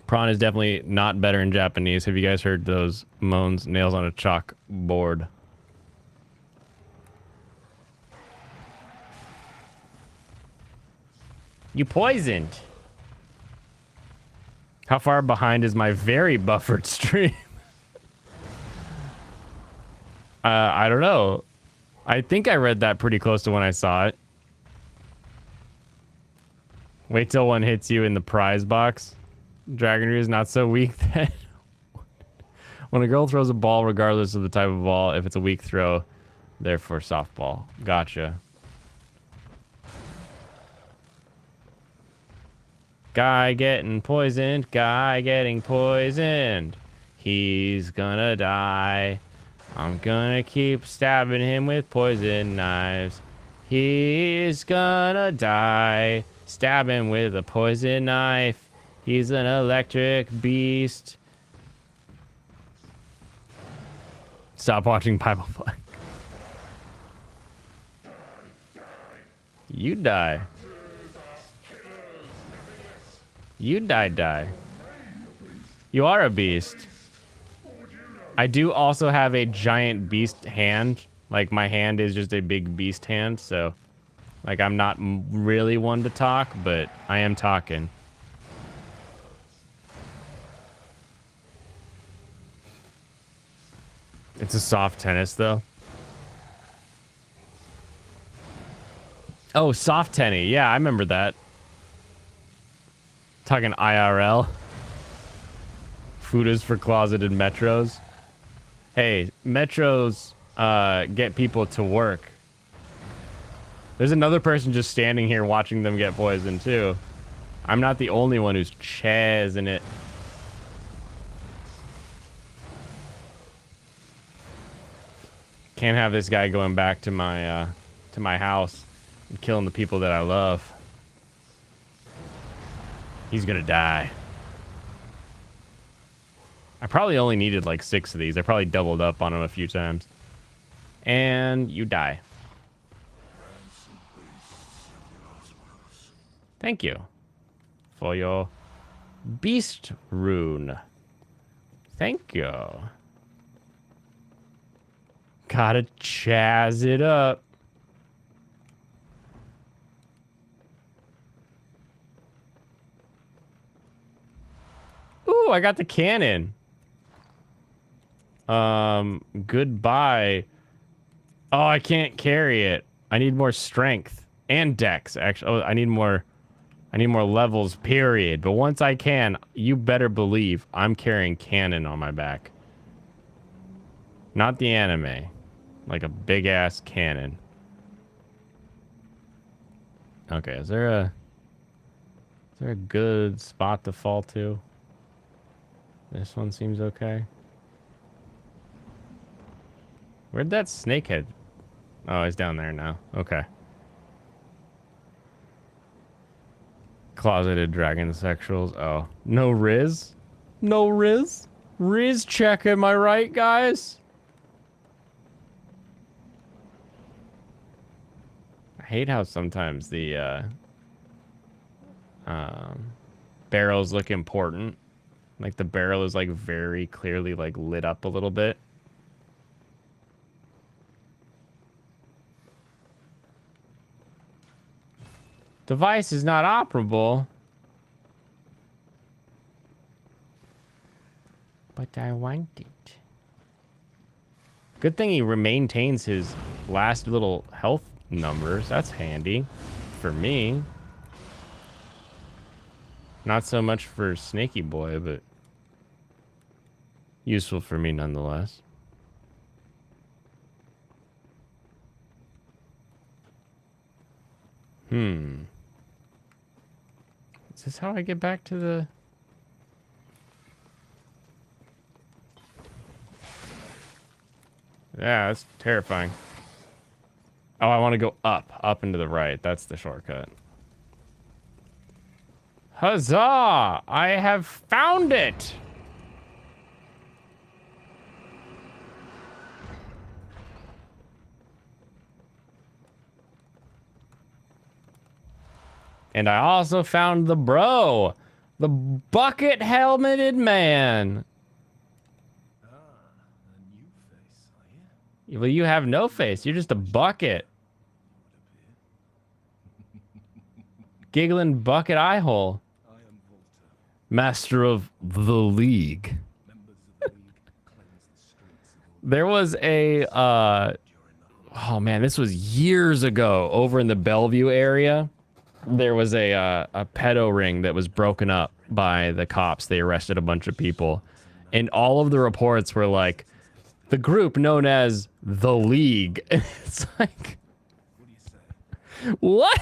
Prawn is definitely not better in Japanese. Have you guys heard those moans, nails on a chalkboard? You poisoned. How far behind is my very buffered stream? I don't know. I think I read that pretty close to when I saw it. Wait till one hits you in the prize box. Dragonry is not so weak then. When a girl throws a ball, regardless of the type of ball, if it's a weak throw, therefore softball. Gotcha. Guy getting poisoned. Guy getting poisoned. He's gonna die. I'm gonna keep stabbing him with poison knives. He's gonna die. Stab him with a poison knife. He's an electric beast. Stop watching Bible Flag. You die. You die. You are a beast. I do also have a giant beast hand. Like, my hand is just a big beast hand, so... Like, I'm not really one to talk, but I am talking. It's a soft tennis, though. Oh, soft tenny. Yeah, I remember that. Talking IRL. Food is for closeted metros. Hey, metros get people to work. There's another person just standing here watching them get poisoned too. I'm not the only one who's chasing it. Can't have this guy going back to my house and killing the people that I love. He's gonna die. I probably only needed like 6 of these. I probably doubled up on him a few times. And you die. Thank you for your beast rune. Thank you. Gotta chaz it up. Ooh, I got the cannon. Goodbye. Oh, I can't carry it. I need more strength and dex. Actually, oh, I need more levels, period. But once I can, you better believe I'm carrying cannon on my back. Not the anime. Like a big ass cannon. Okay, is there a good spot to fall to? This one seems okay. Where'd that snakehead? Oh, he's down there now. Okay. Closeted dragon sexuals. Oh, no Riz? No Riz? Riz check, am I right, guys? I hate how sometimes the barrels look important. Like the barrel is like very clearly like lit up a little bit. Device is not operable. But I want it. Good thing he maintains his last little health numbers. That's handy for me. Not so much for Snaky Boy, but useful for me nonetheless. Is this how I get back to the... Yeah, that's terrifying. Oh, I want to go up and to the right. That's the shortcut. Huzzah! I have found it! And I also found the bro. The bucket helmeted man. Ah, a new face, are you? Well, you have no face. You're just a bucket. Giggling bucket eye hole. I am Volta. Master of the League. Members of the League cleanse the streets of all There was a, oh man, this was years ago over in the Bellevue area. There was a pedo ring that was broken up by the cops. They arrested a bunch of people. And all of the reports were like, the group known as the League. It's like, what?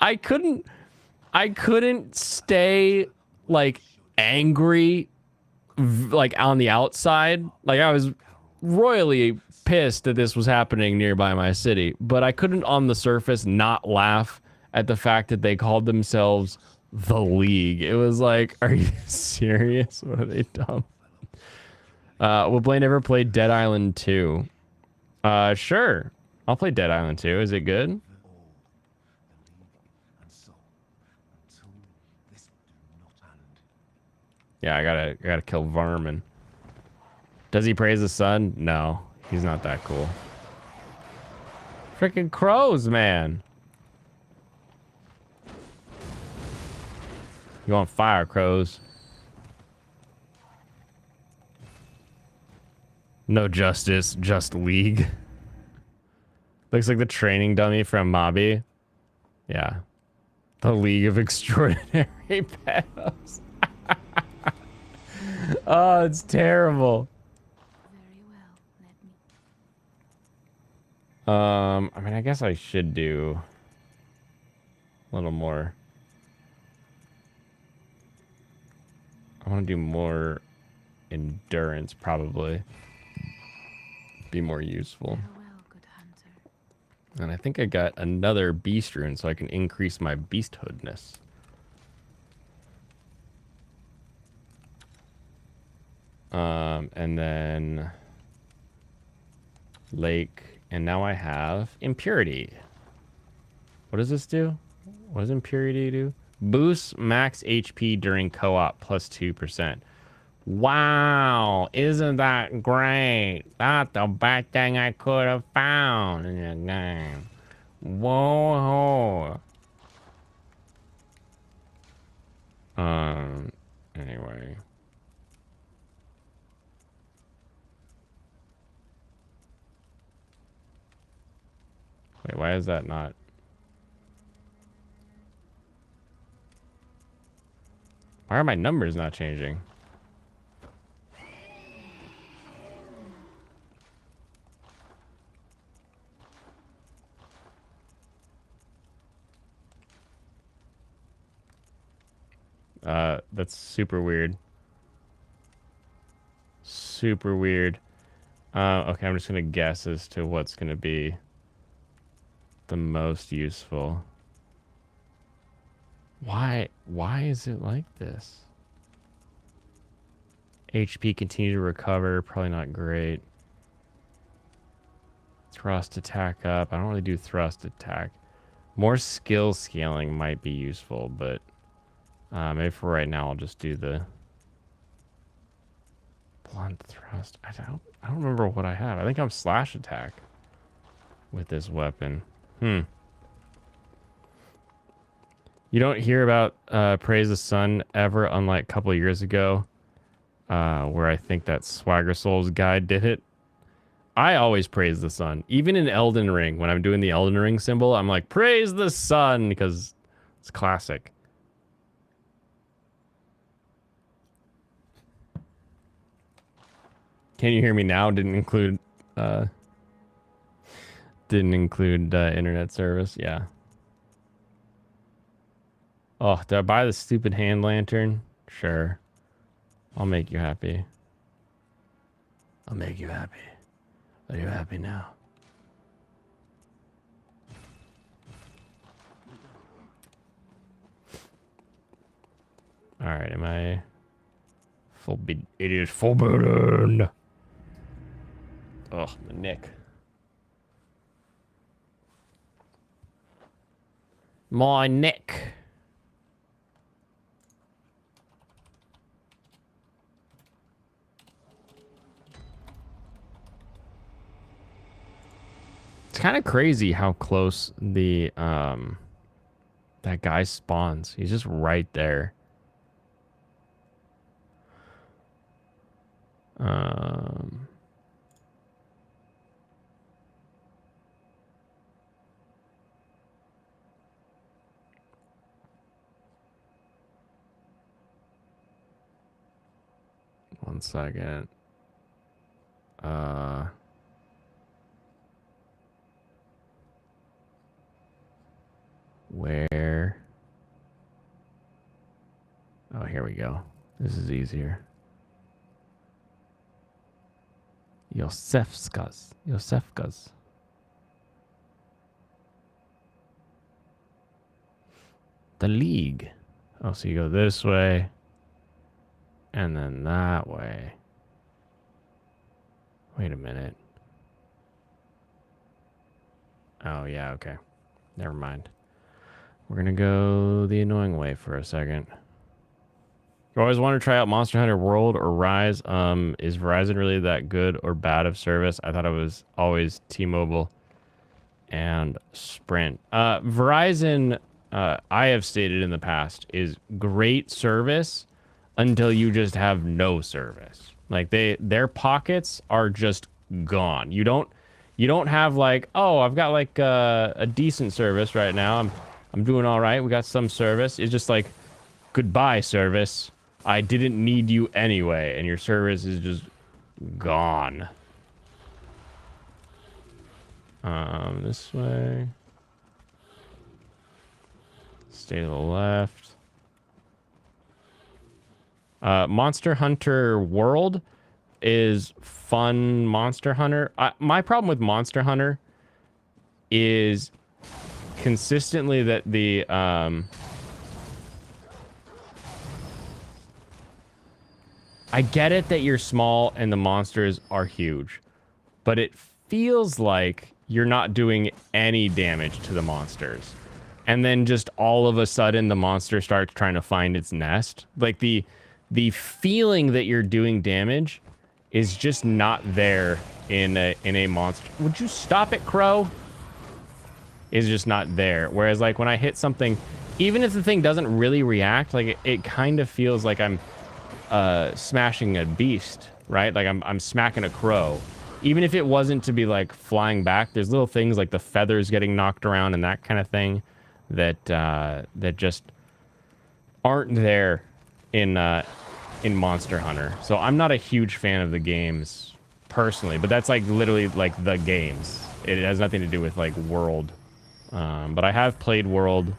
I couldn't stay like angry like on the outside. Like I was royally pissed that this was happening nearby my city, but I couldn't on the surface not laugh at the fact that they called themselves the League. It was like, are you serious? What are they dumb? Will Blaine ever play Dead Island 2? Sure. I'll play Dead Island 2. Is it good? Yeah, I gotta kill Varmin. Does he praise the sun? No, he's not that cool. Freaking crows, man. You on fire, crows. No justice, just league. Looks like the training dummy from Mobby. Yeah. The League of Extraordinary Pedos. Oh, it's terrible. Very well. Let me. I mean, I guess I should do a little more. I want to do more endurance, probably. Be more useful. Farewell, good hunter. And I think I got another beast rune, so I can increase my beasthoodness. And then lake, and now I have impurity. What does this do? What does impurity do? Boosts max HP during co-op plus 2%. Wow, isn't that great? That's the best thing I could have found in the game. Whoa. Anyway. Wait, why is that not? Why are my numbers not changing? That's super weird. Super weird. Okay, I'm just gonna guess as to what's gonna be the most useful. Why is it like this? HP continue to recover, probably not great. Thrust attack up. I don't really do thrust attack. More skill scaling might be useful, but maybe for right now I'll just do the blunt thrust. I don't remember what I have. I think I'm slash attack with this weapon. You don't hear about Praise the Sun ever, unlike a couple of years ago, where I think that Swagger Souls guy did it. I always praise the sun. Even in Elden Ring, when I'm doing the Elden Ring symbol, I'm like, praise the sun, because it's classic. Can you hear me now? Didn't include internet service. Yeah. Oh, did I buy the stupid hand lantern? Sure. I'll make you happy. I'll make you happy. Are you happy now? Alright, am I full bid? It is full burn. Oh, the neck. My neck. It's kind of crazy how close the that guy spawns. He's just right there. One second. Where? Oh, here we go. This is easier. Yosefskas. The League. Oh, so you go this way. And then that way. Wait a minute. Oh, yeah, okay. Never mind. We're going to go the annoying way for a second. You always want to try out Monster Hunter World or Rise. Is Verizon really that good or bad of service? I thought it was always T-Mobile and Sprint. Verizon, I have stated in the past, is great service until you just have no service. Like their pockets are just gone. You don't have like, oh, I've got like a decent service right now. I'm doing all right. We got some service. It's just like, goodbye service. I didn't need you anyway, and your service is just gone. This way. Stay to the left. Monster Hunter World is fun. Monster Hunter. My problem with Monster Hunter is consistently that the I get it that you're small and the monsters are huge, but it feels like you're not doing any damage to the monsters. And then just all of a sudden the monster starts trying to find its nest. Like the feeling that you're doing damage is just not there in a monster. Would you stop it, Crow? Is just not there. Whereas like when I hit something, even if the thing doesn't really react, like it kind of feels like I'm smashing a beast, right? Like I'm smacking a crow. Even if it wasn't to be like flying back, there's little things like the feathers getting knocked around and that kind of thing that that just aren't there in Monster Hunter. So I'm not a huge fan of the games personally, but that's like literally like the games. It has nothing to do with like World. But I have played World.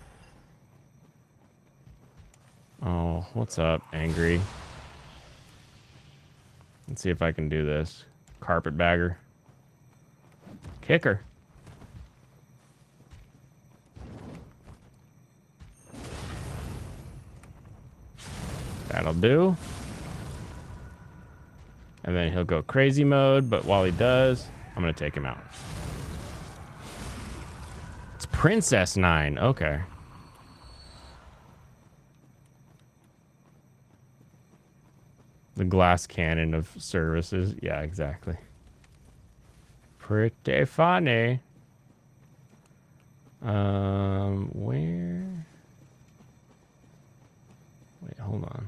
Oh, what's up, Angry? Let's see if I can do this. Carpetbagger. Kicker. That'll do. And then he'll go crazy mode, but while he does, I'm going to take him out. It's Princess 9. Okay. The glass cannon of services. Yeah, exactly. Pretty funny. Where? Wait, hold on.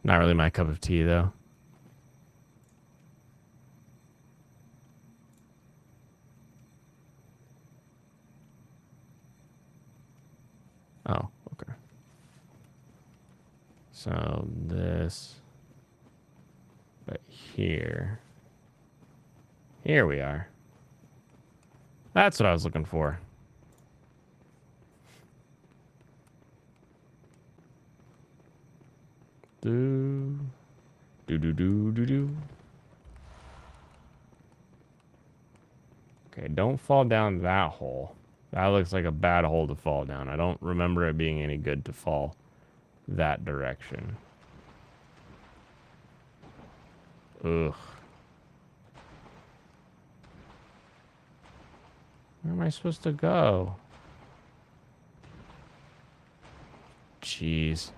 Not really my cup of tea, though. Oh, okay. So this, but here we are. That's what I was looking for. Do. Okay, don't fall down that hole. That looks like a bad hole to fall down. I don't remember it being any good to fall that direction. Ugh. Where am I supposed to go? Jeez.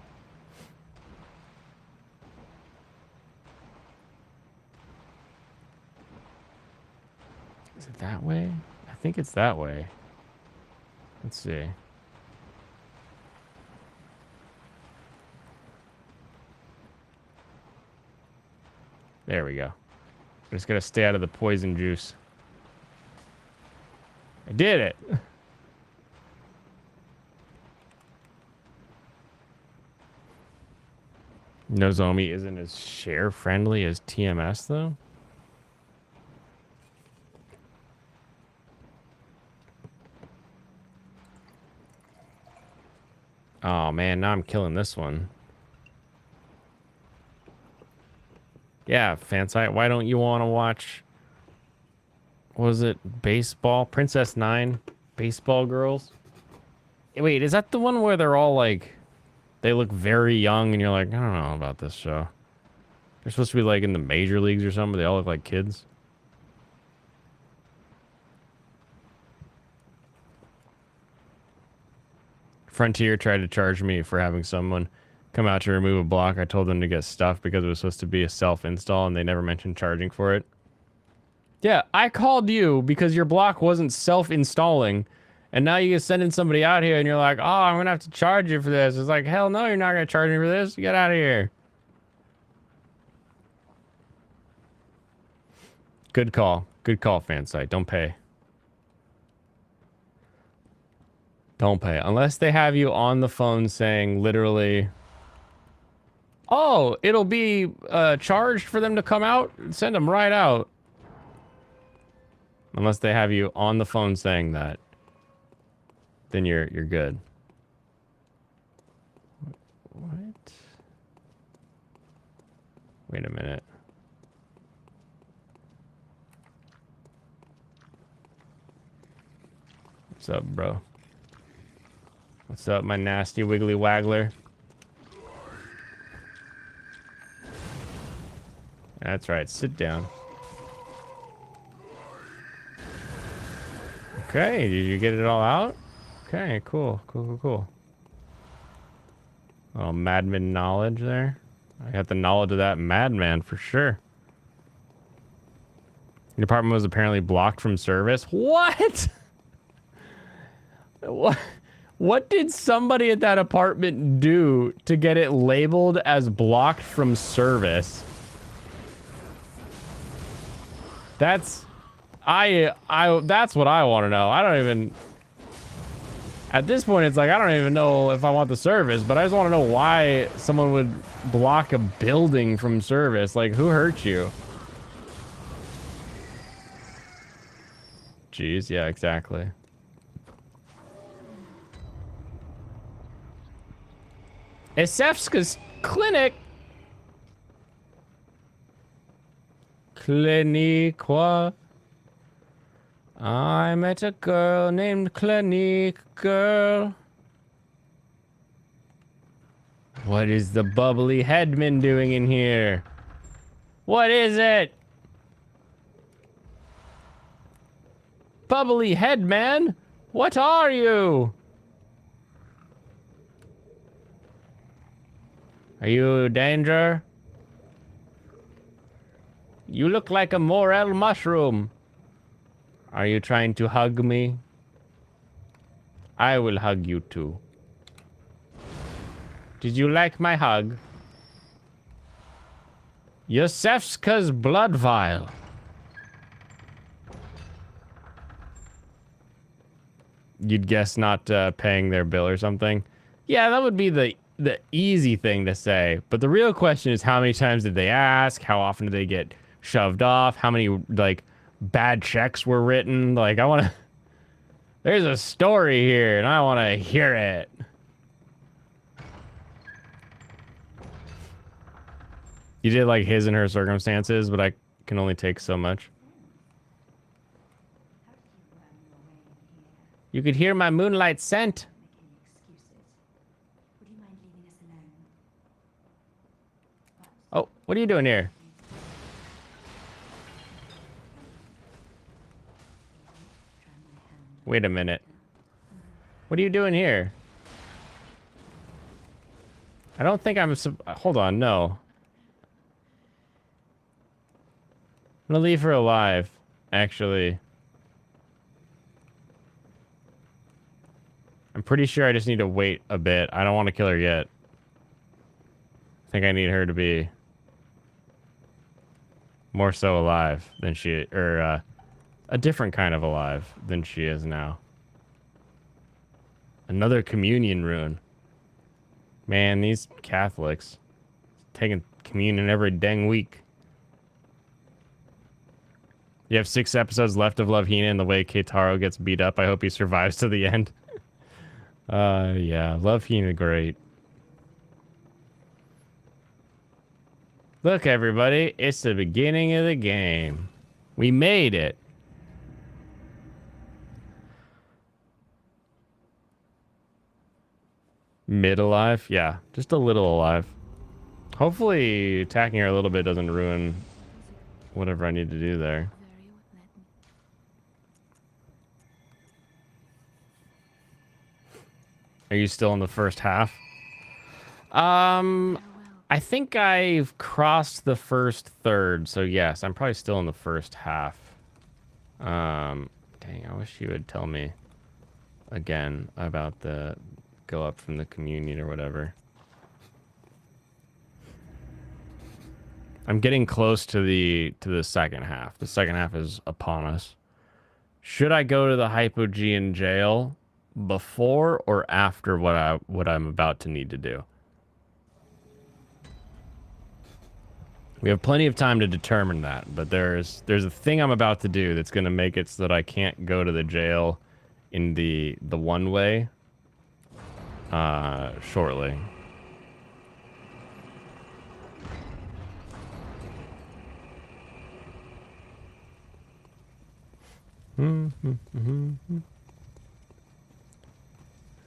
Is it that way? I think it's that way. Let's see. There we go. I'm just gonna stay out of the poison juice. I did it. Nozomi isn't as share friendly as TMS though. Oh man, now I'm killing this one. Yeah, Fansite, why don't you want to watch, what was it, baseball? Princess 9, Baseball Girls? Wait, is that the one where they're all like, they look very young and you're like, I don't know about this show. They're supposed to be like in the major leagues or something, but they all look like kids. Frontier tried to charge me for having someone come out to remove a block. I told them to get stuff because it was supposed to be a self-install and they never mentioned charging for it. Yeah, I called you because your block wasn't self-installing. And now you send in somebody out here and you're like, oh, I'm going to have to charge you for this. It's like, hell no, you're not going to charge me for this. Get out of here. Good call. Good call, Fansite. Don't pay. Don't pay. Unless they have you on the phone saying literally, oh, it'll be charged for them to come out. Send them right out. Unless they have you on the phone saying that, then you're good. What? Wait a minute. What's up, bro? What's up, my nasty wiggly waggler? That's right, sit down. Okay, did you get it all out? Okay, cool. Oh, madman knowledge there. I got the knowledge of that madman for sure. The apartment was apparently blocked from service. What? What did somebody at that apartment do to get it labeled as blocked from service? That's that's what I want to know. I don't even, at this point it's like I don't even know if I want the service, but I just want to know why someone would block a building from service. Like, who hurt you? Jeez, yeah, exactly. Isevska's clinic. Cliniqua. I met a girl named Clinique Girl. What is the bubbly headman doing in here? What is it? Bubbly headman? What are you? Are you danger? You look like a morel mushroom. Are you trying to hug me? I will hug you too. Did you like my hug? Yosefska's blood vial. You'd guess not paying their bill or something? Yeah, that would be the easy thing to say. But the real question is, how many times did they ask? How often did they get shoved off? How many, like, bad checks were written? Like, I want to... There's a story here, and I want to hear it. You did, like, his and her circumstances, but I can only take so much. You could hear my moonlight scent. Oh, what are you doing here? Wait a minute. What are you doing here? I don't think I'm... Hold on, no. I'm gonna leave her alive, actually. I'm pretty sure I just need to wait a bit. I don't want to kill her yet. I think I need her to be more so alive than she... Or, a different kind of alive than she is now. Another communion rune. Man, these Catholics taking communion every dang week. You have 6 episodes left of Love Hina and the way Keitaro gets beat up. I hope he survives to the end. Yeah, Love Hina, great. Look, everybody, it's the beginning of the game. We made it. Mid alive? Yeah, just a little alive. Hopefully attacking her a little bit doesn't ruin whatever I need to do there. Are you still in the first half? I think I've crossed the first third, so yes, I'm probably still in the first half. Dang, I wish you would tell me again about the go up from the communion or whatever. I'm getting close to the second half. The second half is upon us. Should I go to the Hypogean jail before or after what I'm about to need to do? We have plenty of time to determine that, but there's a thing I'm about to do that's going to make it so that I can't go to the jail in the one way shortly.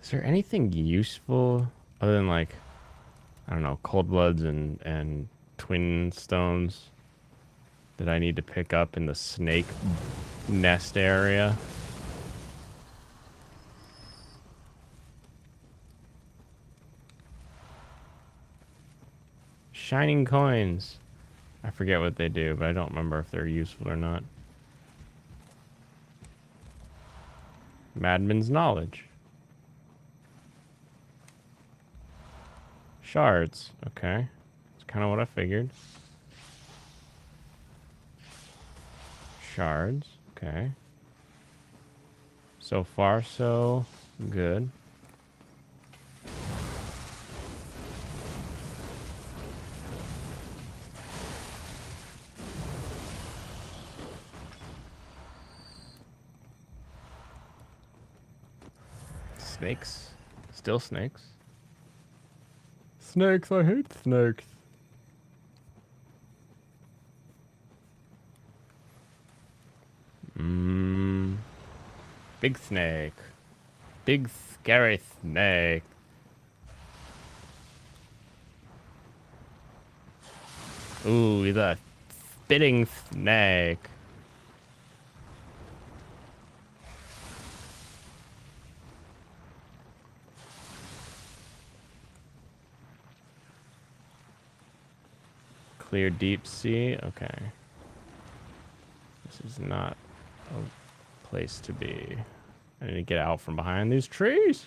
Is there anything useful other than like, I don't know, cold bloods and twin stones that I need to pick up in the snake nest area? Shining coins. I forget what they do, but I don't remember if they're useful or not. Madman's knowledge. Shards. Okay. That's kind of what I figured. Shards. Okay. So far, so good. Snakes. Still snakes. Snakes, I hate snakes. Big snake. Big scary snake. Ooh, he's a spitting snake. Clear deep sea. Okay. This is not a place to be. I need to get out from behind these trees.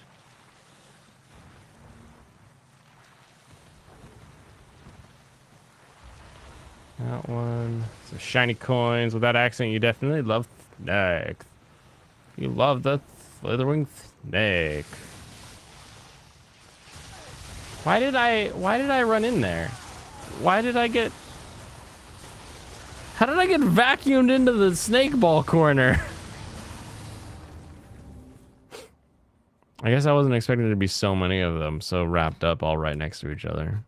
That one. So shiny coins. With that accent, you definitely love snakes. You love the slithering snake. Why did I run in there? Why did I get... How did I get vacuumed into the snake ball corner? I guess I wasn't expecting there to be so many of them, so wrapped up all right next to each other.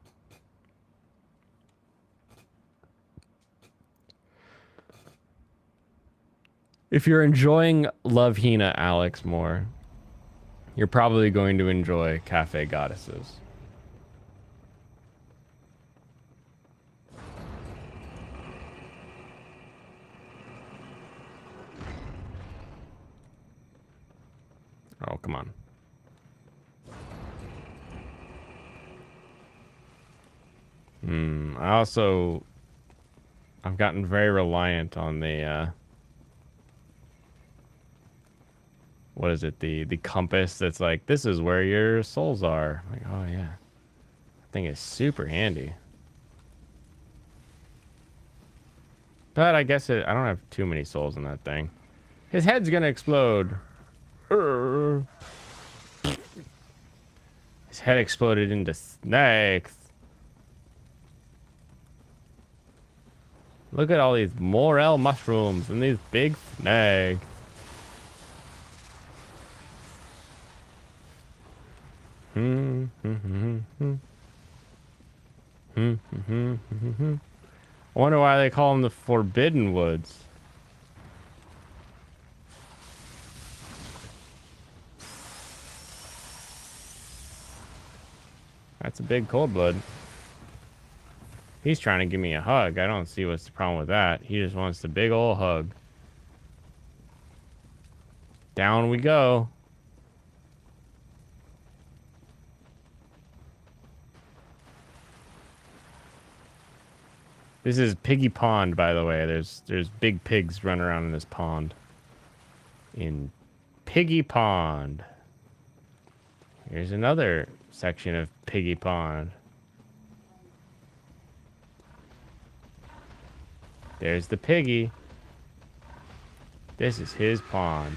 If you're enjoying Love Hina, Alex, more, you're probably going to enjoy Cafe Goddesses. Oh, come on. I've gotten very reliant on the, what is it? The compass that's like, this is where your souls are. I'm like, oh yeah. That thing is super handy. But I guess I don't have too many souls in that thing. His head's gonna explode. His head exploded into snakes. Look at all these morel mushrooms and these big snakes. I wonder why they call them the Forbidden Woods. That's a big cold blood. He's trying to give me a hug. I don't see what's the problem with that. He just wants the big old hug. Down we go. This is Piggy Pond, by the way. There's big pigs running around in this pond. In Piggy Pond. Here's another section of Piggy Pond. There's the piggy. This is his pond.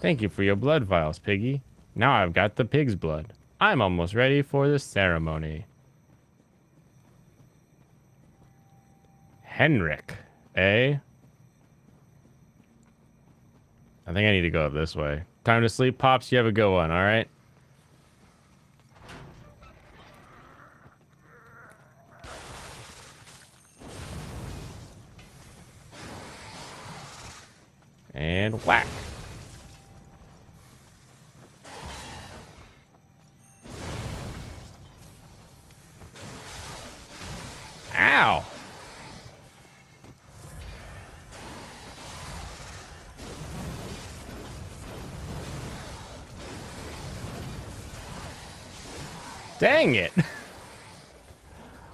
Thank you for your blood vials, Piggy. Now I've got the pig's blood. I'm almost ready for the ceremony. Henrik, eh? I think I need to go up this way. Time to sleep, Pops. You have a good one, all right? And whack. Ow. Dang it.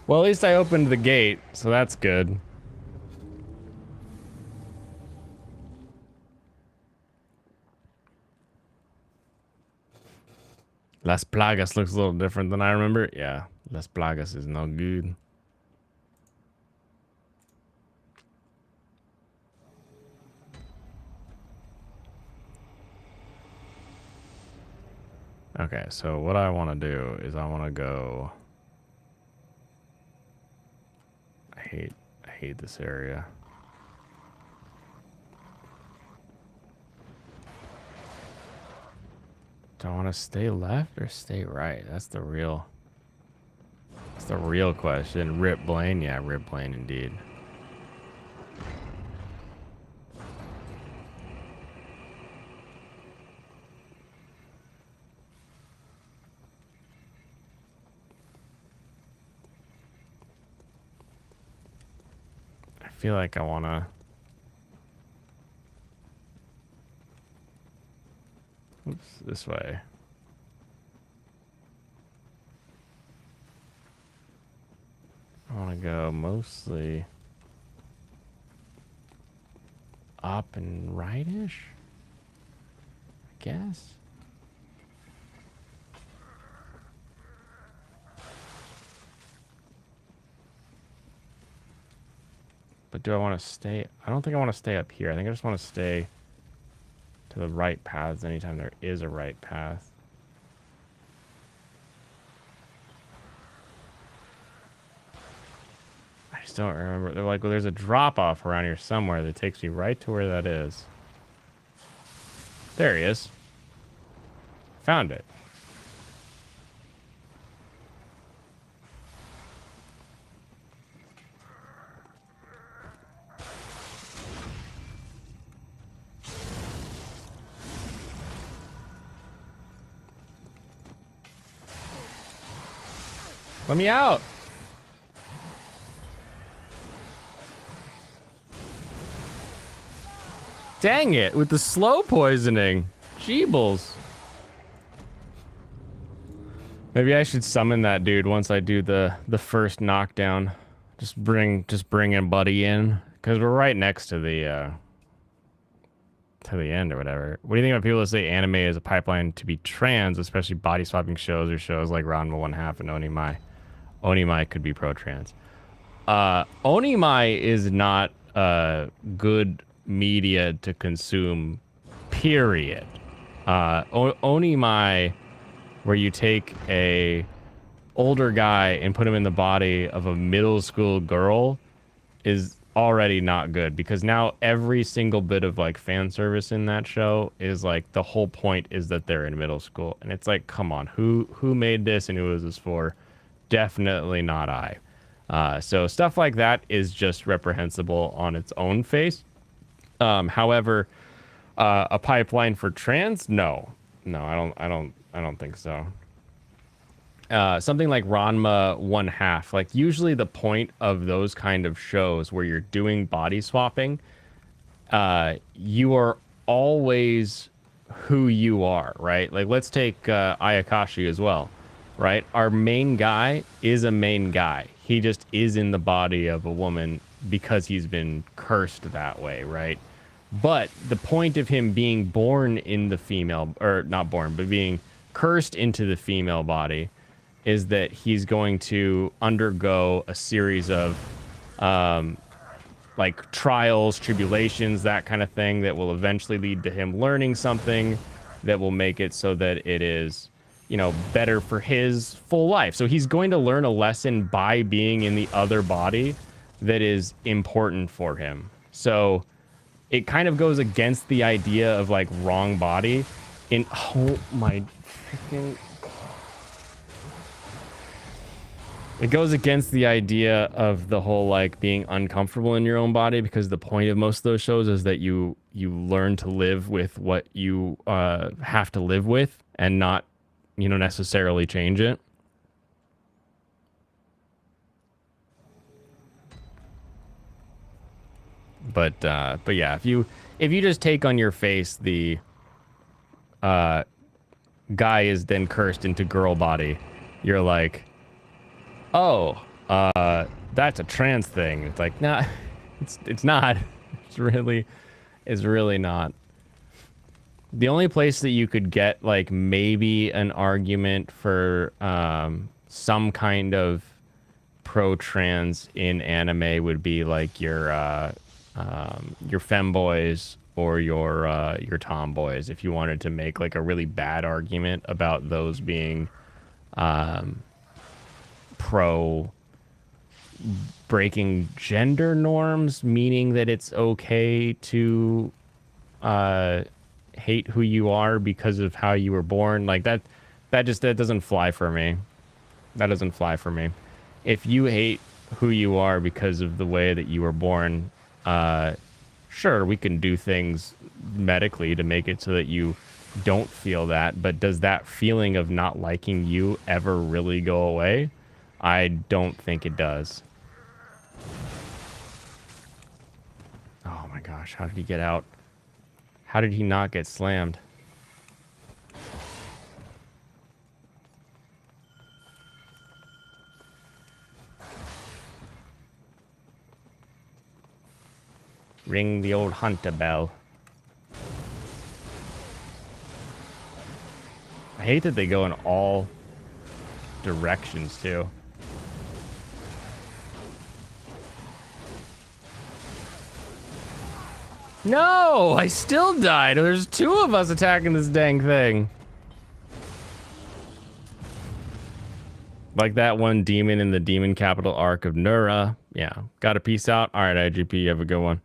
Well, at least I opened the gate, so that's good. Las Plagas looks a little different than I remember. Yeah, Las Plagas is no good. Okay, so what I want to do is I want to go... I hate this area. Do I want to stay left or stay right? That's the real question. Rip Blaine? Yeah, Rip Blaine indeed. I feel like I want to... Oops, this way. I want to go mostly up and right-ish, I guess. But do I want to stay? I don't think I want to stay up here. I think I just want to stay to the right paths anytime there is a right path. I just don't remember. They're like, well, there's a drop off around here somewhere that takes me right to where that is. There he is. Found it. Let me out. Dang it, with the slow poisoning. Jeebles. Maybe I should summon that dude once I do the first knockdown. Just bring a buddy in, because we're right next to the end or whatever. What do you think about people that say anime is a pipeline to be trans, especially body swapping shows or shows like Ranma 1/2 and Onimai? Onimai could be pro-trans. Onimai is not good media to consume, period. Onimai, where you take a older guy and put him in the body of a middle school girl, is already not good, because now every single bit of like fan service in that show is like the whole point is that they're in middle school, and it's like, come on, who made this and who is this for? Definitely not I. So stuff like that is just reprehensible on its own face. However, a pipeline for trans? No, I don't think so. Something like Ranma 1/2, like usually the point of those kind of shows where you're doing body swapping, you are always who you are, right? Like let's take Ayakashi as well. Right? Our main guy is a main guy. He just is in the body of a woman because he's been cursed that way, right? But the point of him being born in the female, or not born, but being cursed into the female body is that he's going to undergo a series of like trials, tribulations, that kind of thing that will eventually lead to him learning something that will make it so that it is, you know, better for his full life. So he's going to learn a lesson by being in the other body that is important for him. So it kind of goes against the idea of like wrong body in, oh my freaking, it goes against the idea of the whole like being uncomfortable in your own body, because the point of most of those shows is that you learn to live with what you have to live with and not, you know, necessarily change it. But yeah, if you just take on your face the guy is then cursed into girl body, you're like, oh, that's a trans thing. It's like, nah, it's not. It's really not. The only place that you could get like maybe an argument for some kind of pro-trans in anime would be like your femboys or your tomboys, if you wanted to make like a really bad argument about those being pro breaking gender norms, meaning that it's okay to hate who you are because of how you were born. Like that doesn't fly for me. That doesn't fly for me. If you hate who you are because of the way that you were born, sure, we can do things medically to make it so that you don't feel that, but does that feeling of not liking you ever really go away? I don't think it does. Oh my gosh, how did he get out? How did he not get slammed? Ring the old hunter bell. I hate that they go in all directions too. No, I still died. There's two of us attacking this dang thing. Like that one demon in the demon capital arc of Nura. Yeah, got a piece out. All right, IGP, you have a good one.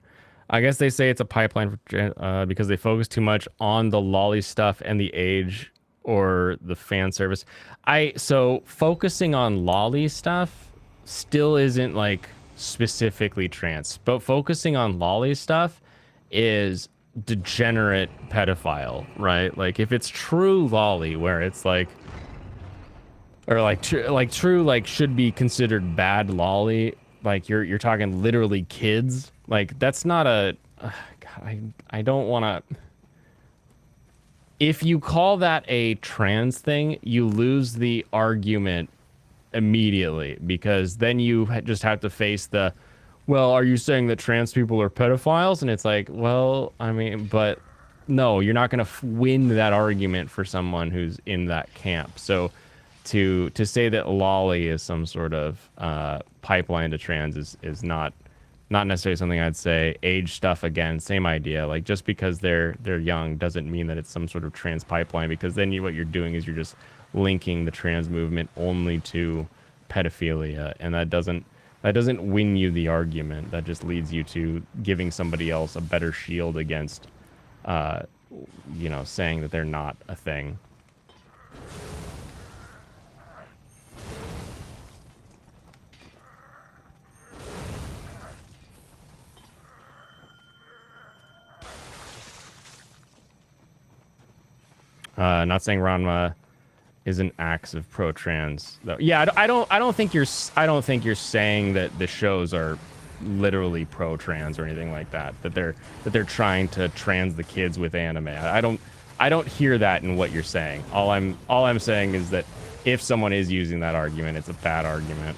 I guess they say it's a pipeline for, because they focus too much on the lolly stuff and the age or the fan service. So focusing on lolly stuff still isn't like specifically trans, but focusing on lolly stuff is degenerate pedophile, right? Like if it's true lolly, where it's like, or like true like should be considered bad lolly, like you're talking literally kids, like that's not a God, I don't want to. If you call that a trans thing, you lose the argument immediately, because then you just have to face the, well, are you saying that trans people are pedophiles? And it's like, well, I mean, but no, you're not going to win that argument for someone who's in that camp. So to say that lolly is some sort of pipeline to trans is not necessarily something I'd say. Age stuff, again, same idea. Like just because they're young doesn't mean that it's some sort of trans pipeline, because then what you're doing is you're just linking the trans movement only to pedophilia, and that doesn't win you the argument. That just leads you to giving somebody else a better shield against you know, saying that they're not a thing. Not saying Ranma isn't acts of pro-trans though. Yeah, I don't think you're saying that the shows are literally pro-trans or anything like that. That they're trying to trans the kids with anime. I don't hear that in what you're saying. All I'm saying is that if someone is using that argument, it's a bad argument.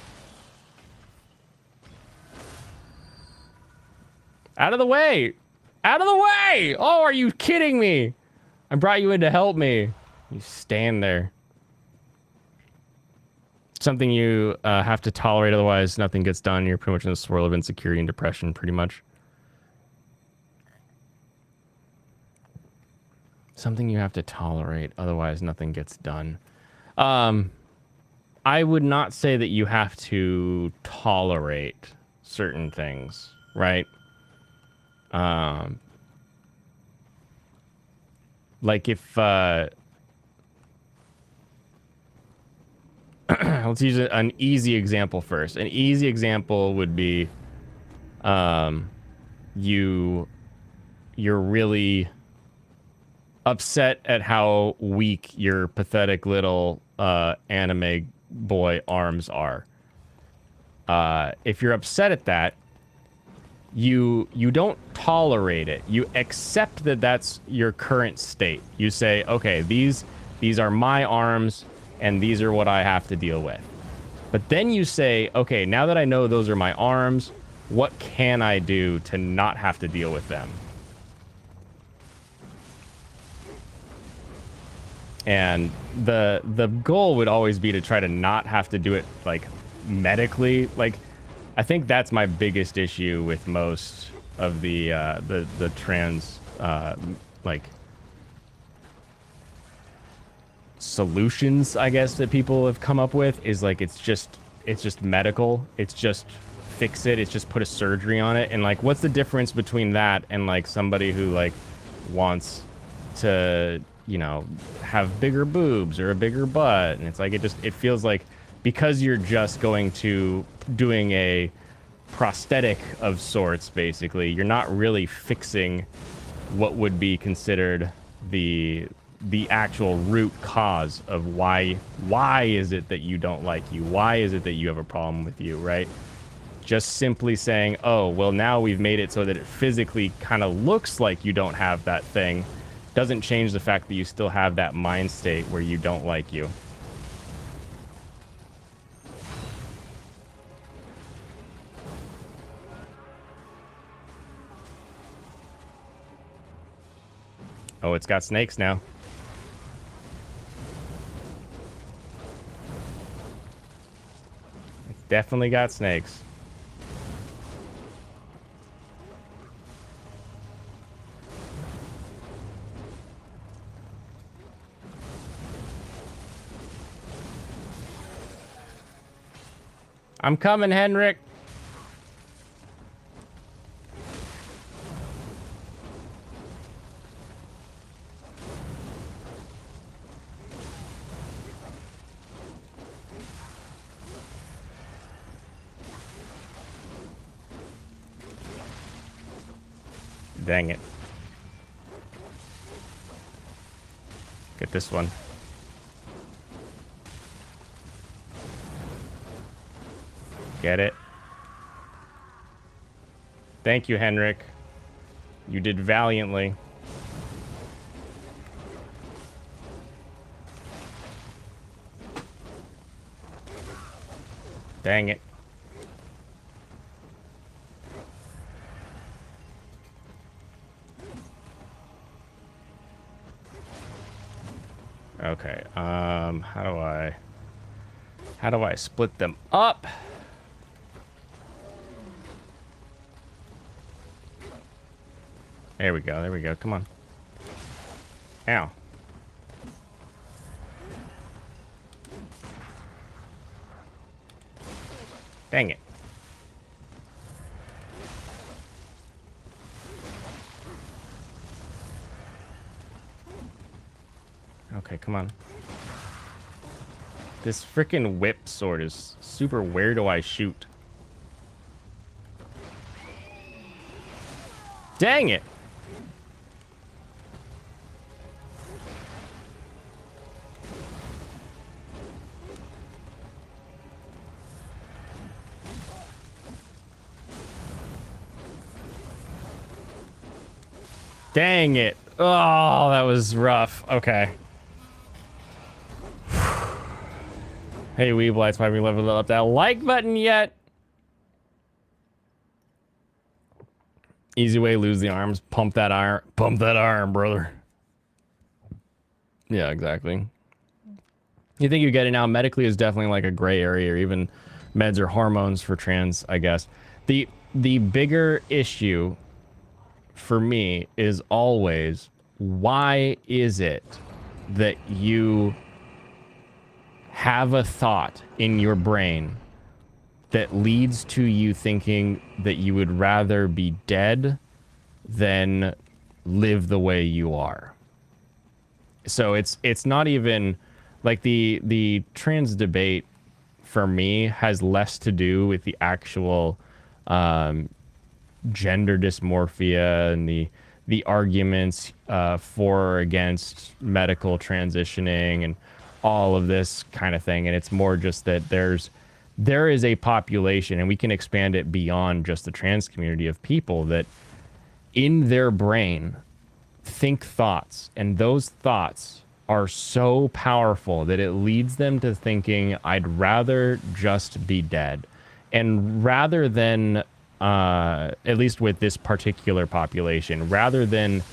Out of the way! Out of the way! Oh, are you kidding me? I brought you in to help me. You stand there. Something you have to tolerate, otherwise nothing gets done. You're pretty much in a swirl of insecurity and depression, pretty much. Something you have to tolerate, otherwise nothing gets done. I would not say that you have to tolerate certain things, right? Like if let's use an easy example first. An easy example would be you're really upset at how weak your pathetic little anime boy arms are. If you're upset at that, you don't tolerate it. You accept that that's your current state. You say, okay, these are my arms and these are what I have to deal with. But then you say, okay, now that I know those are my arms, what can I do to not have to deal with them? And the goal would always be to try to not have to do it like medically. Like, I think that's my biggest issue with most of the trans like solutions, I guess, that people have come up with is like it's just medical. It's just fix it. It's just put a surgery on it. And like, what's the difference between that and like somebody who like wants to, you know, have bigger boobs or a bigger butt? And it's like it feels like because you're just going to doing a prosthetic of sorts, basically, you're not really fixing what would be considered the actual root cause of why is it that you don't like you? Why is it that you have a problem with you, right? Just simply saying, oh, well, now we've made it so that it physically kind of looks like you don't have that thing, doesn't change the fact that you still have that mind state where you don't like you. Oh, it's got snakes now. It's definitely got snakes. I'm coming, Henrik. Dang it. Get this one. Get it? Thank you, Henrik. You did valiantly. Dang it. Okay, how do I split them up? There we go, come on. Ow. Dang it. Okay, come on. This freaking whip sword is super. Where do I shoot? Dang it! Dang it. Oh, that was rough. Okay. Hey, Weeblights, might be leveled up that like button yet? Easy way, lose the arms. Pump that iron. Pump that iron, brother. Yeah, exactly. you think you get it now. Medically is definitely like a gray area, or even meds or hormones for trans, I guess. The bigger issue for me is always, why is it that you have a thought in your brain that leads to you thinking that you would rather be dead than live the way you are? So it's not even like the trans debate for me has less to do with the actual gender dysmorphia and the arguments for or against medical transitioning and all of this kind of thing. And it's more just that there is a population, and we can expand it beyond just the trans community, of people that in their brain think thoughts, and those thoughts are so powerful that it leads them to thinking, I'd rather just be dead. And rather than at least with this particular population, rather than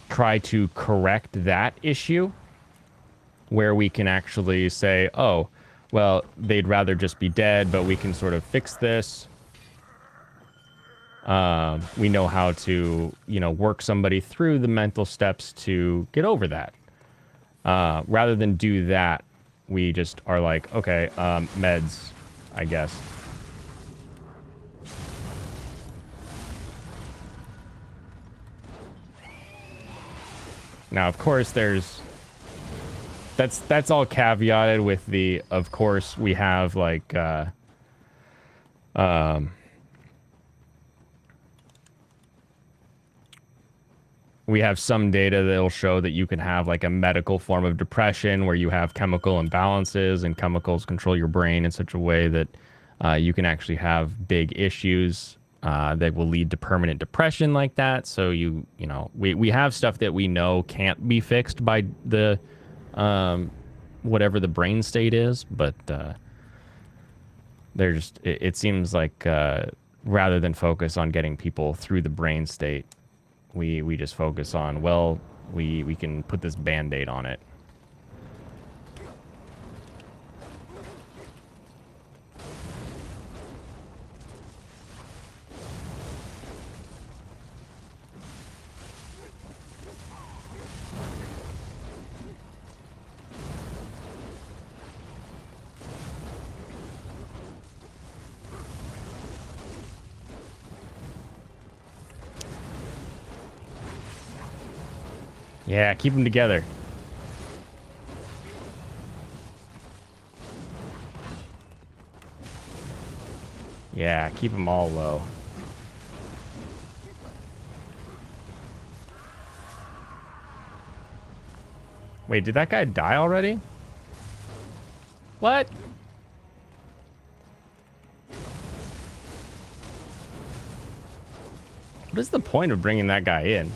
try to correct that issue, where we can actually say, oh, well, they'd rather just be dead, but we can sort of fix this. We know how to, work somebody through the mental steps to get over that. Rather than do that, we just are like, okay, meds, I guess. Now, of course, that's all caveated with the, of course, we have like, we have some data that'll show that you can have like a medical form of depression where you have chemical imbalances and chemicals control your brain in such a way that you can actually have big issues that will lead to permanent depression like that. So we have stuff that we know can't be fixed by the whatever the brain state is, but it seems like rather than focus on getting people through the brain state, we just focus on, well, we can put this Band-Aid on it. Yeah, keep them together. Yeah, keep them all low. Wait, did that guy die already? What? What is the point of bringing that guy in?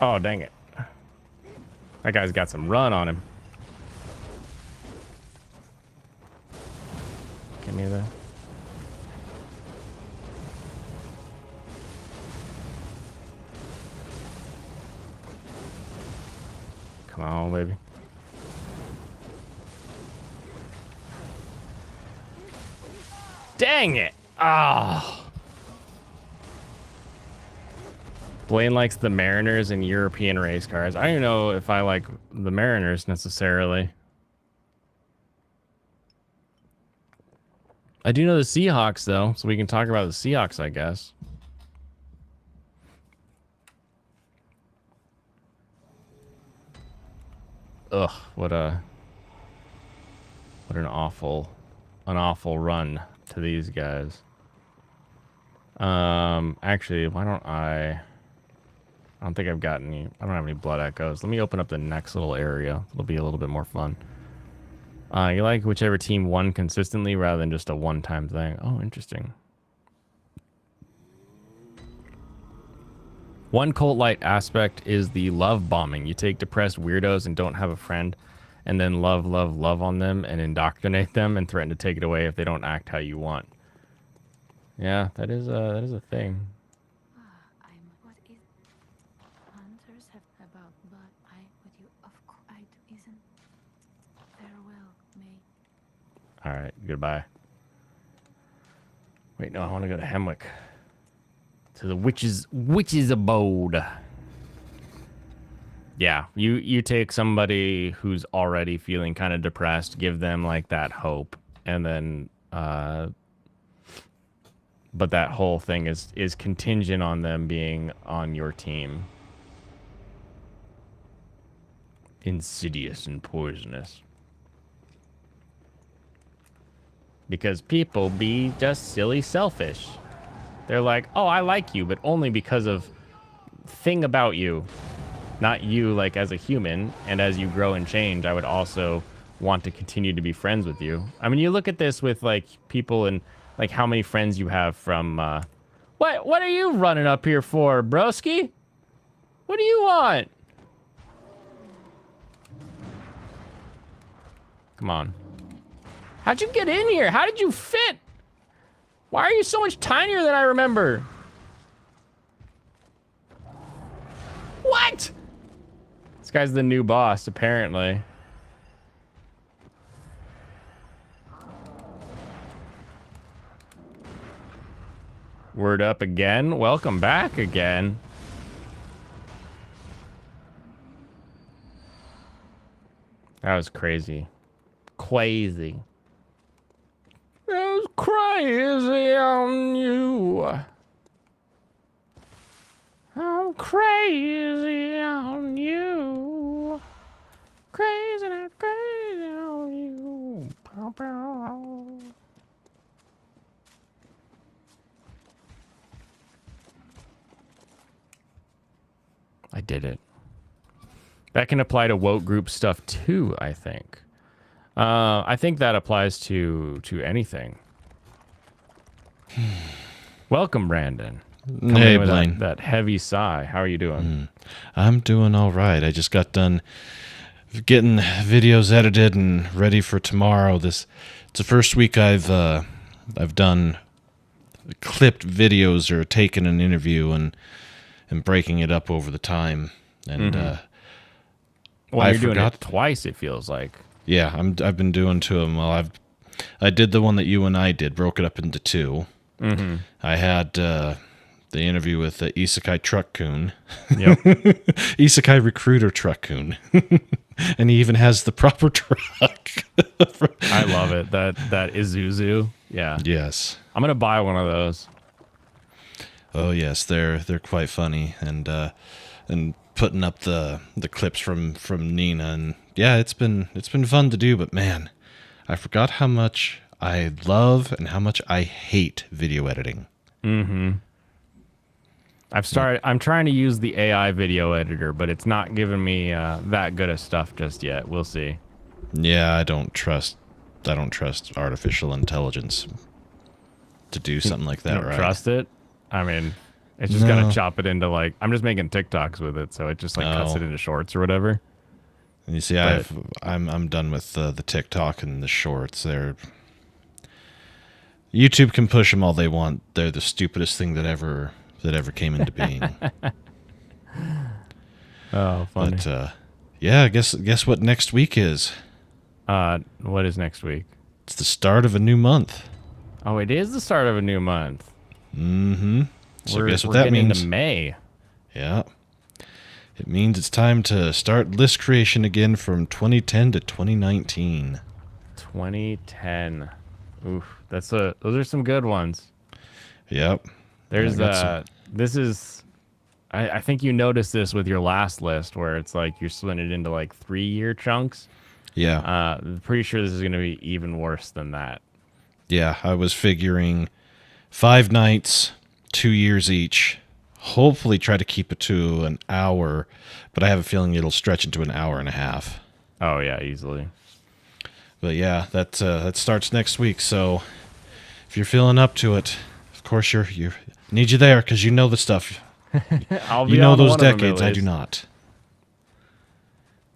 Oh, dang it. That guy's got some run on him. Give me the... Come on, baby. Dang it! Ah. Blaine likes the Mariners and European race cars. I don't even know if I like the Mariners necessarily. I do know the Seahawks, though, so we can talk about the Seahawks, I guess. Ugh, what an awful run to these guys. Actually, why don't I don't think I've got any. I don't have any blood echoes. Let me open up the next little area. It'll be a little bit more fun. You like whichever team won consistently rather than just a one-time thing. Oh, interesting. One cult light aspect is the love bombing. You take depressed weirdos and don't have a friend, and then love on them and indoctrinate them and threaten to take it away if they don't act how you want. Yeah, that is a thing. What is hunters have about, but I would you of course I do isn't farewell, mate. All right, goodbye. Wait, no, I want to go to Hemwick. To the witch's abode. Yeah, you take somebody who's already feeling kind of depressed, give them like that hope, and then but that whole thing is contingent on them being on your team. Insidious and poisonous. Because people be just silly selfish. They're like, oh, I like you, but only because of thing about you. Not you like as a human. And as you grow and change, I would also want to continue to be friends with you. I mean, you look at this with like people and like how many friends you have from what are you running up here for, broski? What do you want? Come on. How'd you get in here? How did you fit? Why are you so much tinier than I remember? What? This guy's the new boss, apparently. Word up again. Welcome back again. That was crazy. Crazy. That was crazy on you. I'm crazy on you. Crazy, not crazy on you. Pow, pow. I did it. That can apply to woke group stuff too, I think. I think that applies to anything. Welcome, Brandon. Coming Hey, in with Blaine. that heavy sigh. How are you doing? I'm doing all right. I just got done getting videos edited and ready for tomorrow. It's the first week I've done clipped videos or taken an interview and breaking it up over the time. And Well, I you're doing forgot- it twice, it feels like. yeah, I've been doing two of them. Well, I did the one that you and I did, broke it up into two. Mm-hmm. I had the interview with the Isekai Truck Coon. Yep. Isekai Recruiter Truck Coon. And he even has the proper truck. I love it. That Isuzu. Yeah. Yes. I'm going to buy one of those. Oh yes, they're quite funny, and putting up the clips from Nina, and yeah, it's been fun to do. But man, I forgot how much I love and how much I hate video editing. Mm-hmm. I'm trying to use the AI video editor, but it's not giving me that good of stuff just yet. We'll see. Yeah, I don't trust artificial intelligence to do something like that. You don't right? trust it? I mean, it's just No. gonna chop it into like I'm just making TikToks with it, so it just like cuts Oh. it into shorts or whatever. And you see, But- I'm done with the TikTok and the shorts. YouTube can push them all they want. They're the stupidest thing that ever came into being. Oh, funny. But yeah, guess what next week is? What is next week? It's the start of a new month. Oh, it is the start of a new month. Mm-hmm. So we're, guess what we're that getting means? into May. Yeah. It means it's time to start list creation again from 2010 to 2019. 2010. Oof, those are some good ones. Yep. There's I got some- this is I think you noticed this with your last list where it's like you're splitting it into like 3-year chunks. Yeah. Pretty sure this is going to be even worse than that. Yeah, I was figuring 5 nights, 2 years each. Hopefully try to keep it to an hour, but I have a feeling it'll stretch into an hour and a half. Oh yeah, easily. But yeah, that starts next week. So if you're feeling up to it, of course you need you there because you know the stuff. I'll be You know on those one of them at decades, I do least. not.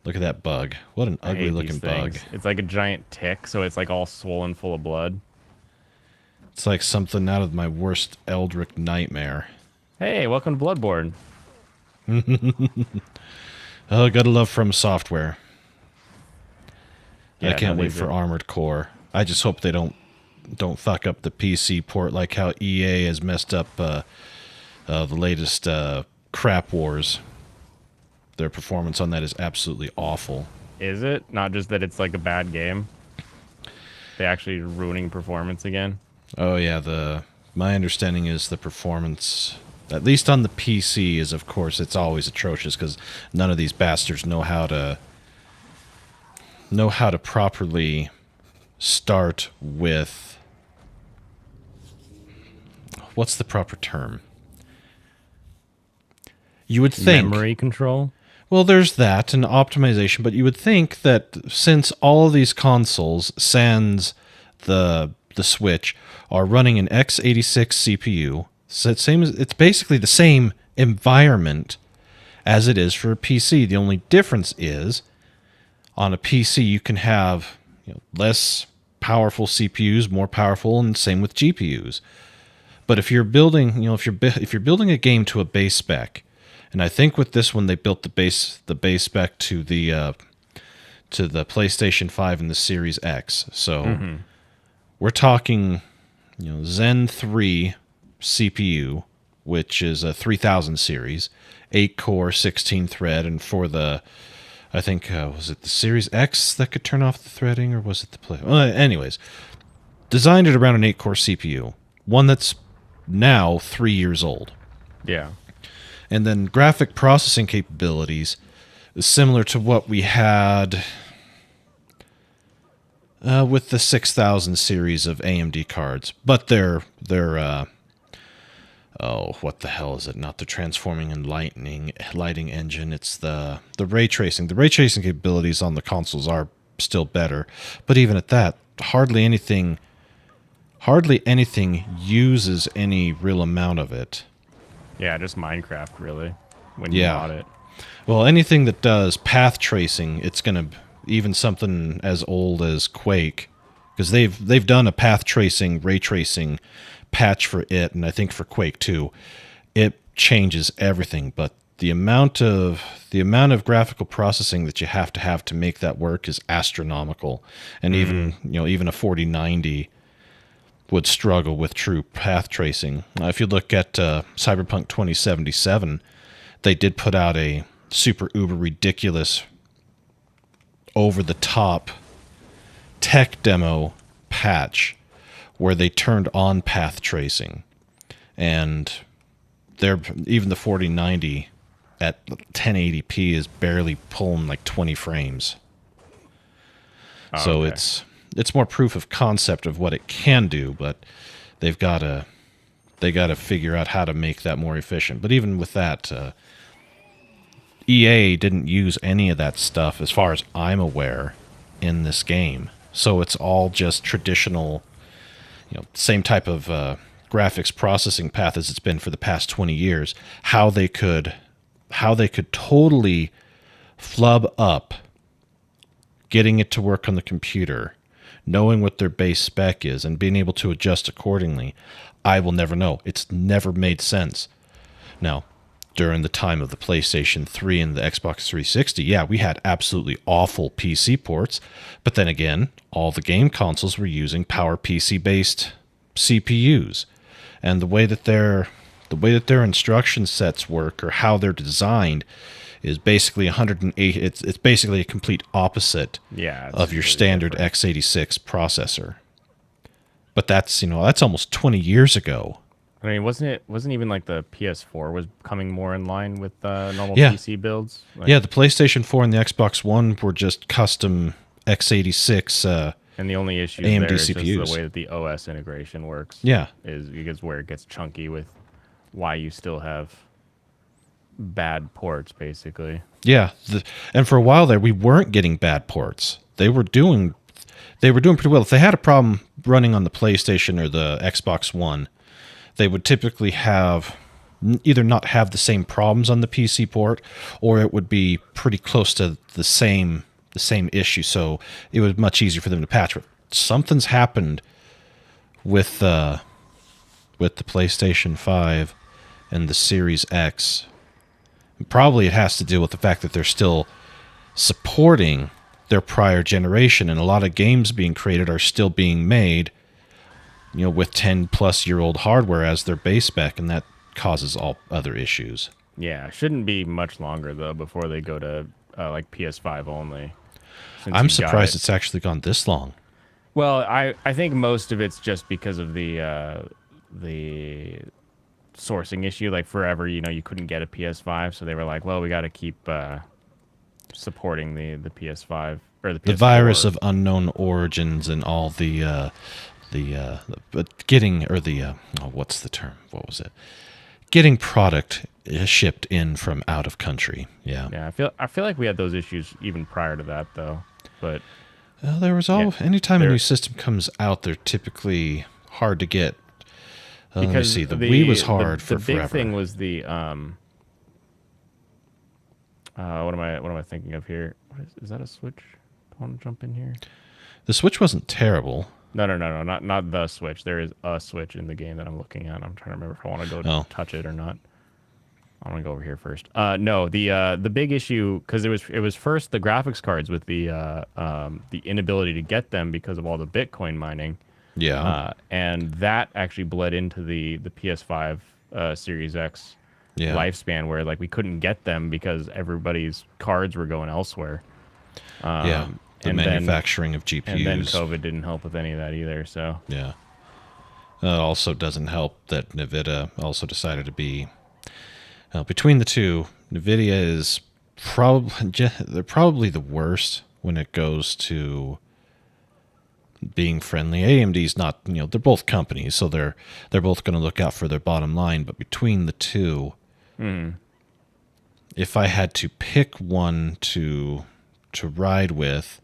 Look at that bug. What an I hate ugly looking these bug. things. It's like a giant tick, so it's like all swollen full of blood. It's like something out of my worst Eldritch nightmare. Hey, welcome to Bloodborne. Oh, gotta love From Software. I Yeah, can't no, wait they for did. Armored Core. I just hope they don't fuck up the PC port like how EA has messed up the latest Crap Wars. Their performance on that is absolutely awful. Is it? Not just that it's like a bad game. They actually ruining performance again. Oh yeah, my understanding is the performance, at least on the PC, is of course it's always atrocious because none of these bastards know how to properly start with, what's the proper term? You would think Memory control. Well, there's that and optimization, but you would think that since all of these consoles, sans the Switch, are running an x86 CPU, so it's basically the same environment as it is for a PC. The only difference is on a PC you can have less powerful CPUs, more powerful, and same with GPUs. But if you're building, if you're building a game to a base spec, and I think with this one they built the base spec to the PlayStation 5 and the Series X. So we're talking, Zen 3 CPU, which is a 3000 series, 8-core, 16-thread, and for the, I think, was it the Series X that could turn off the threading, or was it the Play? Well, anyways, designed it around an 8-core CPU, one that's now 3 years old. Yeah. And then graphic processing capabilities is similar to what we had with the 6000 series of AMD cards, but they're what the hell is it? Not the transforming and lighting engine. It's the ray tracing. The ray tracing capabilities on the consoles are still better, but even at that, hardly anything uses any real amount of it. Yeah, just Minecraft, really, when you Yeah. bought it. Well, anything that does path tracing, it's gonna, even something as old as Quake, because they've done a path tracing, ray tracing patch for it, and I think for Quake 2, it changes everything. But the amount of graphical processing that you have to make that work is astronomical, and even a 4090 would struggle with true path tracing. If you look at Cyberpunk 2077, they did put out a super uber ridiculous, over the top tech demo patch where they turned on path tracing, and even the 4090 at 1080p is barely pulling like 20 frames. So okay. it's more proof of concept of what it can do, but they got to figure out how to make that more efficient. But even with that, EA didn't use any of that stuff, as far as I'm aware, in this game. So it's all just traditional, same type of graphics processing path as it's been for the past 20 years. How they could totally flub up getting it to work on the computer, knowing what their base spec is, and being able to adjust accordingly, I will never know. It's never made sense. Now, during the time of the PlayStation 3 and the Xbox 360, yeah, we had absolutely awful PC ports, but then again, all the game consoles were using PowerPC-based CPUs, and the way that their instruction sets work, or how they're designed, is basically 108. It's basically a complete opposite Yeah, it's of your really standard different. x86 processor. But that's almost 20 years ago. I mean, wasn't even like the PS4 was coming more in line with normal Yeah. PC builds? Like, Yeah, the PlayStation 4 and the Xbox One were just custom x86. And the only issue AMD there is just CPUs. the way that the OS integration works. Yeah. Is because where it gets chunky with why you still have bad ports, basically. Yeah, and for a while there, we weren't getting bad ports. They were doing pretty well. If they had a problem running on the PlayStation or the Xbox One, they would typically have either not have the same problems on the PC port, or it would be pretty close to the same issue. So it was much easier for them to patch. But something's happened with the PlayStation 5 and the Series X. Probably it has to do with the fact that they're still supporting their prior generation, and a lot of games being created are still being made, with 10-plus-year-old hardware as their base spec, and that causes all other issues. Yeah, it shouldn't be much longer though before they go to like PS5 only. since I'm you got surprised it. it's actually gone this long. Well, I think most of it's just because of the sourcing issue. Like forever, you couldn't get a PS5, so they were like, well, we got to keep supporting the PS5 or the PS4. The virus of unknown origins and all what's the term? What was it? Getting product shipped in from out of country. Yeah. Yeah, I feel like we had those issues even prior to that though. But There was anytime a new system comes out, they're typically hard to get. Let me see. The Wii was hard for forever. The big thing was the what am I thinking of here? Is that a Switch? Do I want to jump in here? The Switch wasn't terrible. No, not the Switch. There is a Switch in the game that I'm looking at. I'm trying to remember if I want to go touch it or not. I'm gonna go over here first. No, the big issue, because it was first the graphics cards with the inability to get them because of all the Bitcoin mining. Yeah. And that actually bled into the PS5 Series X lifespan, where like we couldn't get them because everybody's cards were going elsewhere. The manufacturing of GPUs. And then COVID didn't help with any of that either. So yeah. It also doesn't help that NVIDIA also decided to be between the two. NVIDIA is probably the worst when it goes to being friendly. AMD's not, they're both companies, so they're both going to look out for their bottom line. But between the two, if I had to pick one to ride with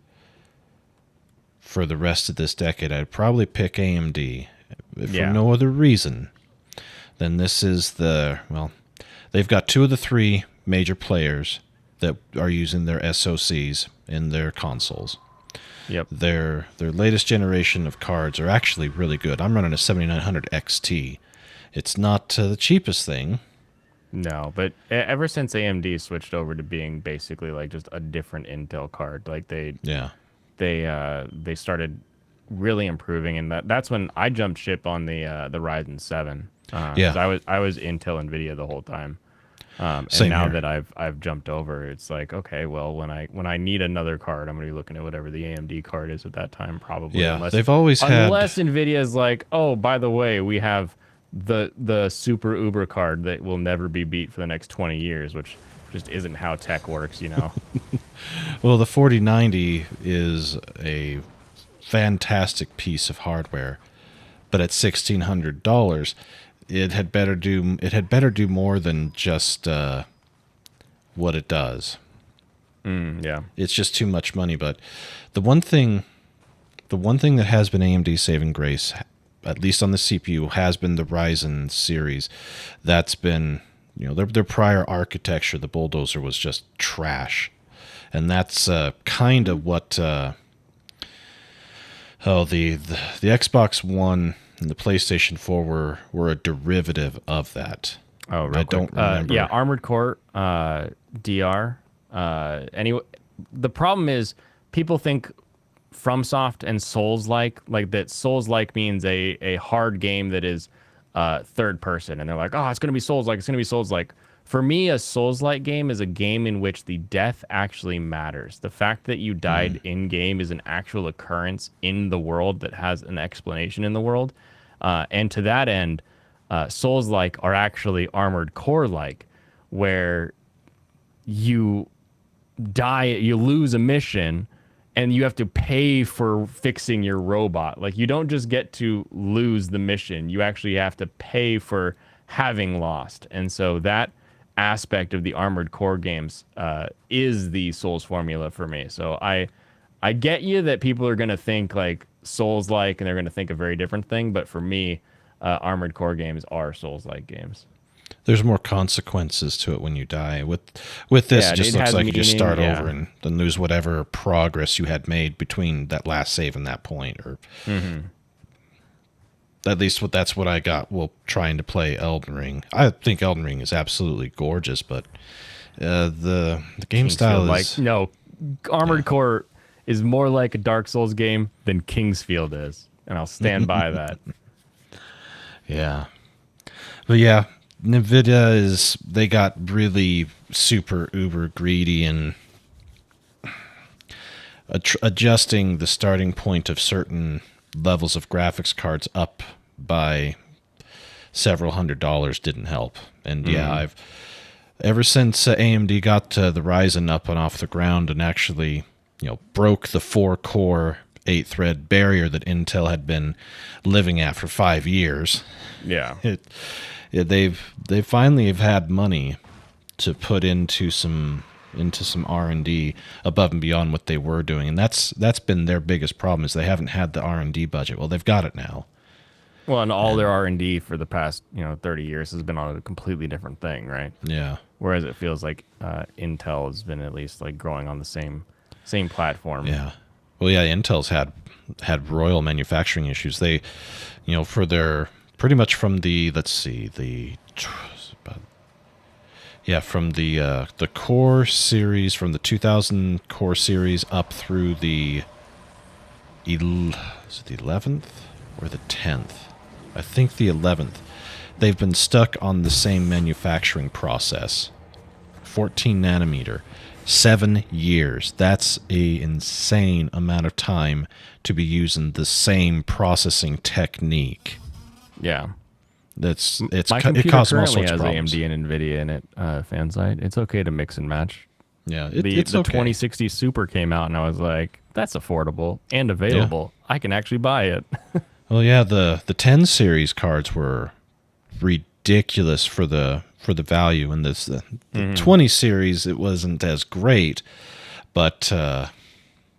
for the rest of this decade, I'd probably pick AMD. If for no other reason, then this is they've got two of the three major players that are using their SoCs in their consoles. Yep. Their latest generation of cards are actually really good. I'm running a 7900 XT. It's not the cheapest thing. No, but ever since AMD switched over to being basically like just a different Intel card, like they started really improving, and that's when I jumped ship on the Ryzen 7. 'Cause I was Intel NVIDIA the whole time. And now that I've jumped over, it's like, okay, well, when I need another card, I'm gonna be looking at whatever the AMD card is at that time, probably. Yeah, unless NVIDIA is like, oh, by the way, we have the super Uber card that will never be beat for the next 20 years, which just isn't how tech works, Well, the 4090 is a fantastic piece of hardware, but at $1,600. It had better do more than just what it does. Yeah, it's just too much money. But the one thing that has been AMD saving grace, at least on the CPU, has been the Ryzen series. That's been, their prior architecture, the Bulldozer, was just trash, and that's kind of what the Xbox One and the PlayStation 4 were a derivative of that. Oh, I don't remember. Armored Core DR. Anyway, the problem is people think FromSoft and Souls-like that Souls-like means a hard game that is third person, and they're like, oh, it's gonna be Souls-like. It's gonna be Souls-like. For me, a Souls-like game is a game in which the death actually matters. The fact that you died in-game is an actual occurrence in the world that has an explanation in the world. And to that end, Souls-like are actually Armored Core-like, where you die, you lose a mission, and you have to pay for fixing your robot. Like, you don't just get to lose the mission. You actually have to pay for having lost. And so that aspect of the Armored Core games is the Souls formula for me. So I get you that people are going to think like Souls-like, and they're going to think a very different thing. But for me, Armored Core games are Souls-like games. There's more consequences to it when you die. With this, Yeah, it just it looks has like you just meaning, start yeah. over and then lose whatever progress you had made between that last save and that point. Or at least that's what I got while trying to play Elden Ring. I think Elden Ring is absolutely gorgeous, but the game style Kingsfield, is like no, Armored Core is more like a Dark Souls game than Kingsfield is, and I'll stand by that. yeah. But yeah, Nvidia they got really super uber greedy and adjusting the starting point of certain levels of graphics cards up by several $100s didn't help. And yeah, I've ever since AMD got the Ryzen up and off the ground and actually, broke the 4-core 8-thread barrier that Intel had been living at for 5 years. Yeah. They've finally have had money to put into some R&D above and beyond what they were doing, and that's been their biggest problem is they haven't had the R&D budget. Well, they've got it now. Well, and all their R&D for the past 30 years has been on a completely different thing, right? Yeah. Whereas it feels like Intel has been at least like growing on the same platform. Yeah. Well, yeah, Intel's had royal manufacturing issues. They, for their pretty much from the from the core series, from the 2000 core series up through the is it the 11th or the 10th? I think the 11th. They've been stuck on the same manufacturing process. 14 nanometer. 7 years. That's a insane amount of time to be using the same processing technique. Yeah. It My computer causes all currently sorts has of problems. AMD and NVIDIA in it, Fansite. It's okay to mix and match. Yeah, The it's okay. 2060 Super came out, and I was like, that's affordable and available. I can actually buy it. Well, yeah, the 10 series cards were ridiculous for the value, and the 20 series it wasn't as great, but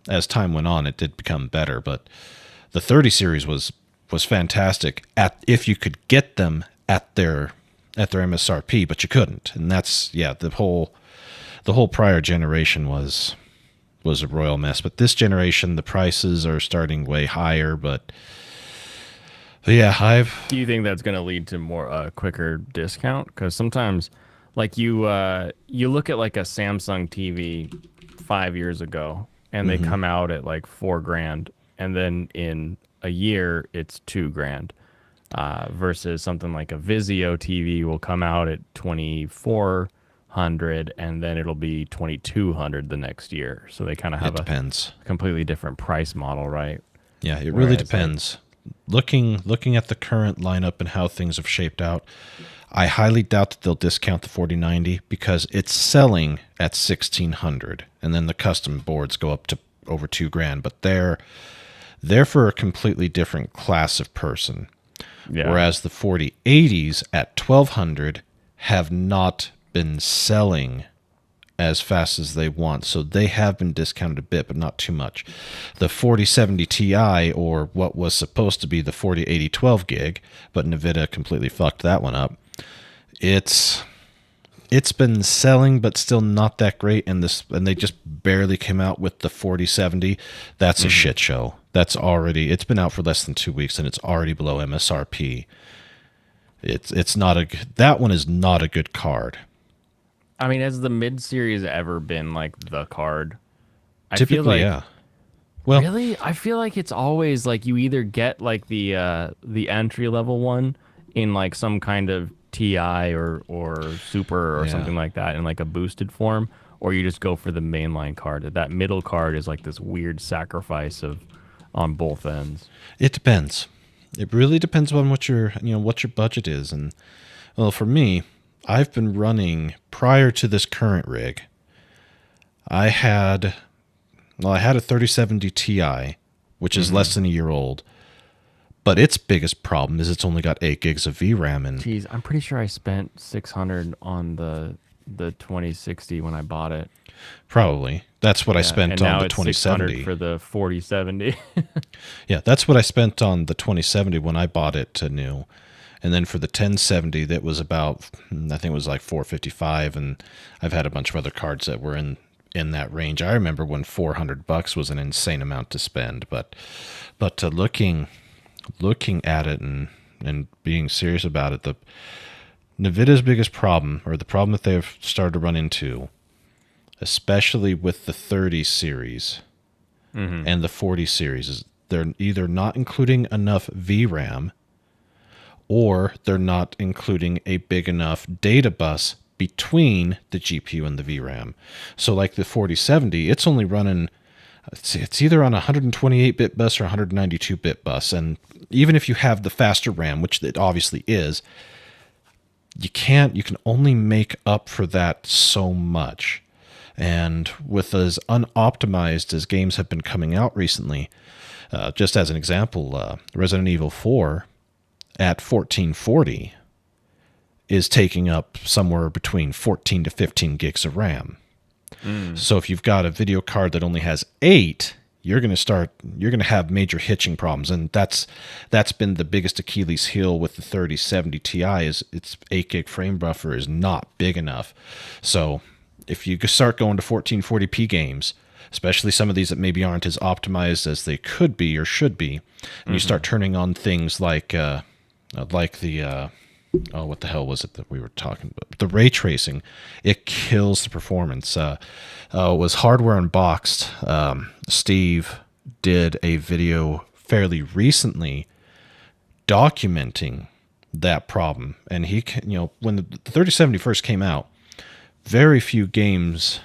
as time went on, it did become better. But the 30 series was fantastic if you could get them at their MSRP, but you couldn't, and that's the whole prior generation was a royal mess. But this generation, the prices are starting way higher, but yeah, Do you think that's going to lead to more quicker discount? Because sometimes, like you look at like a Samsung TV 5 years ago, and they come out at like $4,000, and then in a year it's $2,000. Versus something like a Vizio TV will come out at $2,400, and then it'll be $2,200 the next year. So they kind of have it depends. a completely different price model, right? Yeah, it Whereas, really like- depends. Looking at the current lineup and how things have shaped out, I highly doubt that they'll discount the 4090 because it's selling at $1,600, and then the custom boards go up to over $2,000. But they're for a completely different class of person. Yeah. Whereas the 4080s at $1,200 have not been selling as fast as they want, so they have been discounted a bit, but not too much. The 4070 Ti, or what was supposed to be the 4080 12 gig, but Nvidia completely fucked that one up. It's been selling, but still not that great. And they just barely came out with the 4070. That's a shit show. It's been out for less than 2 weeks, and it's already below MSRP. That one is not a good card. I mean, has the mid series ever been like the card? I Typically, feel like, yeah. Well, really, I feel like it's always like you either get like the entry level one in like some kind of TI or Super or Yeah. something like that in like a boosted form, or you just go for the mainline card. That middle card is like this weird sacrifice on both ends. it depends. It really depends on what your budget is. And well, for me, I've been running prior to this current rig. I had a 3070 Ti, which is less than a year old, but its biggest problem is it's only got 8 gigs of VRAM, and Jeez, I'm pretty sure I spent $600 on the 2060 when I bought it. probably that's what I Yeah, spent and on now the it's 2070. $600 for the 4070. Yeah, that's what I spent on the 2070 when I bought it new. And then for the 1070, that was about, I think it was like 455, and I've had a bunch of other cards that were in that range. I remember when $400 was an insane amount to spend, but looking at it and being serious about it, the NVIDIA's biggest problem, or the problem that they've started to run into, especially with the 30 series and the 40 series, is they're either not including enough VRAM, or they're not including a big enough data bus between the GPU and the VRAM. So like the 4070, it's only running, it's either on a 128-bit bus or 192-bit bus. And even if you have the faster RAM, which it obviously is, you can only make up for that so much. And with as unoptimized as games have been coming out recently, just as an example, Resident Evil 4 at 1440 is taking up somewhere between 14 to 15 gigs of RAM. So if you've got a video card that only has 8, you're going to have major hitching problems. And that's been the biggest Achilles heel with the 3070 Ti, is its 8 gig frame buffer is not big enough. So if you start going to 1440p games, especially some of these that maybe aren't as optimized as they could be or should be, and you start turning on things like the what the hell was it that we were talking about? The ray tracing, it kills the performance. It was Hardware Unboxed. Steve did a video fairly recently documenting that problem, and he, when the 3070 first came out, very few games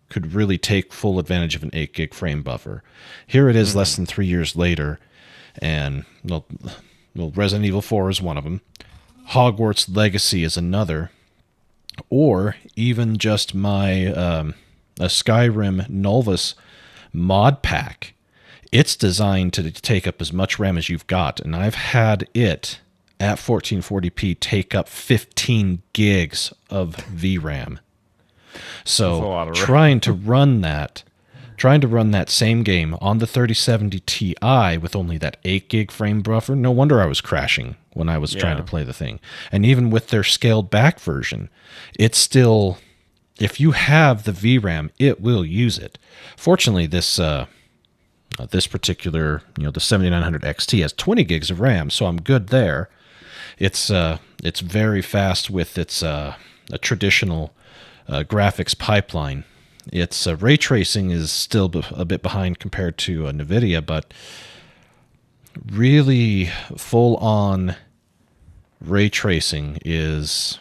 could really take full advantage of an 8 gig frame buffer. Here it is, less than 3 years later, and Resident Evil 4 is one of them. Hogwarts Legacy is another, or even just my a Skyrim Nulvus mod pack. It's designed to take up as much RAM as you've got, and I've had it at 1440p take up 15 gigs of VRAM. So trying to run that same game on the 3070 Ti with only that 8 gig frame buffer, no wonder I was crashing when I was trying to play the thing. And even with their scaled back version, it's still, if you have the VRAM, it will use it. Fortunately, this particular, the 7900 XT has 20 gigs of RAM, so I'm good there. It's very fast with its a traditional graphics pipeline. Its ray tracing is still a bit behind compared to NVIDIA, but really full-on ray tracing it's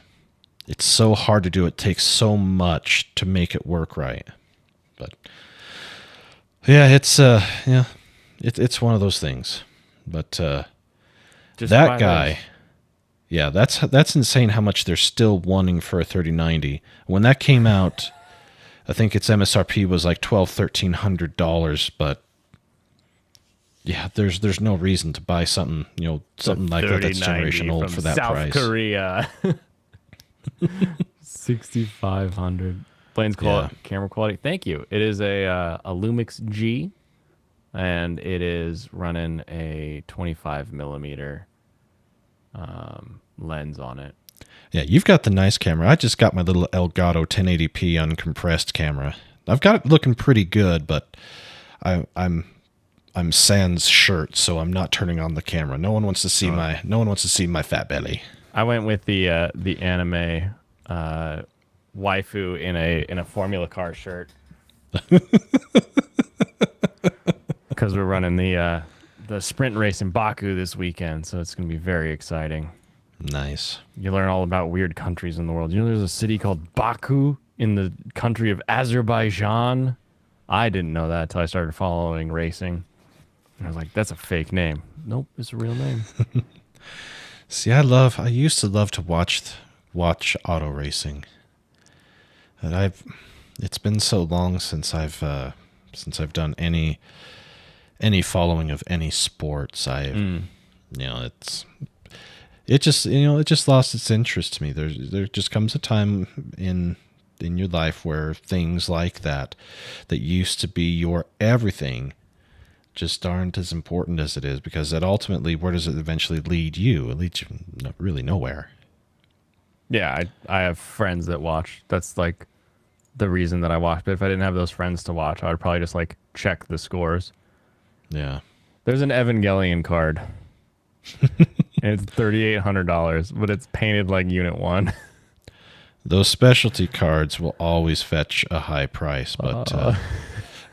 so hard to do. It takes so much to make it work right. But yeah, it's one of those things. But that guy, yeah, that's insane how much they're still wanting for a 3090. When that came out, I think its MSRP was like $1,200-$1,300, but yeah, there's no reason to buy something like that that's generation old for that South price. South Korea. 6,500. Plains camera quality. Thank you. It is a Lumix G, and it is running a 25 millimeter lens on it. Yeah, you've got the nice camera. I just got my little Elgato 1080p uncompressed camera. I've got it looking pretty good, but I'm sans shirt, so I'm not turning on the camera. No one wants to see my fat belly. I went with the anime waifu in a Formula Car shirt because we're running the sprint race in Baku this weekend, so it's going to be very exciting. Nice. You learn all about weird countries in the world. There's a city called Baku in the country of Azerbaijan. I didn't know that until I started following racing. And I was like, that's a fake name. Nope, it's a real name. See, I used to love to watch auto racing. And it's been so long since I've done any following of any sports. It just lost its interest to me. There just comes a time in your life where things like that used to be your everything, just aren't as important as it is, because that ultimately, where does it eventually lead you? It leads you really nowhere. Yeah, I have friends that watch. That's like the reason that I watch. But if I didn't have those friends to watch, I would probably just like check the scores. Yeah. There's an Evangelion card. And it's $3,800, but it's painted like Unit 1. Those specialty cards will always fetch a high price, but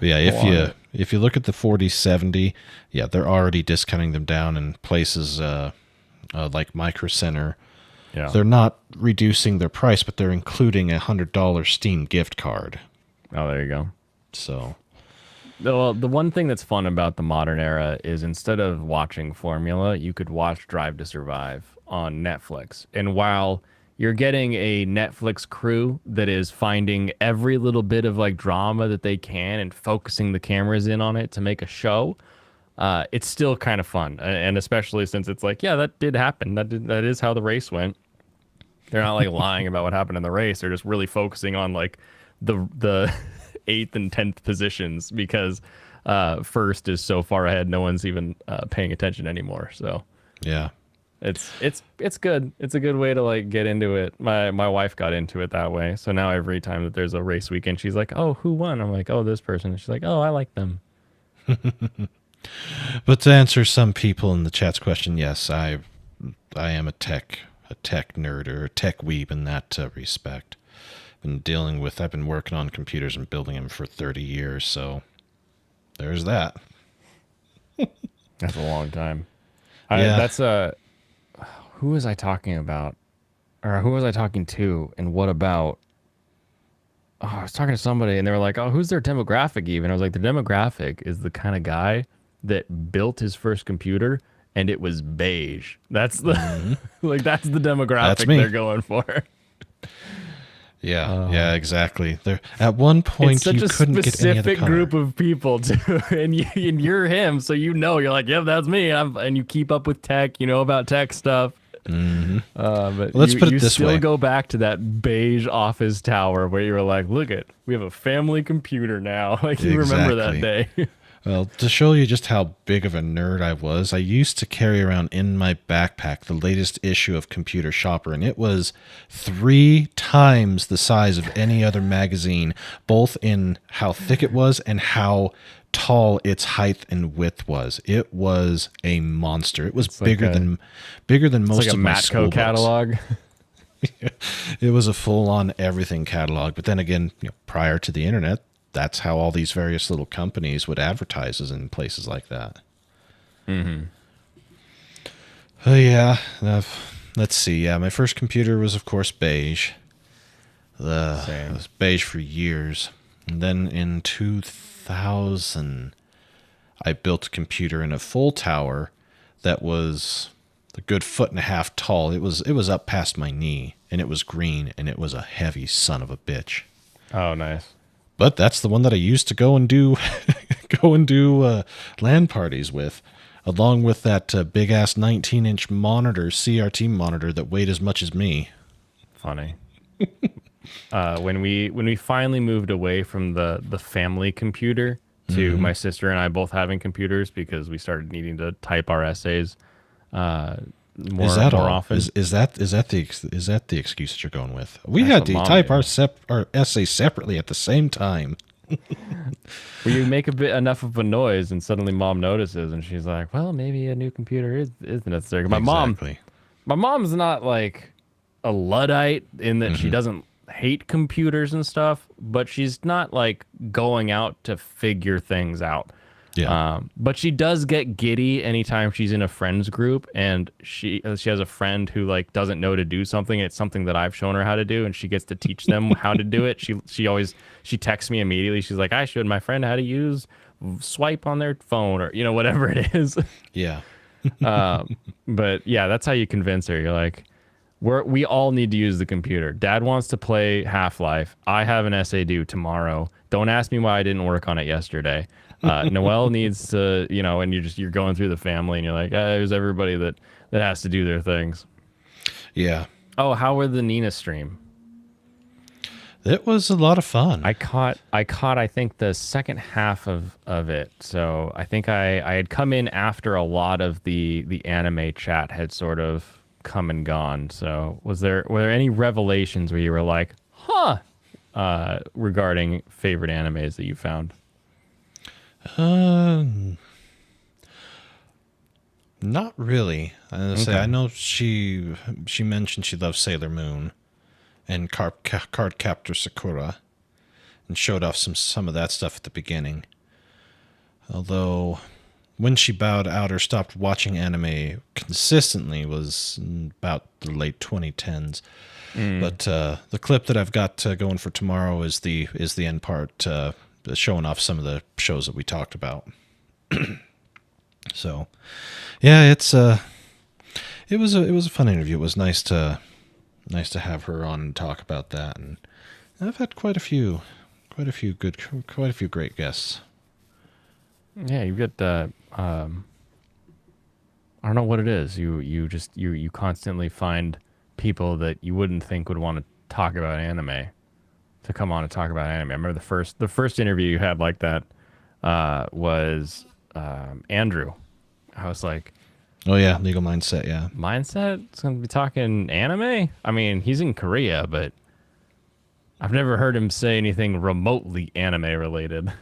yeah, if you look at the 4070, yeah, they're already discounting them down in places like Micro Center. Yeah. They're not reducing their price, but they're including $100 Steam gift card. Oh, there you go. So, Well, the one thing that's fun about the modern era is instead of watching Formula, you could watch Drive to Survive on Netflix. And while you're getting a Netflix crew that is finding every little bit of like drama that they can and focusing the cameras in on it to make a show, it's still kind of fun. And especially since it's like, yeah, that did happen. That is how the race went. They're not like lying about what happened in the race. They're just really focusing on like the 8th and 10th positions because first is so far ahead, no one's even paying attention anymore. So yeah. it's good. It's a good way to like get into it. My wife got into it that way. So now every time that there's a race weekend, she's like, "Oh, who won?" I'm like, "Oh, this person." And she's like, "Oh, I like them." But to answer some people in the chat's question, yes, I am a tech nerd or a tech weeb in that respect. I've been working on computers and building them for 30 years, so there's that. That's a long time. Yeah. Who was I talking about? Or who was I talking to? And what about? Oh, I was talking to somebody and they were like, "Oh, who's their demographic even?" I was like, "The demographic is the kind of guy that built his first computer and it was beige." That's the like that's the demographic That's me. they're going for. Yeah, exactly. There at one point It's such you a couldn't get any other specific color. group of people too, and you're him, so you know you're like, "Yep, that's me." And you keep up with tech, you know about tech stuff. But Let's put it you this still way. go back to that beige office tower where you were like, "Look we have a family computer now." Like you remember that Exactly. day. Well, to show you just how big of a nerd I was, I used to carry around in my backpack the latest issue of Computer Shopper, and it was 3 times the size of any other magazine, both in how thick it was and how tall its height and width was. It was a monster. It was bigger like than most It's like a of my Matco school books. catalog. It was a full-on everything catalog. But then again, prior to the internet, that's how all these various little companies would advertise in places like that. Mm-hmm. Oh yeah. Let's see. Yeah, my first computer was, of course, beige. It Same. was beige for years. And then in 2000, I built a computer in a full tower that was a good 1.5 feet tall. It was up past my knee, and it was green, and it was a heavy son of a bitch. Oh, nice. But that's the one that I used to go and do LAN parties with, along with that big ass 19-inch monitor, CRT monitor that weighed as much as me. Funny. When we finally moved away from the family computer to my sister and I both having computers because we started needing to type our essays more often. Is that the excuse that you're going with? We That's had what to Mom type did. our essay separately at the same time. Where you make enough of a noise and suddenly Mom notices and she's like, "Well, maybe a new computer is necessary." Exactly. My mom's not like a Luddite in that she doesn't hate computers and stuff, but she's not like going out to figure things out. Yeah. But she does get giddy anytime she's in a friends group and she has a friend who like doesn't know to do something. It's something that I've shown her how to do and she gets to teach them how to do it. She texts me immediately. She's like, "I showed my friend how to use swipe on their phone," or whatever it is. Yeah. But yeah, that's how you convince her. You're like, we all need to use the computer. Dad wants to play Half-Life. I have an essay due tomorrow. Don't ask me why I didn't work on it yesterday. Noelle needs to, and you're going through the family and you're like, there's everybody that has to do their things. Yeah. Oh, how were the Nina stream? It was a lot of fun. I caught I think the second half of it. So I think I had come in after a lot of the anime chat had sort of come and gone. So were there any revelations where you were like, huh, regarding favorite animes that you found? Not really. I was gonna say, Okay. I know she mentioned she loves Sailor Moon and Cardcaptor Sakura, and showed off some of that stuff at the beginning. Although, when she bowed out or stopped watching anime consistently was about the late 2010s. But the clip that I've got going for tomorrow is the end part, showing off some of the shows that we talked about. So, yeah, it was a fun interview. It was nice to have her on and talk about that, and I've had quite a few great guests. Yeah, you get I don't know what it is. You constantly find people that you wouldn't think would want to talk about anime to come on and talk about anime. I remember the first interview you had like that was Andrew. I was like, Oh yeah, Legal Mindset. Yeah, Mindset? It's going to be talking anime? I mean, he's in Korea, but I've never heard him say anything remotely anime related.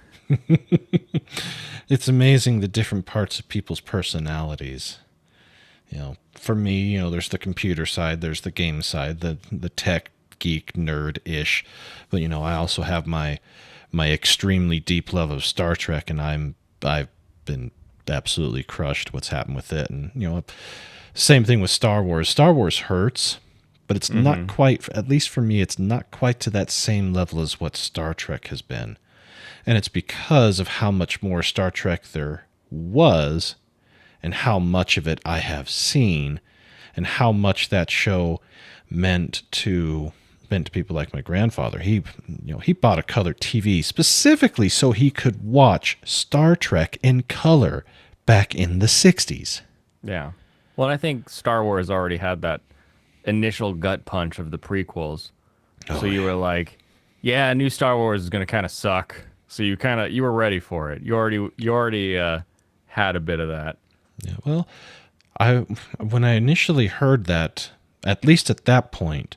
it's amazing the different parts of people's personalities. For me, there's the computer side, there's the game side, the tech geek nerd ish, but I also have my extremely deep love of Star Trek, and I've been absolutely crushed what's happened with it. And same thing with Star Wars. Star Wars hurts, but it's not quite, at least for me, it's not quite to that same level as what Star Trek has been. And it's because of how much more Star Trek there was, and how much of it I have seen, and how much that show meant to people like my grandfather. He bought a color TV specifically so he could watch Star Trek in color back in the 60s. Yeah. Well, and I think Star Wars already had that initial gut punch of the prequels. So you were like, yeah, new Star Wars is going to kind of suck. So you were ready for it. You already had a bit of that. Yeah, well, when I initially heard that, at least at that point,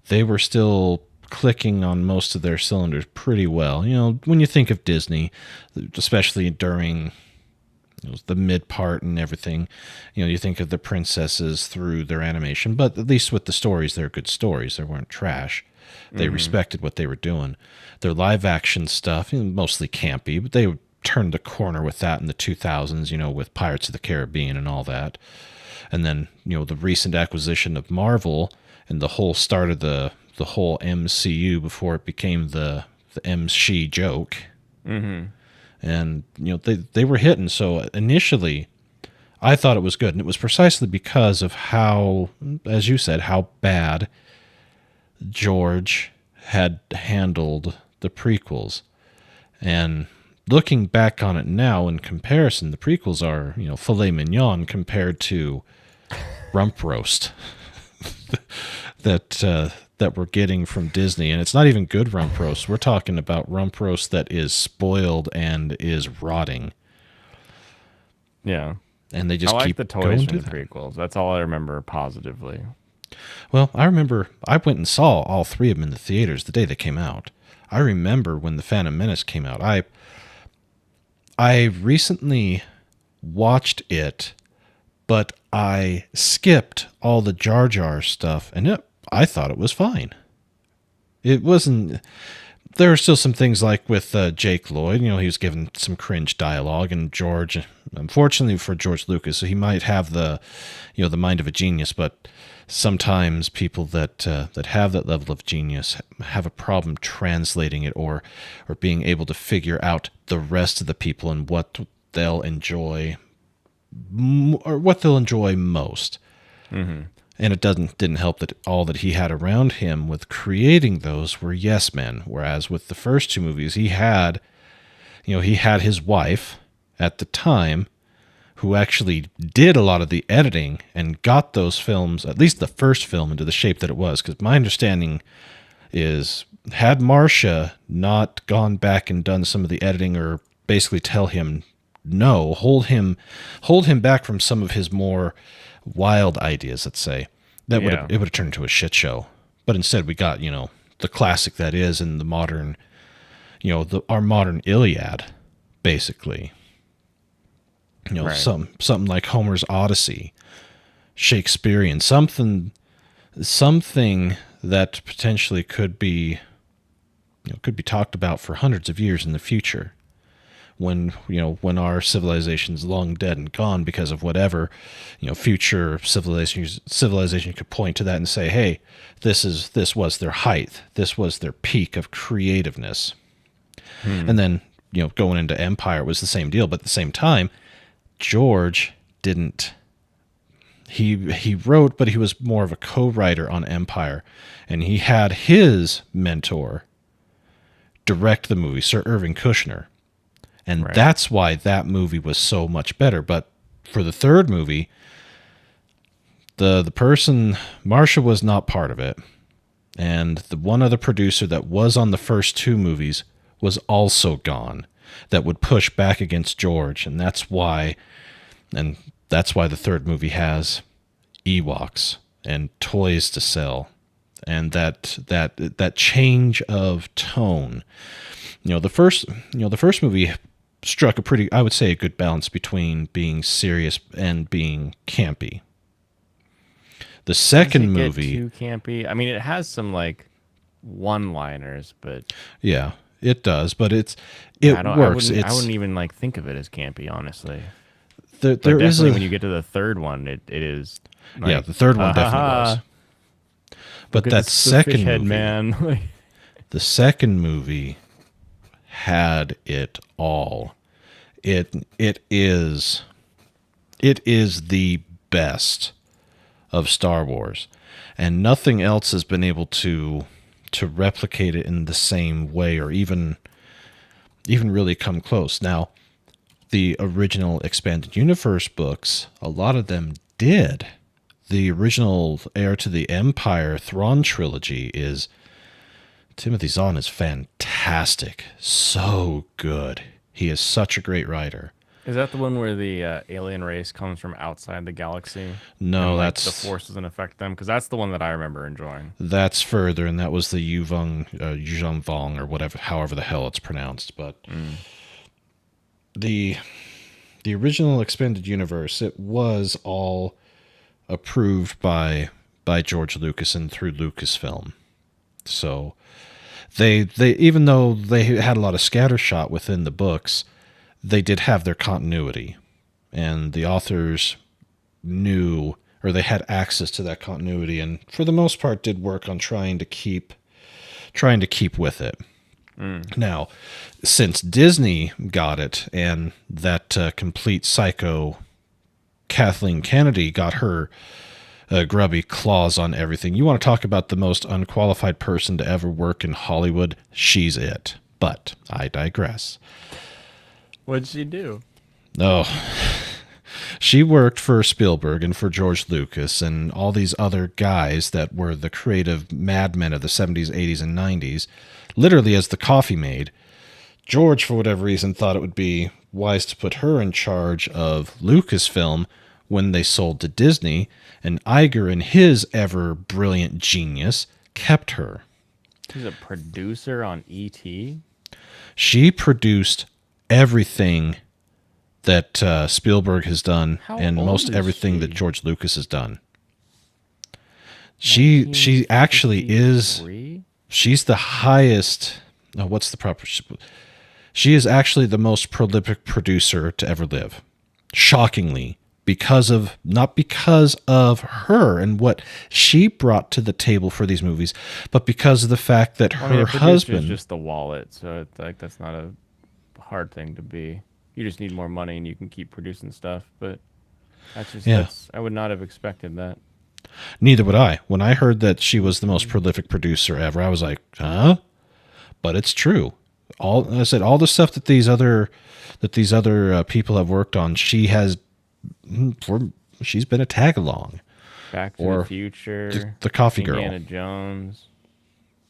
they were still clicking on most of their cylinders pretty well. When you think of Disney, especially during the mid part and everything, you think of the princesses through their animation, but at least with the stories, they're good stories. They weren't trash. They respected what they were doing. Their live action stuff, mostly campy, but they turned the corner with that in the 2000s, with Pirates of the Caribbean and all that. And then, the recent acquisition of Marvel and the whole start of the whole MCU before it became the MC joke. Mm-hmm. And, they were hitting. So initially, I thought it was good. And it was precisely because of how, as you said, how bad George had handled the prequels. And looking back on it now in comparison, the prequels are, filet mignon compared to rump roast that we're getting from Disney. And it's not even good rump roast. We're talking about rump roast that is spoiled and is rotting. Yeah. And they just I like keep the going toys to from the that. prequels. That's all I remember positively. Well, I remember I went and saw all three of them in the theaters the day they came out. I remember when The Phantom Menace came out. I recently watched it, but I skipped all the Jar Jar stuff, and I thought it was fine. It wasn't... There are still some things like with Jake Lloyd, he was given some cringe dialogue, and George, unfortunately for George Lucas, he might have the mind of a genius, but sometimes people that have that level of genius have a problem translating it or being able to figure out the rest of the people and what they'll enjoy or what they'll enjoy most. Mm-hmm. And it didn't help that all that he had around him with creating those were yes men. Whereas with the first two movies, he had his wife at the time who actually did a lot of the editing and got those films, at least the first film, into the shape that it was. Because my understanding is had Marcia not gone back and done some of the editing, or basically tell him no, hold him back from some of his more wild ideas, let's say, that would Yeah. it would have turned into a shit show. But instead we got, the classic that is, in the modern, our modern Iliad, basically. Right. Something like Homer's Odyssey, Shakespearean, something that potentially could be talked about for hundreds of years in the future, when our civilization's long dead and gone because of whatever, future civilization could point to that and say, hey, this was their height, this was their peak of creativeness. And then, going into Empire was the same deal, but at the same time, George didn't. He wrote, but he was more of a co-writer on Empire, and he had his mentor direct the movie, Sir Irving Kushner, and Right. that's why that movie was so much better. But for the third movie, the person, Marcia, was not part of it, and the one other producer that was on the first two movies was also gone, that would push back against George, and that's why the third movie has Ewoks and toys to sell, and that change of tone. The first movie struck I would say, a good balance between being serious and being campy. The second Does it get movie, too campy. I mean, it has some like one-liners, but yeah, it does, but it I works. I wouldn't even like think of it as campy, honestly. There But is definitely a when you get to the third one, it is. Like, yeah, the third one definitely was. But that second head movie, man. the second movie had it all. It is the best of Star Wars, and nothing else has been able to replicate it in the same way, or even really come close. Now, the original Expanded Universe books, a lot of them did. The original Heir to the Empire Thrawn trilogy is, Timothy Zahn is fantastic. So good. He is such a great writer. Is that the one where the alien race comes from outside the galaxy? No, and, like, that's the Force doesn't affect them, because that's the one that I remember enjoying. that's further, and that was the Yuzhong Vong, or whatever, however the hell it's pronounced. But the original Expanded Universe, it was all approved by George Lucas and through Lucasfilm. So they even though they had a lot of scattershot within the books, they did have their continuity, and the authors knew, or they had access to that continuity, and for the most part did work on trying to keep with it. Now, since Disney got it, and that complete psycho Kathleen Kennedy got her grubby claws on everything. You want to talk about the most unqualified person to ever work in Hollywood? She's it. But I digress. What'd she do? Oh, she worked for Spielberg and for George Lucas and all these other guys that were the creative madmen of the 70s, 80s, and 90s, literally as the coffee maid. George, for whatever reason, thought it would be wise to put her in charge of Lucasfilm when they sold to Disney, and Iger, in his ever-brilliant genius, kept her. She's a producer on E.T.? She produced everything that Spielberg has done, How and old most is everything she? that George Lucas has done. She actually is. 1953? She's the highest. No, what's the proper? She is actually the most prolific producer to ever live. Shockingly, not because of her and what she brought to the table for these movies, but because of the fact that I mean, her a producer's husband. just the wallet, so it's like that's not a hard thing to be. You just need more money and you can keep producing stuff. But Yeah. I would not have expected that. Neither would I. When I heard that she was the most prolific producer ever, I was like, huh? But it's true. All the stuff that these other people have worked on, she's been a tag along. Back to Or the Future, the Coffee Girl. Indiana Jones.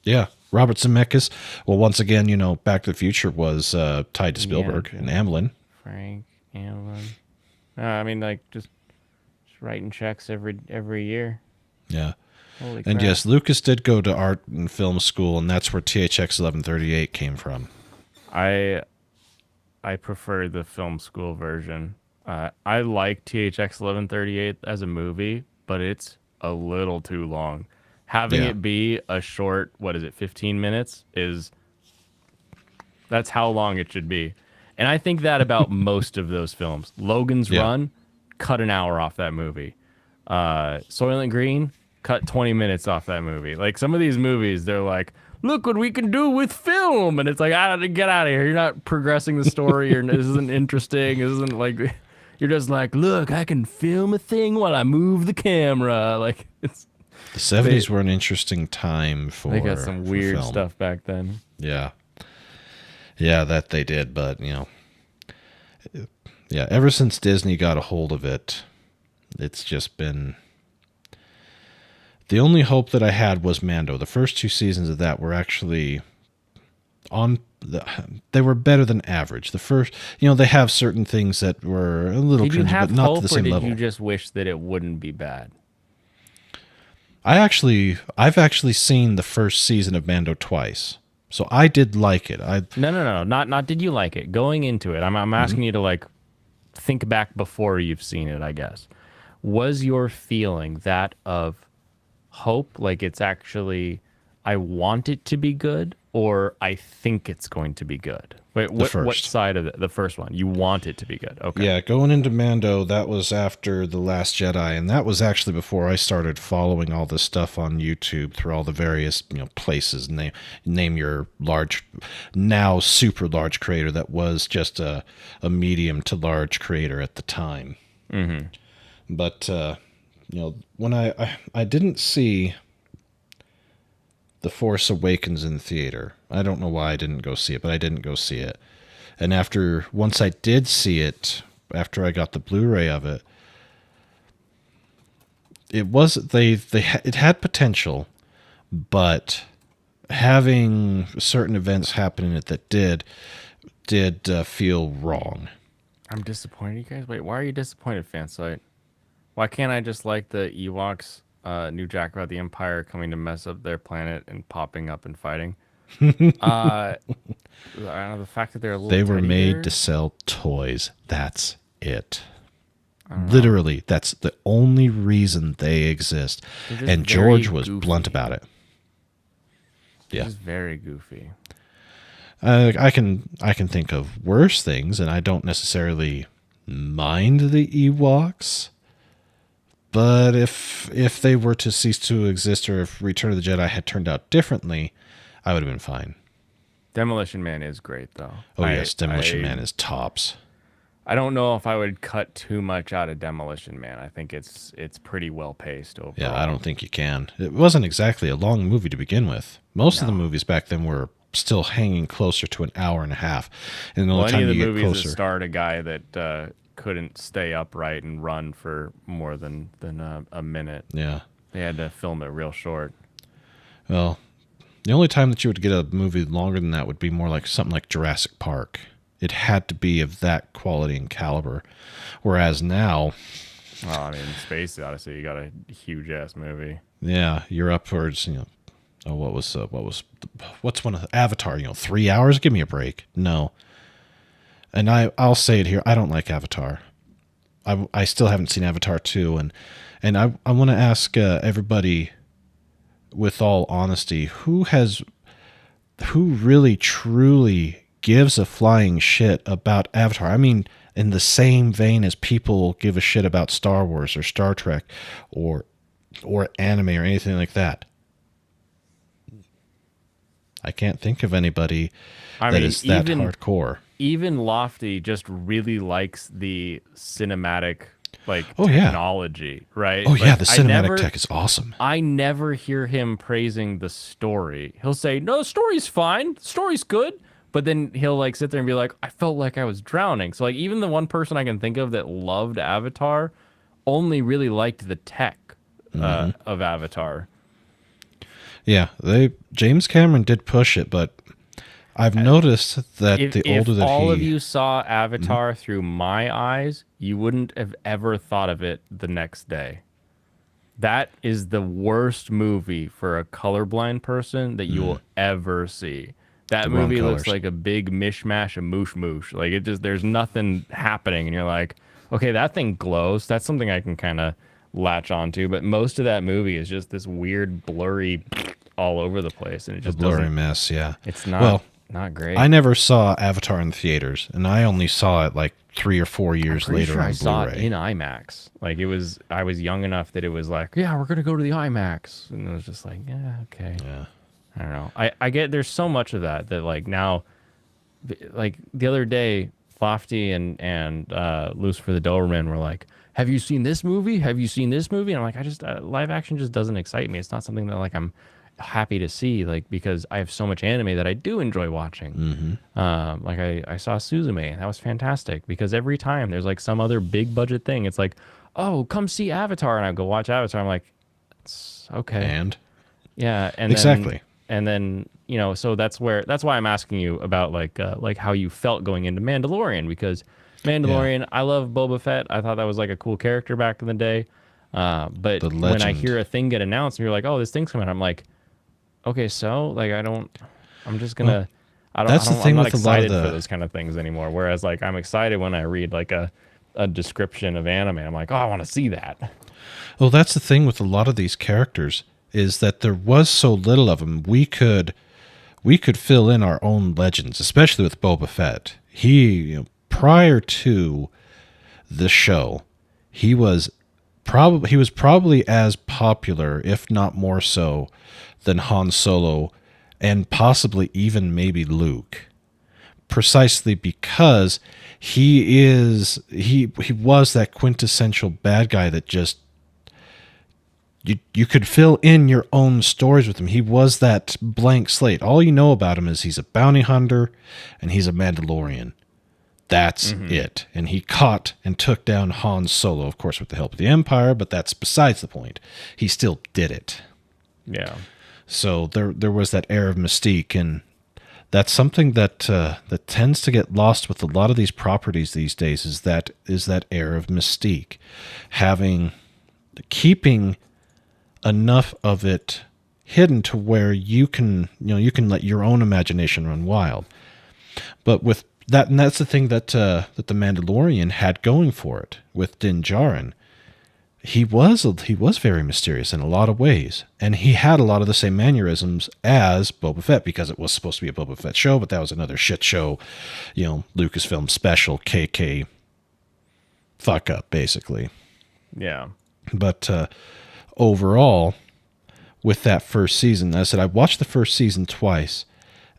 Yeah, Robert Zemeckis. Well, once again, Back to the Future was tied to Spielberg Yeah, and Amblin. Frank Amblin. I mean, like just writing checks every year. Yeah. Holy And crap. yes, Lucas did go to art and film school, and that's where THX 1138 came from. I prefer the film school version. I like THX 1138 as a movie, but it's a little too long. Having Yeah. it be a short, 15 minutes that's how long it should be. And I think that about most of those films. Logan's Yeah. Run, cut an hour off that movie. Soylent Green, cut 20 minutes off that movie. Like some of these movies, they're like, look what we can do with film. And it's like, get out of here. You're not progressing the story. This isn't interesting. This isn't like, you're just like, look, I can film a thing while I move the camera. Like it's, The 70s were an interesting time for they got some for weird film. stuff back then. Yeah. Yeah, that they did, but, yeah, ever since Disney got a hold of it, it's just been... The only hope that I had was Mando. The first 2 seasons of that were actually they were better than average. The first, they have certain things that were a little Did you cringy, have but not hope, to the or same did level. you just wish that it wouldn't be bad? I've actually seen the first season of Mando twice. So I did like it. No. Not did you like it? Going into it, I'm asking you to like think back before you've seen it, I guess. Was your feeling that of hope, like it's actually I want it to be good, or I think it's going to be good? Wait, what first. side of the first one? You want it to be good. Okay. Yeah, going into Mando, that was after The Last Jedi, and that was actually before I started following all this stuff on YouTube through all the various, places. Name your large, now super large creator that was just a medium to large creator at the time. Mm-hmm. But, when I didn't see The Force Awakens in the theater. I don't know why I didn't go see it, but I didn't go see it. And once I did see it, after I got the Blu-ray of it, it had potential, but having certain events happen in it that did feel wrong. I'm disappointed, you guys. Wait, why are you disappointed, Fansite? Why can't I just like the Ewoks, New Jack about the Empire coming to mess up their planet and popping up and fighting? I don't know, the fact that they're a little They were teddy made bear? to sell toys. That's it. Literally, that's the only reason they exist. They're just And very George was goofy. blunt about it. They're Yeah. just very goofy. I can think of worse things, and I don't necessarily mind the Ewoks. But if they were to cease to exist, or if Return of the Jedi had turned out differently, I would have been fine. Demolition Man is great, though. Oh yes, Demolition Man is tops. I don't know if I would cut too much out of Demolition Man. I think it's pretty well paced overall. Yeah, I don't think you can. It wasn't exactly a long movie to begin with. Most of the movies back then were still hanging closer to an hour and a half. And the Well, only any time of you the get movies closer, that starred a guy that couldn't stay upright and run for more than a minute, yeah. they had to film it real short. Well, the only time that you would get a movie longer than that would be more like something like Jurassic Park. It had to be of that quality and caliber. Whereas now, Oh, I mean, Space Odyssey, you got a huge ass movie. yeah, you're upwards. What's one of Avatar? 3 hours? Give me a break. No. And I'll say it here. I don't like Avatar. I still haven't seen Avatar 2, and I want to ask everybody, with all honesty, who really truly gives a flying shit about Avatar? I mean, in the same vein as people give a shit about Star Wars or Star Trek or anime or anything like that. I can't think of anybody that is that hardcore. Even Lofty just really likes the cinematic Oh, yeah. technology, right? Oh, yeah, Like, the cinematic tech is awesome. I never hear him praising the story. He'll say, "No, the story's fine. The story's good." But then he'll sit there and be like, "I felt like I was drowning." So even the one person I can think of that loved Avatar only really liked the tech of Avatar. Yeah, James Cameron did push it, but I've noticed that the older that all he of you saw Avatar through my eyes, you wouldn't have ever thought of it the next day. That is the worst movie for a colorblind person that you will ever see. That The wrong movie looks colors. like a big mishmash of moosh moosh. Like, it just, there's nothing happening, and you're like, okay, that thing glows. That's something I can kind of latch onto. But most of that movie is just this weird blurry all over the place, and it a just blurry doesn't. mess. Yeah. It's not Well, not great. I never saw Avatar in theaters, and I only saw it like 3 or 4 years Pretty later sure on I saw Blu-ray. it in IMAX. Like, I was young enough that it was like, yeah, we're gonna go to the IMAX, and it was just like, yeah, okay. Yeah. I don't know. I get there's so much of that like now, like the other day, Lofty and Lucifer the Doberman were like, have you seen this movie? Have you seen this movie? And I'm like, I just live action just doesn't excite me. It's not something that like I'm happy to see, like, because I have so much anime that I do enjoy watching. Like I saw Suzume, and that was fantastic because every time there's like some other big budget thing, it's like, oh, come see Avatar, and I go watch Avatar. I'm like, it's okay. And Yeah, and Exactly. then you know, so that's why I'm asking you about like how you felt going into Mandalorian, because Mandalorian, I love Boba Fett. I thought that was like a cool character back in the day. But The when I legend. hear a thing get announced, and you're like, oh, this thing's coming, I'm like, okay, so like I'm just gonna. that's the thing I'm not with a lot of excited for the- those kind of things anymore. Whereas like I'm excited when I read like a description of anime. I'm like, oh, I want to see that. Well, that's the thing with a lot of these characters is that there was so little of them. We could fill in our own legends, especially with Boba Fett. Prior to the show, he was probably as popular, if not more so, than Han Solo and possibly even maybe Luke. Precisely because he was that quintessential bad guy that just you could fill in your own stories with him. He was that blank slate. All you know about him is he's a bounty hunter and he's a Mandalorian. That's it. And he caught and took down Han Solo, of course, with the help of the Empire, but that's besides the point. He still did it. Yeah. So there was that air of mystique, and that's something that that tends to get lost with a lot of these properties these days. Is that air of mystique, keeping enough of it hidden to where you can let your own imagination run wild. But with that, and that's the thing that the Mandalorian had going for it with Din Djarin. He was very mysterious in a lot of ways, and he had a lot of the same mannerisms as Boba Fett, because it was supposed to be a Boba Fett show, but that was another shit show, Lucasfilm special KK fuck up basically. Yeah. But overall, with that first season, as I said, I watched the first season twice,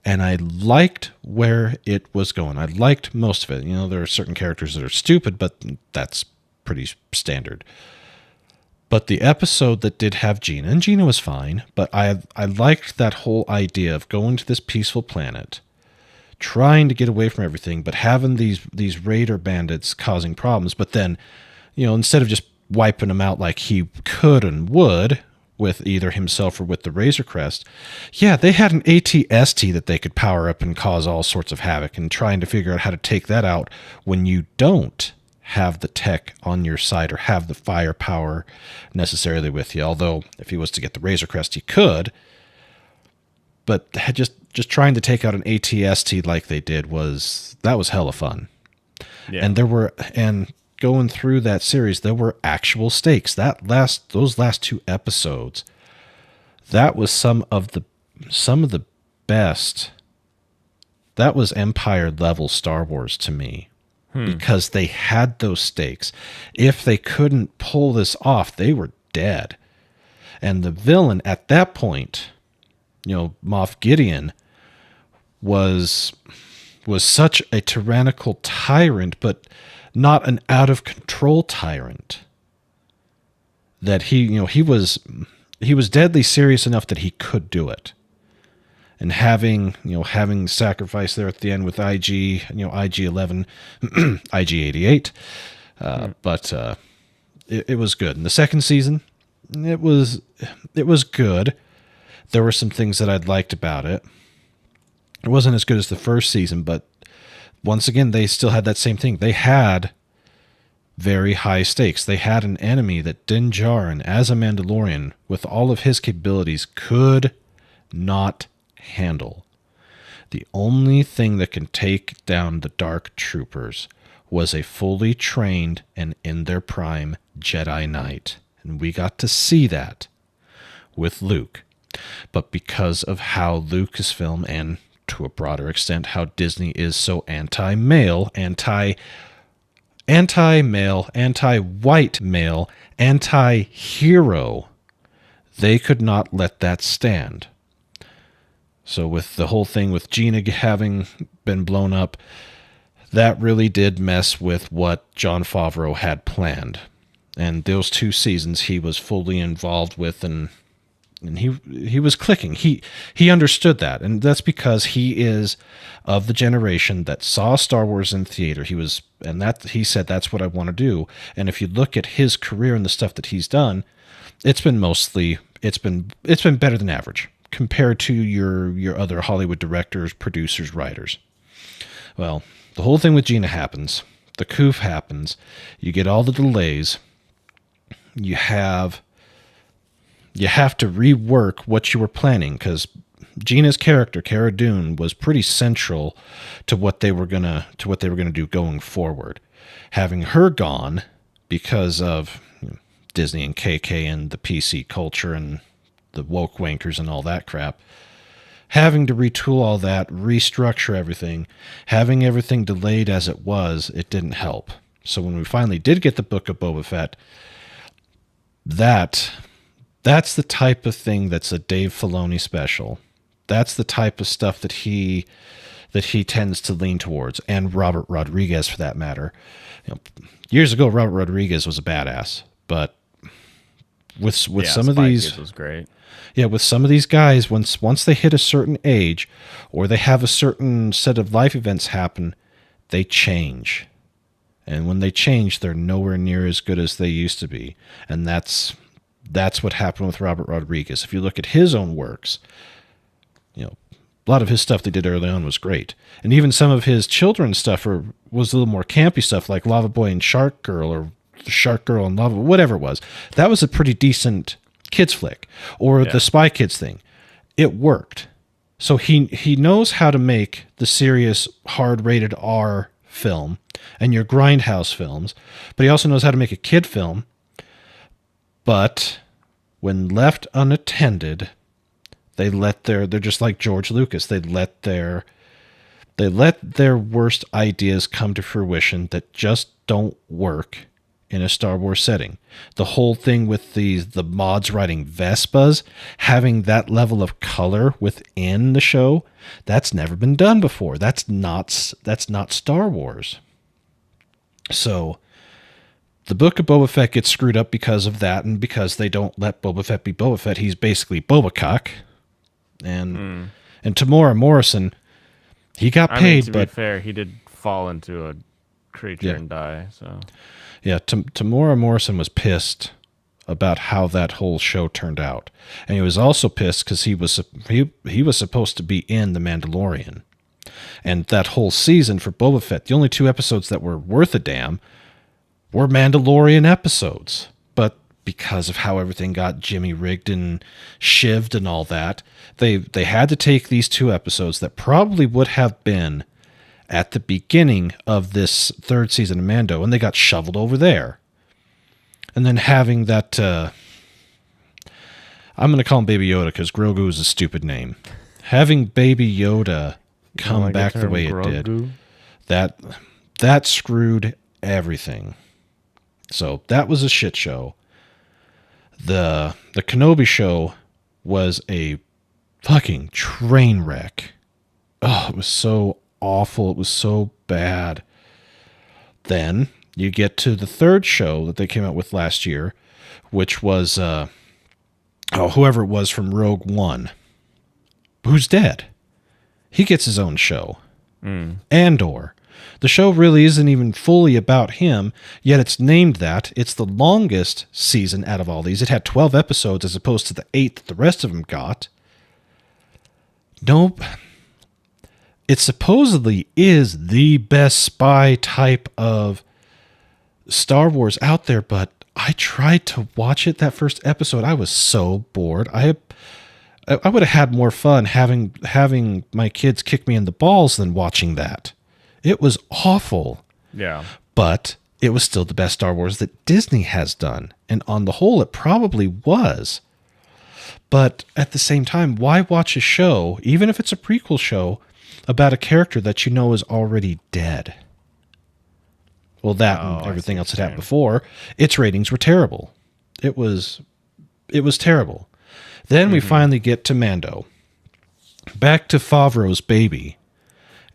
and I liked where it was going. I liked most of it. There are certain characters that are stupid, but that's pretty standard. But the episode that did have Gina, and Gina was fine, but I liked that whole idea of going to this peaceful planet, trying to get away from everything, but having these raider bandits causing problems. But then, instead of just wiping them out like he could and would with either himself or with the Razor Crest, yeah, they had an AT-ST that they could power up and cause all sorts of havoc, and trying to figure out how to take that out when you don't have the tech on your side or have the firepower necessarily with you. Although if he was to get the Razor Crest, he could. But just trying to take out an AT-ST like they did was hella fun. Yeah. And going through that series, there were actual stakes. Those last two episodes, that was some of the best. That was Empire level Star Wars to me. Because they had those stakes. If they couldn't pull this off, they were dead. And the villain at that point, Moff Gideon, was such a tyrannical tyrant, but not an out of control tyrant. That he was deadly serious enough that he could do it. And having sacrifice there at the end with IG-11, IG-88, but it was good. And the second season, it was good, There were some things that I'd liked about it. It wasn't as good as the first season, but once again, they still had that same thing. They had very high stakes. They had an enemy that Din Djarin, as a Mandalorian, with all of his capabilities, could not handle. The only thing that can take down the Dark Troopers was a fully trained and in their prime Jedi Knight. And we got to see that with Luke. But because of how Lucasfilm, and to a broader extent how Disney is so anti-male, anti-male, anti-white male, anti-hero, they could not let that stand. So with the whole thing with Gina having been blown up, that really did mess with what Jon Favreau had planned. And those 2 seasons he was fully involved with, and he was clicking. He understood that, and that's because he is of the generation that saw Star Wars in theater. He said that's what I want to do. And if you look at his career and the stuff that he's done, it's been better than average compared to your other Hollywood directors, producers, writers. Well, the whole thing with Gina happens. The coup happens. You get all the delays. You have to rework what you were planning, because Gina's character, Cara Dune, was pretty central to what they were gonna do going forward. Having her gone because of Disney and KK and the PC culture and the woke wankers and all that crap, having to retool all that, restructure everything, having everything delayed as it was, it didn't help. So when we finally did get the Book of Boba Fett, that's the type of thing that's a Dave Filoni special. That's the type of stuff that he tends to lean towards, and Robert Rodriguez for that matter. Years ago, Robert Rodriguez was a badass, but with some of Spy these, Kids was great. Yeah, with some of these guys, once they hit a certain age, or they have a certain set of life events happen, they change. And when they change, they're nowhere near as good as they used to be. And that's what happened with Robert Rodriguez. If you look at his own works, a lot of his stuff they did early on was great. And even some of his children's stuff was a little more campy stuff, like Lava Boy and Shark Girl, or Shark Girl and Lava, whatever it was. That was a pretty decent kids flick. Or the Spy Kids thing. It worked. So he knows how to make the serious, hard-rated R film and your grindhouse films, but he also knows how to make a kid film. But when left unattended, they're just like George Lucas. They let their worst ideas come to fruition that just don't work in a Star Wars setting. The whole thing with the mods riding Vespas, having that level of color within the show, that's never been done before. That's not Star Wars. So the Book of Boba Fett gets screwed up because of that, and because they don't let Boba Fett be Boba Fett. He's basically Boba Cock. And Tamora Morrison, he got paid, to but be fair, he did fall into a creature and die. So yeah, Tamora Morrison was pissed about how that whole show turned out, and he was also pissed because he was supposed to be in The Mandalorian, and that whole season for Boba Fett, the only 2 episodes that were worth a damn were Mandalorian episodes. But because of how everything got Jimmy rigged and shivved and all that, they had to take these 2 episodes that probably would have been at the beginning of this 3rd season of Mando, and they got shoveled over there. And then having that, I'm going to call him Baby Yoda because Grogu is a stupid name. Having Baby Yoda come back the way it did, that screwed everything. So that was a shit show. The Kenobi show was a fucking train wreck. Oh, it was so awful. It was so bad. Then you get to the 3rd show that they came out with last year, which was whoever it was from Rogue One, who's dead. He gets his own show. Andor. The show really isn't even fully about him, yet it's named that. It's the longest season out of all these. It had 12 episodes as opposed to the 8 that the rest of them got. Nope. It supposedly is the best spy type of Star Wars out there, but I tried to watch it that first episode. I was so bored. I would have had more fun having my kids kick me in the balls than watching that. It was awful, Yeah. but it was still the best Star Wars that Disney has done. And on the whole, it probably was. But at the same time, why watch a show, even if it's a prequel show, about a character that you know is already dead? Well, that Oh, and I everything see else what that you're happened before, its ratings were terrible. It was terrible. Then we finally get to Mando. Back to Favreau's baby.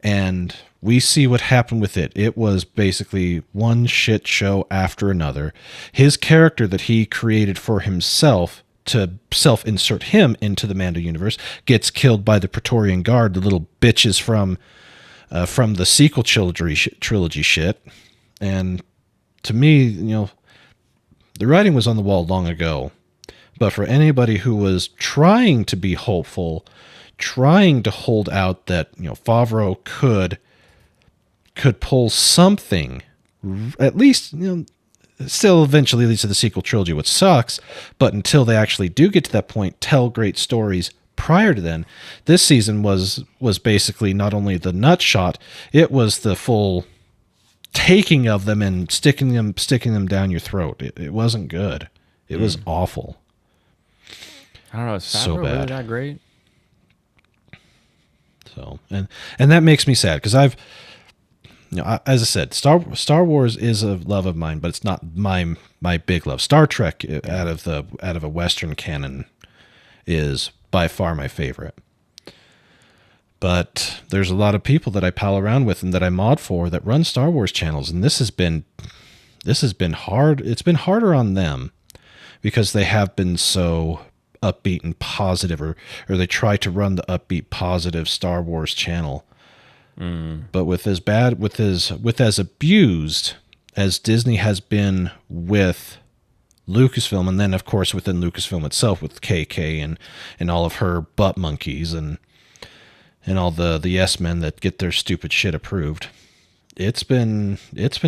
And we see what happened with it. It was basically one shit show after another. His character that he created for himself to self-insert him into the Mando universe gets killed by the Praetorian Guard, the little bitches from the sequel trilogy shit. And to me, you know, the writing was on the wall long ago. But for anybody who was trying to be hopeful, trying to hold out that, you know, Favreau could pull something, at least, you know, still eventually leads to the sequel trilogy, which sucks, but until they actually do get to that point, tell great stories prior to then. This season was basically not only the nut shot, it was the full taking of them and sticking them down your throat. It wasn't good. It was awful. I don't know. Is So Favreau really bad. that great? So and that makes me sad because as I said, Star Wars is a love of mine, but it's not my big love. Star Trek out of a Western canon is by far my favorite. But there's a lot of people that I pal around with and that I mod for that run Star Wars channels, and this has been hard. It's been harder on them because they have been so upbeat and positive, or they try to run the upbeat positive Star Wars channel. But with as abused as Disney has been with Lucasfilm, and then of course within Lucasfilm itself with KK and all of her butt monkeys and all the yes men that get their stupid shit approved, it's been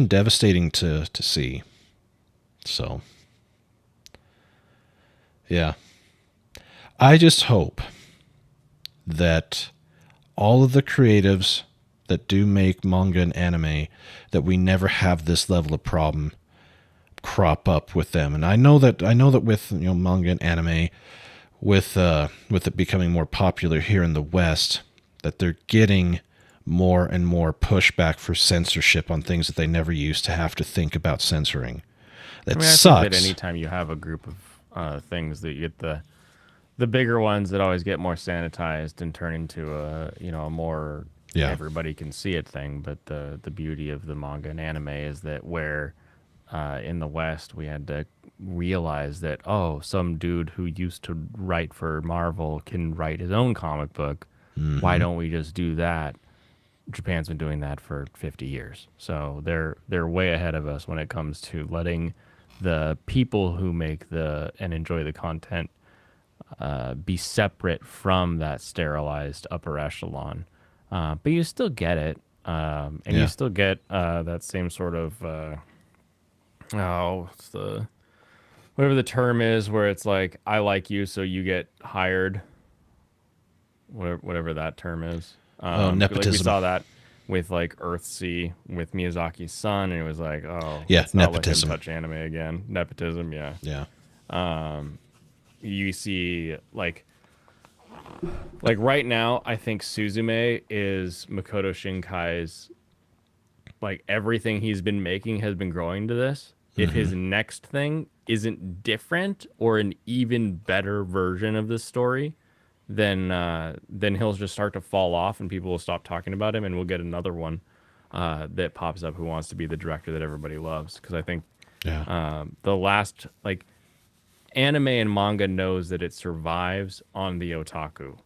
devastating to see. So yeah, I just hope that all of the creatives that do make manga and anime, that we never have this level of problem crop up with them. And I know that with, you know, manga and anime, with it becoming more popular here in the West, that they're getting more and more pushback for censorship on things that they never used to have to think about censoring. That I sucks. think that anytime you have a group of things, that you get the bigger ones that always get more sanitized and turn into a more everybody can see it thing. But the beauty of the manga and anime is that where in the West we had to realize that, oh, some dude who used to write for Marvel can write his own comic book. Why don't we just do that? Japan's been doing that for 50 years. So they're way ahead of us when it comes to letting the people who make and enjoy the content be separate from that sterilized upper echelon. But you still get it. And you still get that same sort of whatever the term is, where it's like, I like you, so you get hired. Whatever that term is. Nepotism. Like we saw that with like Earthsea with Miyazaki's son, and it was like, oh, Yeah, let's not let him nepotism. touch anime again. Nepotism, yeah. Yeah. You see, like right now, I think Suzume is Makoto Shinkai's, like, everything he's been making has been growing to this. If his next thing isn't different or an even better version of this story, then he'll just start to fall off and people will stop talking about him, and we'll get another one that pops up who wants to be the director that everybody loves. Because I think the last, like, anime and manga knows that it survives on the otaku,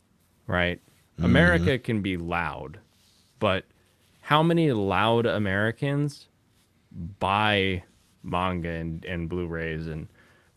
right? America can be loud, but how many loud Americans buy manga and Blu-rays and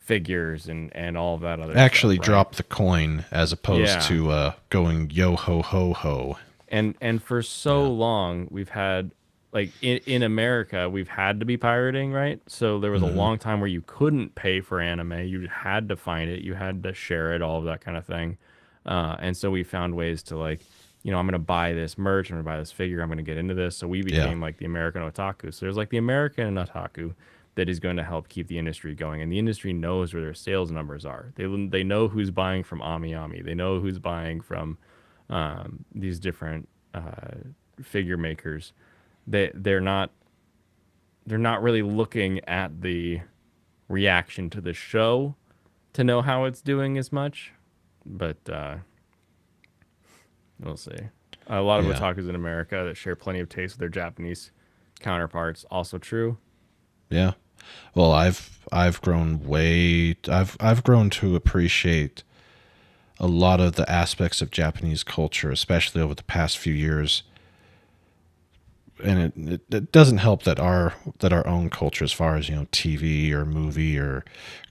figures and all of that other Actually stuff, right? drop the coin as opposed Yeah. to going yo ho ho ho. And for so long we've had like in America we've had to be pirating, right? So there was a long time where you couldn't pay for anime. You had to find it, you had to share it, all of that kind of thing. And so we found ways to like, you know, I'm gonna buy this merch, I'm gonna buy this figure, I'm gonna get into this. So we became like the American otaku. So there's like the American otaku that is going to help keep the industry going, and the industry knows where their sales numbers are. They know who's buying from Ami Ami. They know who's buying from these different figure makers. They're not really looking at the reaction to the show to know how it's doing as much, but we'll see. A lot of Yeah. otakus in America that share plenty of taste with their Japanese counterparts. Also true. Yeah. Well, I've grown I've grown to appreciate a lot of the aspects of Japanese culture, especially over the past few years. And it doesn't help that our own culture, as far as, you know, TV or movie or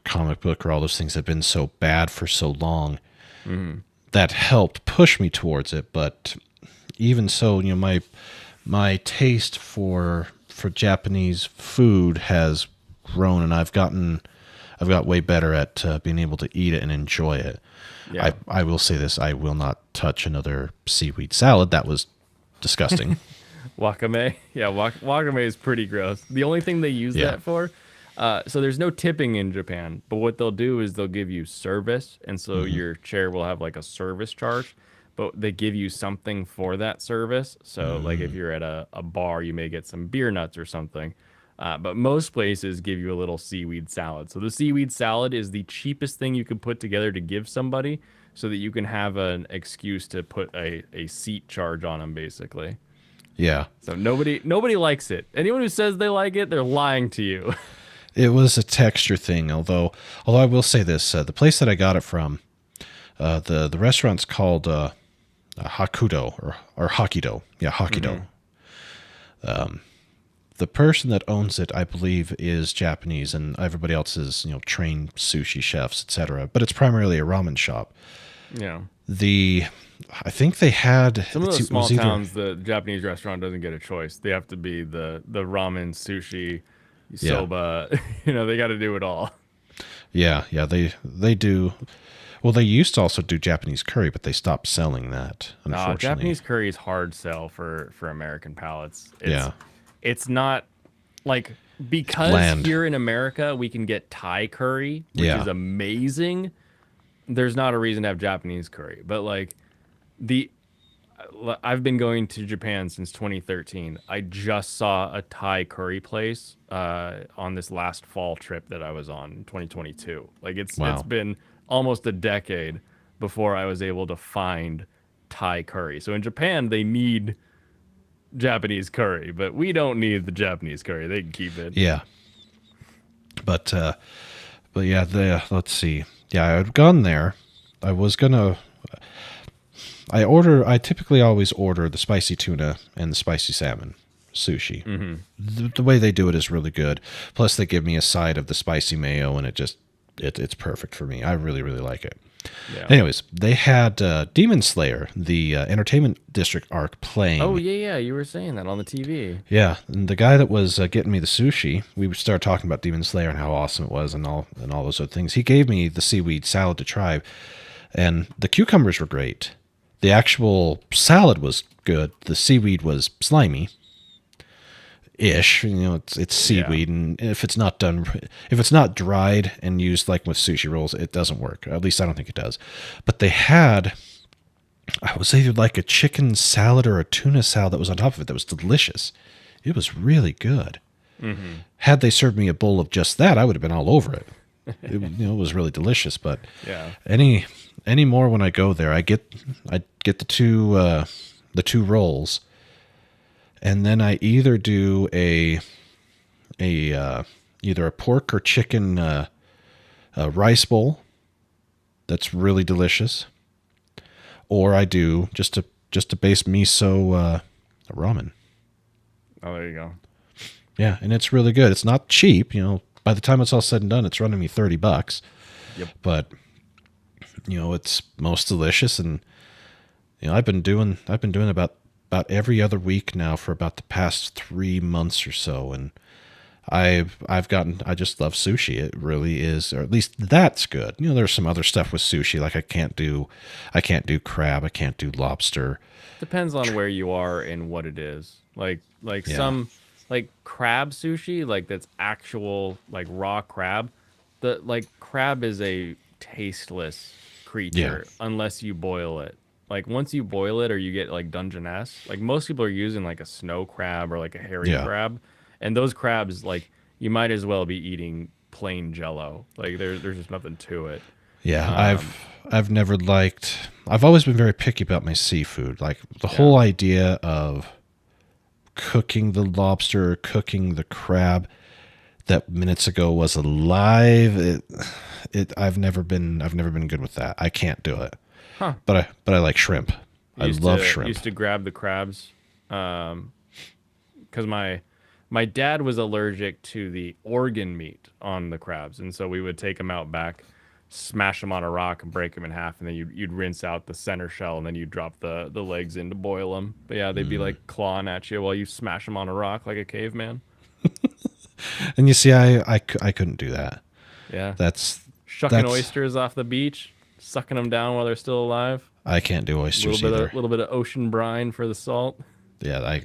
comic book or all those things, have been so bad for so long. That helped push me towards it. But even so, you know, my taste for Japanese food has grown, and I've got way better at being able to eat it and enjoy it. Yeah. I will say this: I will not touch another seaweed salad. That was disgusting. Wakame. Yeah, wakame is pretty gross. The only thing they use Yeah. that for, so there's no tipping in Japan, but what they'll do is they'll give you service, and so your chair will have like a service charge, but they give you something for that service. So like if you're at a bar, you may get some beer nuts or something. But most places give you a little seaweed salad. So the seaweed salad is the cheapest thing you can put together to give somebody so that you can have an excuse to put a seat charge on them, basically. Yeah. So nobody likes it. Anyone who says they like it, they're lying to you. It was a texture thing, although I will say this: the place that I got it from, the restaurant's called Hakudo or Hakido. Yeah, Hakido. The person that owns it, I believe, is Japanese, and everybody else is, you know, trained sushi chefs, etc. But it's primarily a ramen shop. Yeah. I think they had Some of it those small was either- towns, the Japanese restaurant doesn't get a choice. They have to be the ramen, sushi, soba. You know, they got to do it all. Yeah, they do. Well, they used to also do Japanese curry, but they stopped selling that, unfortunately. Japanese curry is hard sell for American palates. Yeah. It's not like, because bland. here in America we can get Thai curry, which Yeah. is amazing. There's not a reason to have Japanese curry, but like I've been going to Japan since 2013. I just saw a Thai curry place on this last fall trip that I was on in 2022. Like it's Wow. been almost a decade before I was able to find Thai curry. So in Japan they need Japanese curry, but we don't need the Japanese curry. They can keep it. Yeah. But yeah, let's see. Yeah, I'd gone there. I typically always order the spicy tuna and the spicy salmon sushi. The way they do it is really good. Plus they give me a side of the spicy mayo, and it's perfect for me. I really, really like it. Yeah. Anyways, they had Demon Slayer, the Entertainment District arc, playing. Oh yeah, you were saying that on the TV. Yeah, and the guy that was getting me the sushi, we started talking about Demon Slayer and how awesome it was, and all those other things. He gave me the seaweed salad to try, and the cucumbers were great. The actual salad was good. The seaweed was slimy. Ish, you know, it's seaweed, and if it's not dried and used like with sushi rolls, it doesn't work. At least I don't think it does. But they had, I was either like a chicken salad or a tuna salad that was on top of it that was delicious. It was really good. Had they served me a bowl of just that, I would have been all over it. It was really delicious. But Yeah. any more when I go there, I get the two rolls. And then I either do either a pork or chicken rice bowl that's really delicious, or I do just a base miso ramen. Oh, there you go. Yeah, and it's really good. It's not cheap, you know, by the time it's all said and done, it's running me $30. Yep. But it's most delicious, and I've been doing about every other week now for about the past 3 months or so, and I just love sushi. It really is, or at least that's good. There's some other stuff with sushi, like I can't do crab, I can't do lobster. Depends on where you are and what it is. Like Yeah. some like crab sushi, like that's actual like raw crab. The like crab is a tasteless creature unless you boil it. Like once you boil it or you get like Dungeness, like most people are using like a snow crab or like a hairy crab. And those crabs, like, you might as well be eating plain Jello. Like, there's just nothing to it. Yeah, I've never liked. I've always been very picky about my seafood. Like the whole idea of cooking the lobster, or cooking the crab that minutes ago was alive. I've never been good with that. I can't do it. Huh. But I like shrimp. I love shrimp. Used to grab the crabs, because my dad was allergic to the organ meat on the crabs, and so we would take them out back, smash them on a rock, and break them in half, and then you'd rinse out the center shell, and then you'd drop the legs in to boil them. But yeah, they'd be like clawing at you while you smash them on a rock like a caveman. And you see, I couldn't do that. Yeah, That's shucking oysters off the beach, sucking them down while they're still alive. I can't do oysters either. A little bit of ocean brine for the salt. Yeah,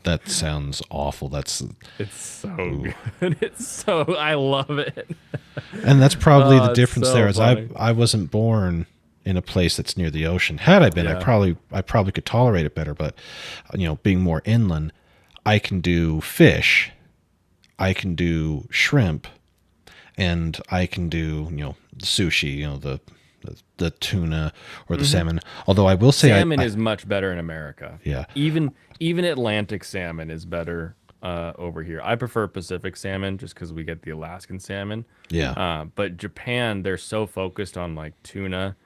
that sounds awful. It's so good. I love it. And that's probably the it's difference so there. Is funny. I wasn't born in a place that's near the ocean. Had I been, Yeah. I probably could tolerate it better. But being more inland, I can do fish, I can do shrimp, and I can do sushi. The tuna or the salmon. Although I will say Salmon is much better in America. Yeah. Even Atlantic salmon is better over here. I prefer Pacific salmon just because we get the Alaskan salmon. Yeah. But Japan, they're so focused on like tuna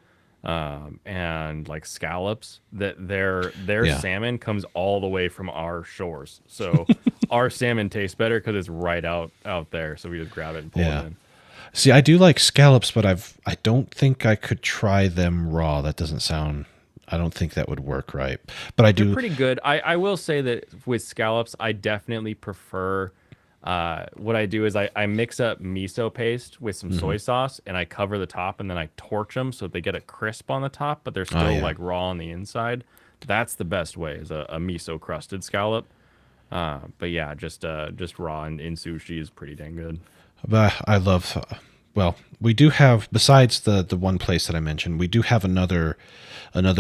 and like scallops that their salmon comes all the way from our shores. So our salmon tastes better because it's right out there. So we just grab it and pull it in. See, I do like scallops, but I don't think I could try them raw. That doesn't sound. I don't think that would work right. But I do. They're pretty good. I will say that with scallops, I definitely prefer. What I do is I mix up miso paste with some soy sauce, and I cover the top, and then I torch them so that they get a crisp on the top, but they're still like raw on the inside. That's the best way, is a miso crusted scallop. But yeah, just raw in sushi is pretty dang good. But I love. Well, we do have, besides the one place that I mentioned, we do have another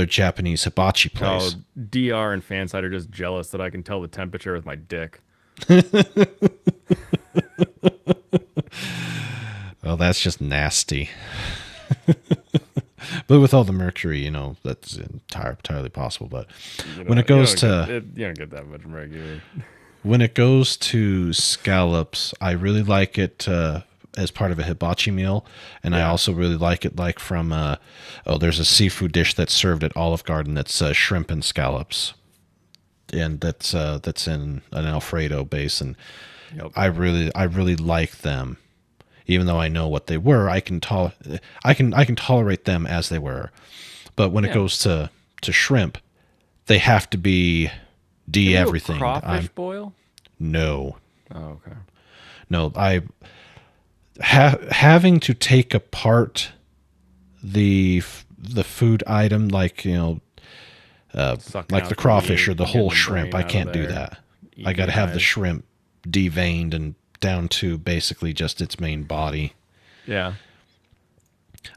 Japanese hibachi place. Oh, DR and Fanside are just jealous that I can tell the temperature with my dick. Well, that's just nasty. But with all the mercury, that's entirely possible. But when it goes to... You don't get that much mercury. When it goes to scallops, I really like it as part of a hibachi meal, and I also really like it like from there's a seafood dish that's served at Olive Garden that's shrimp and scallops, and that's in an Alfredo base, and I really like them, even though I know what they were. I can tolerate them as they were, but when it goes to shrimp, they have to be everything. Crawfish boil? No. Oh, okay. No, having to take apart the food item, like like the crawfish or the whole shrimp. I can't do that. I got to have the shrimp deveined and down to basically just its main body. Yeah.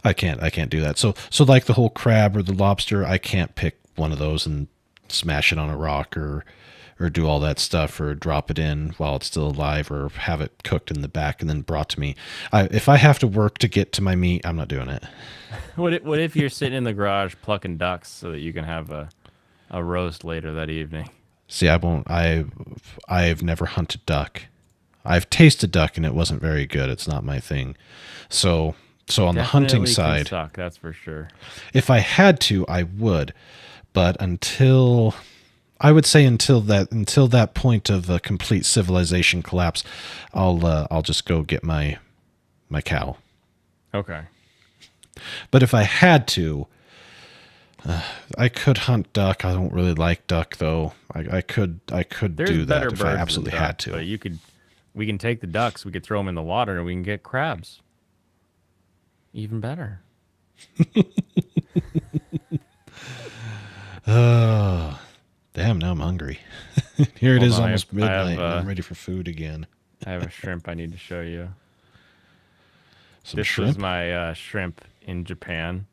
I can't do that. So like the whole crab or the lobster, I can't pick one of those and smash it on a rock or do all that stuff or drop it in while it's still alive or have it cooked in the back and then brought to me. If I have to work to get to my meat, I'm not doing it. What if you're sitting in the garage plucking ducks so that you can have a roast later that evening? See, I won't. I've never hunted duck. I've tasted duck and it wasn't very good. It's not my thing. So on the hunting side, suck, that's for sure. If I had to, I would. But until I would say until that point of a complete civilization collapse, I'll just go get my cow. Okay. But if I had to, I could hunt duck. I don't really like duck though. I could There's do better that if birds I than absolutely duck, had to. But we can take the ducks, we could throw them in the water, and we can get crabs. Even better. Oh, damn! Now I'm hungry. Here it Hold is, on, almost I have, midnight. And I'm ready for food again. I have a shrimp I need to show you. Some This shrimp. was my shrimp in Japan.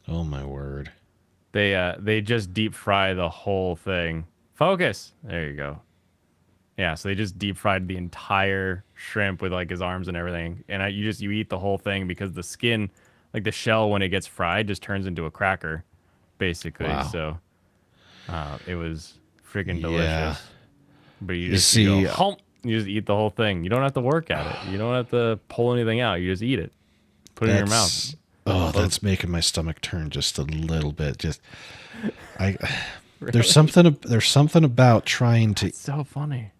Oh my word! They just deep fry the whole thing. Focus. There you go. Yeah, so they just deep fried the entire shrimp with like his arms and everything, and you eat the whole thing because the skin, like the shell, when it gets fried, just turns into a cracker, basically. Wow. So, it was freaking delicious. Yeah. But you You just see- go, "Hump," you just eat the whole thing. You don't have to work at it. You don't have to pull anything out. You just eat it. Put it in your mouth. Oh, that's making my stomach turn just a little bit. Just, Really? there's something about trying to So funny.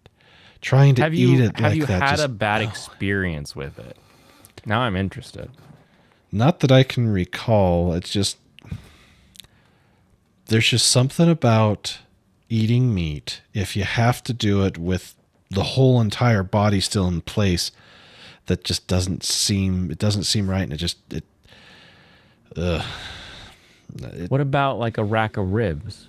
eat Have you it have like you that. had just- a bad experience with it? Now I'm interested. Not that I can recall. It's just there's just something about eating meat if you have to do it with the whole entire body still in place that just doesn't seem right, and What about like a rack of ribs?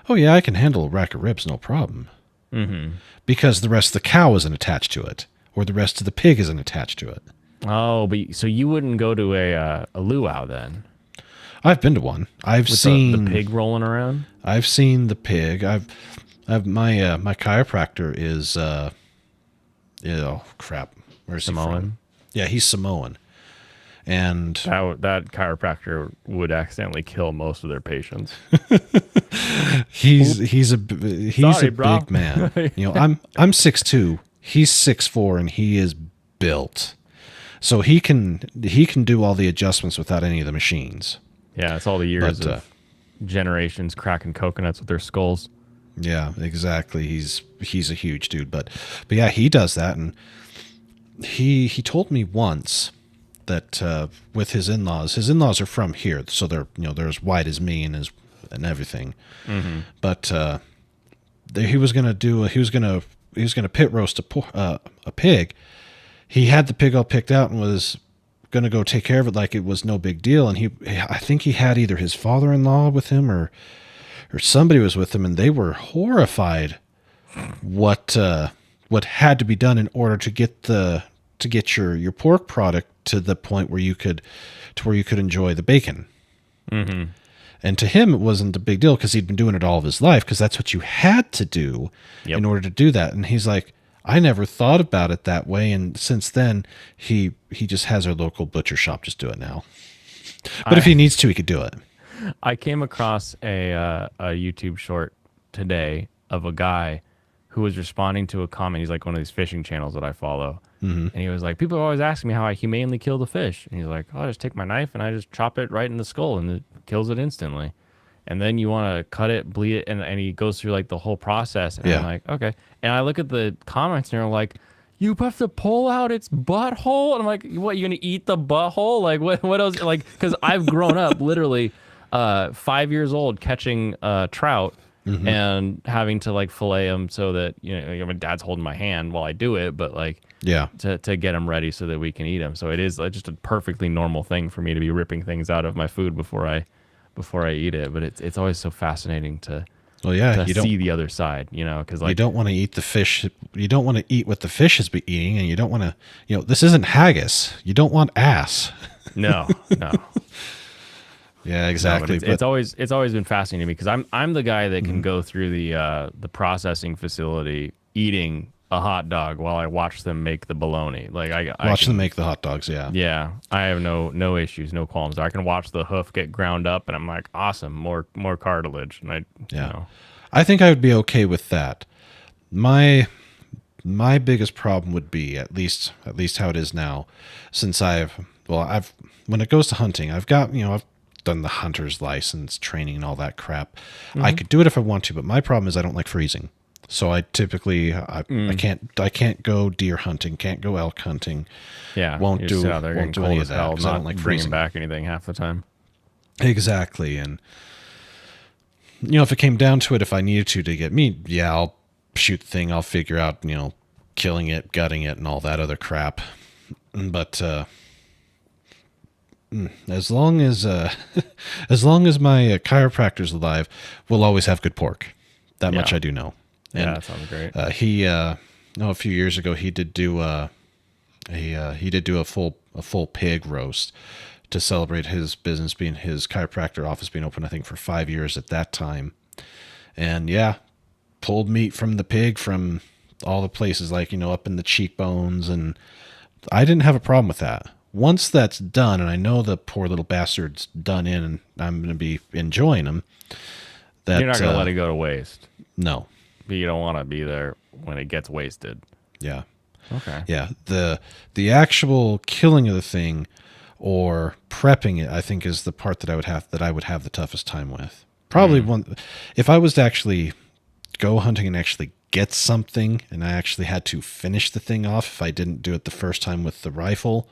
oh yeah, I can handle a rack of ribs no problem. Mm-hmm. Because the rest of the cow isn't attached to it, or the rest of the pig isn't attached to it. Oh, but so you wouldn't go to a luau then? I've been to one. I've With seen the pig rolling around? I've seen the pig. I've my my chiropractor is oh crap. Where's he Samoan? from? Yeah, he's Samoan. And That chiropractor would accidentally kill most of their patients. he's Sorry, a bro. big man. You know, I'm 6'2", he's 6'4", and he is built. So he can do all the adjustments without any of the machines. Yeah, it's all the years But, of generations cracking coconuts with their skulls. Yeah, exactly. He's a huge dude, but yeah, he does that, and he told me once that with his in-laws are from here, so they're as white as me and everything. Mm-hmm. But he was gonna pit roast a pig. He had the pig all picked out and was gonna go take care of it like it was no big deal. And I think he had either his father-in-law with him or somebody was with him, and they were horrified what had to be done in order to get your pork product to the point where you could enjoy the bacon. Mm-hmm. And to him, it wasn't a big deal because he'd been doing it all of his life, because that's what you had to do Yep. in order to do that. And he's like, I never thought about it that way. And since then, he just has our local butcher shop just do it now. But if he needs to, he could do it. I came across a YouTube short today of a guy who was responding to a comment. He's like one of these fishing channels that I follow. Mm-hmm. And he was like, people are always asking me how I humanely kill the fish. And he's like, oh, I just take my knife and I just chop it right in the skull and it kills it instantly. And then you want to cut it, bleed it, and he goes through like the whole process. And I'm Yeah. like, okay. And I look at the comments and they're like, you have to pull out its butthole? And I'm like, what, you going to eat the butthole? Like, what else? Like, because I've grown up literally 5 years old catching trout. Mm-hmm. And having to like fillet them so that my dad's holding my hand while I do it, but like Yeah. to get them ready so that we can eat them. So it is just a perfectly normal thing for me to be ripping things out of my food before I eat it. But it's always so fascinating to Well, yeah, you see don't the other side, because like you don't want to eat the fish. You don't want to eat what the fish is be eating, and you don't want to. This isn't haggis. You don't want ass. no. Yeah, No, exactly. but it's always been fascinating to me because I'm the guy that can go through the processing facility eating a hot dog while I watch them make the bologna. Like I watch can, them make the hot dogs. Yeah. Yeah, I have no issues, no qualms. I can watch the hoof get ground up, and I'm like, awesome, more cartilage. And Yeah. I think I would be okay with that. My biggest problem would be at least how it is now, since I've when it goes to hunting, I've got, I've done the hunter's license training and all that crap. I could do it if I want to, but my problem is I don't like freezing. So I typically I can't go deer hunting, can't go elk hunting. Yeah, won't you do just sit out there won't getting do any cold of as that hell, 'cause I don't not like bringing freezing. back anything half the time. Exactly. And if it came down to it, if I needed to get meat, yeah, I'll shoot the thing. I'll figure out, killing it, gutting it, and all that other crap. But as long as as long as my chiropractor's alive, we'll always have good pork. That much Yeah. I do know. Yeah, And that sounds great. he a few years ago he did do he did do a full pig roast to celebrate his business being his chiropractor office being open, I think, for 5 years at that time. And yeah, pulled meat from the pig from all the places, like, up in the cheekbones, and I didn't have a problem with that. Once that's done, and I know the poor little bastard's done in, and I'm going to be enjoying him. That You're not gonna let it go to waste, No. but you don't want to be there when it gets wasted. Yeah. Okay. Yeah, the actual killing of the thing or prepping it, I think, is the part that I would have the toughest time with. Probably one, if I was to actually go hunting and actually get something, and I actually had to finish the thing off. If I didn't do it the first time with the rifle,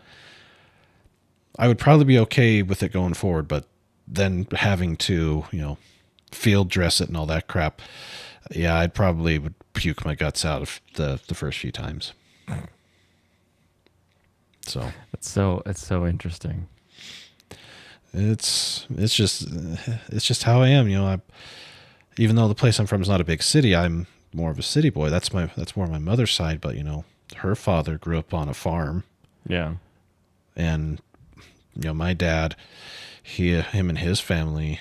I would probably be okay with it going forward. But then having to, field dress it and all that crap, yeah, I'd probably would puke my guts out of the first few times. So It's so interesting. it's just how I am. Even though the place I'm from is not a big city, I'm more of a city boy. That's more my mother's side, but her father grew up on a farm, Yeah. and my dad, him and his family,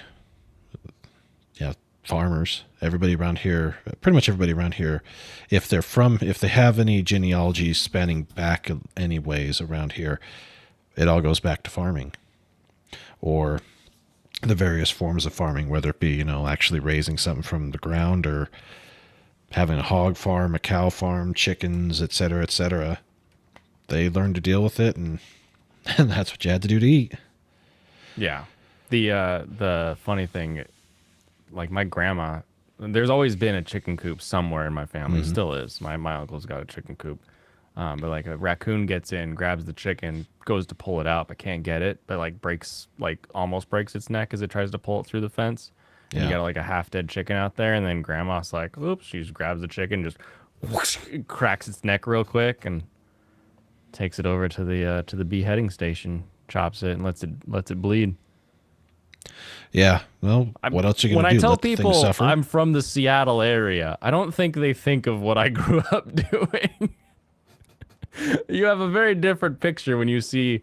yeah, farmers. Everybody around here, pretty much everybody around here, if they have any genealogy spanning back any ways around here, it all goes back to farming, or the various forms of farming, whether it be, actually raising something from the ground or having a hog farm, a cow farm, chickens, et cetera, et cetera. They learned to deal with it, and that's what you had to do to eat. Yeah. The funny thing, like my grandma, there's always been a chicken coop somewhere in my family. Still is. My uncle's got a chicken coop. But like a raccoon gets in, grabs the chicken, goes to pull it out, but can't get it, but almost breaks its neck as it tries to pull it through the fence. And you Yeah. got like a half dead chicken out there, and then grandma's like, oops, she just grabs the chicken, just whoosh, cracks its neck real quick and takes it over to the beheading station, chops it and lets it bleed. Yeah. Well, what else are you When gonna I do? tell Let the thing people suffer? I'm from the Seattle area, I don't think they think of what I grew up doing. You have a very different picture when you see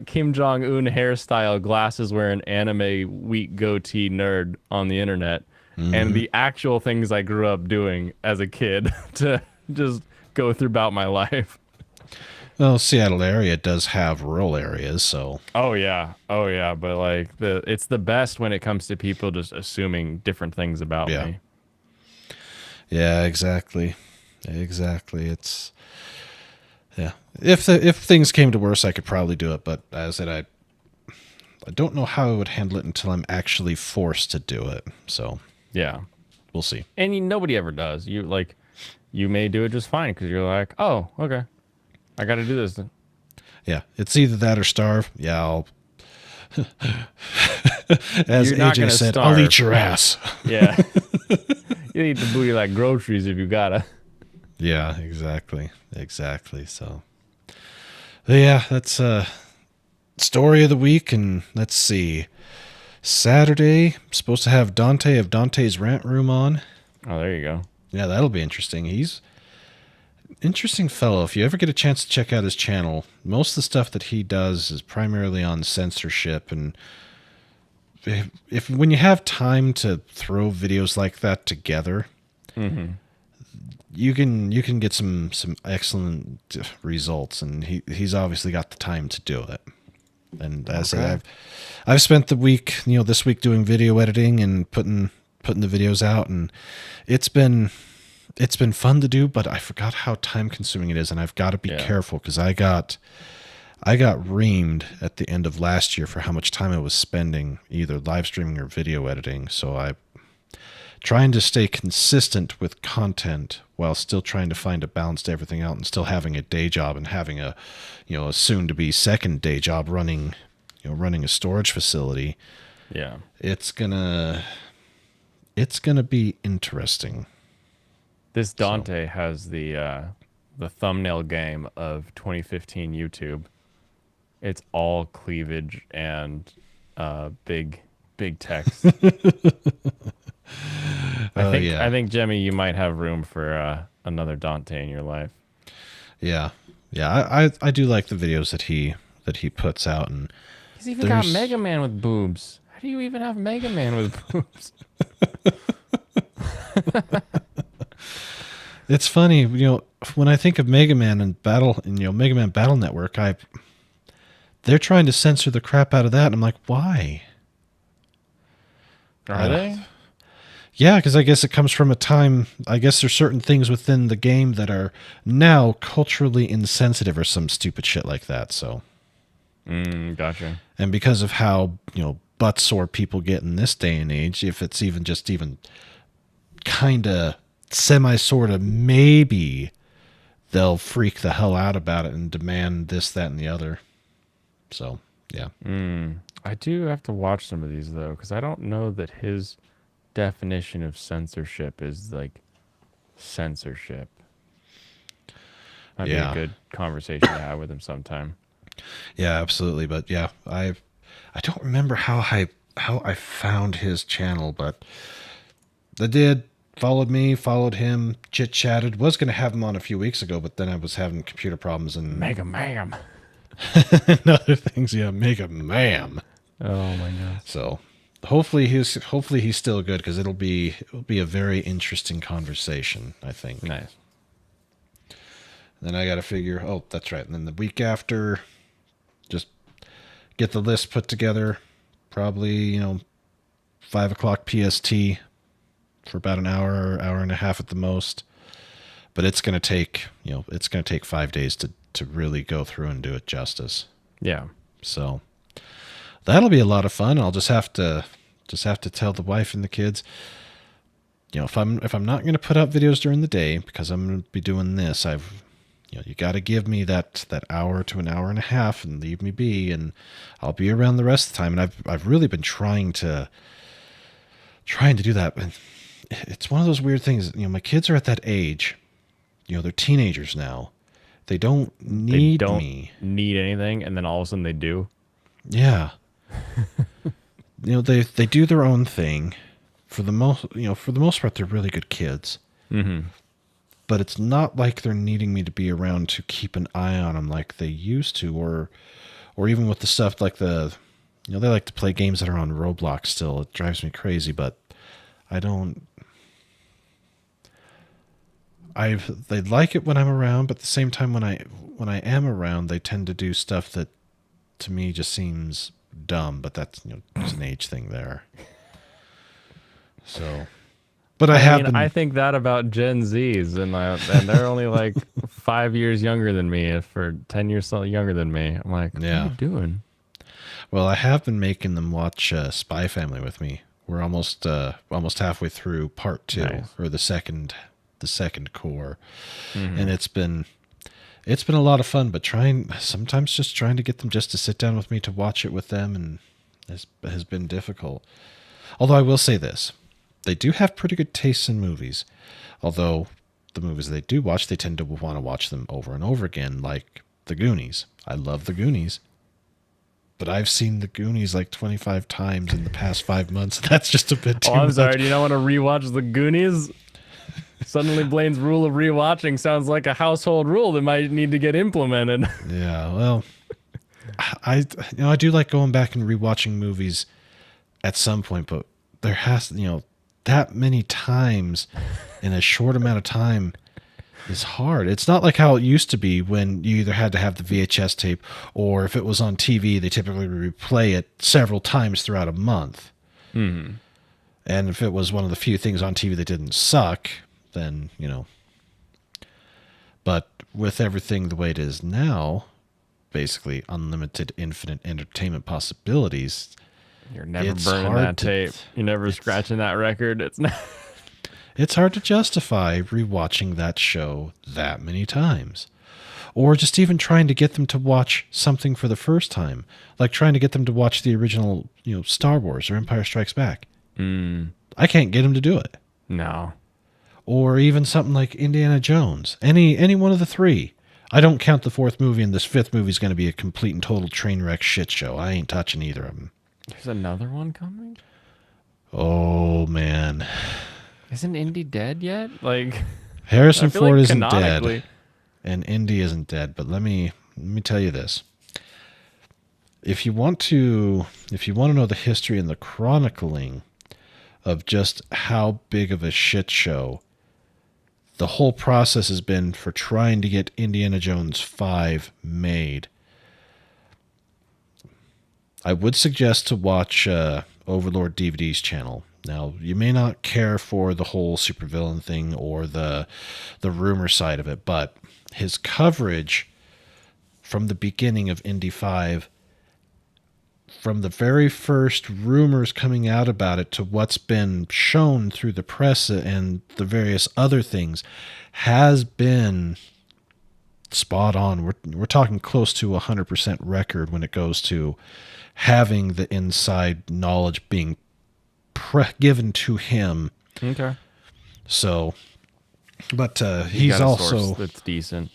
Kim Jong-un hairstyle, glasses wearing anime weak goatee nerd on the internet, and the actual things I grew up doing as a kid to just go through about my life. Well, Seattle area does have rural areas, so Oh yeah, but like it's the best when it comes to people just assuming different things about Yeah. me. yeah, exactly. It's yeah. If things came to worse, I could probably do it, but as I said, I don't know how I would handle it until I'm actually forced to do it. So Yeah. we'll see. And nobody ever does. You may do it just fine because you're like, oh, okay, I got to do this. Yeah, it's either that or starve. Yeah, I'll. As You're not AJ gonna said, starve. I'll eat your ass. Yeah, you need to booty like groceries if you gotta. Yeah, exactly. So, yeah, that's story of the week, and let's see. Saturday, I'm supposed to have Dante of Dante's Rant Room on. Oh, there you go. Yeah, that'll be interesting. He's an interesting fellow. If you ever get a chance to check out his channel, most of the stuff that he does is primarily on censorship, and if when you have time to throw videos like that together, you can get some excellent results, and he's obviously got the time to do it. And as I said, I've spent the week, this week doing video editing and putting the videos out, and it's been fun to do, but I forgot how time consuming it is, and I've got to be careful because I got I got reamed at the end of last year for how much time I was spending either live streaming or video editing. So I trying to stay consistent with content while still trying to find a balance to everything else and still having a day job and having a, a soon to be second day job running a storage facility. Yeah. It's gonna be interesting. This Dante has the thumbnail game of 2015 YouTube. It's all cleavage and big text. I think Jemmy, you might have room for another Dante in your life. Yeah. I do like the videos that he puts out, and he's even got Mega Man with boobs. How do you even have Mega Man with boobs? It's funny, when I think of Mega Man and Mega Man Battle Network, they're trying to censor the crap out of that, and I'm like, why? Are they? Yeah, because I guess it comes from a time. I guess there's certain things within the game that are now culturally insensitive or some stupid shit like that. So, gotcha. And because of how butt sore people get in this day and age, if it's even kind of sort of, maybe they'll freak the hell out about it and demand this, that, and the other. So, yeah. I do have to watch some of these though, because I don't know that his definition of censorship is like censorship. That'd be a good conversation to have with him sometime. Yeah, absolutely. But yeah, I don't remember how I found his channel, but I did. Followed him, chit chatted. Was going to have him on a few weeks ago, but then I was having computer problems and Mega Man and other things. Yeah, Mega Man. Oh my god. So hopefully he's still good, because it'll be a very interesting conversation, I think. Nice. Then I got to figure. Oh, that's right. And then the week after, just get the list put together. Probably 5:00 PST. For about an hour and a half at the most, but it's going to take 5 days to really go through and do it justice. Yeah. So that'll be a lot of fun. I'll just have to tell the wife and the kids, if I'm not going to put out videos during the day because I'm going to be doing this, you got to give me that hour to an hour and a half and leave me be, and I'll be around the rest of the time. And I've really been trying to do that. And it's one of those weird things. My kids are at that age. They're teenagers now. They don't need me. Need anything, and then all of a sudden they do. Yeah. They do their own thing. For the most part, they're really good kids. Mm-hmm. But it's not like they're needing me to be around to keep an eye on them like they used to, or even with the stuff like they like to play games that are on Roblox still. It drives me crazy, but I don't. They like it when I'm around, but at the same time, when I am around, they tend to do stuff that to me just seems dumb. But that's it's an age thing there. So, but I think that about Gen Zs, and they're only like 5 years younger than me, for 10 years younger than me. I'm like, what are you doing? Well, I have been making them watch Spy Family with me. We're almost halfway through part 2, Nice. or the second core, and it's been a lot of fun. But sometimes just trying to get them just to sit down with me to watch it with them, and has been difficult. Although I will say this, they do have pretty good tastes in movies. Although the movies they do watch, they tend to want to watch them over and over again, like The Goonies. I love The Goonies. But I've seen The Goonies like 25 times in the past 5 months. That's just a bit too much. I'm sorry. Do you not want to rewatch The Goonies? Suddenly, Blaine's rule of rewatching sounds like a household rule that might need to get implemented. Yeah, well, I do like going back and rewatching movies at some point, but there has that many times in a short amount of time is hard. It's not like how it used to be when you either had to have the VHS tape, or if it was on TV, they typically replay it several times throughout a month. Mm-hmm. And if it was one of the few things on TV that didn't suck, then, But with everything the way it is now, basically unlimited, infinite entertainment possibilities. You're never It's burning hard that to- tape. You're never scratching that record. It's not. It's hard to justify rewatching that show that many times. Or just even trying to get them to watch something for the first time. Like trying to get them to watch the original, Star Wars or Empire Strikes Back. I can't get them to do it. No. Or even something like Indiana Jones. Any one of the three. I don't count the fourth movie, and this fifth movie is going to be a complete and total train wreck shit show. I ain't touching either of them. There's another one coming? Oh, man. Isn't Indy dead yet? Like, Harrison I feel Ford like isn't canonically- dead. And Indy isn't dead, but let me tell you this. If you want to know the history and the chronicling of just how big of a shit show the whole process has been for trying to get Indiana Jones 5 made, I would suggest to watch Overlord DVD's channel. Now, you may not care for the whole supervillain thing or the rumor side of it, but his coverage from the beginning of Indy 5, from the very first rumors coming out about it to what's been shown through the press and the various other things, has been spot on. We're talking close to 100% record when it goes to having the inside knowledge being given to him. Okay. So, but You he's got a source also that's decent.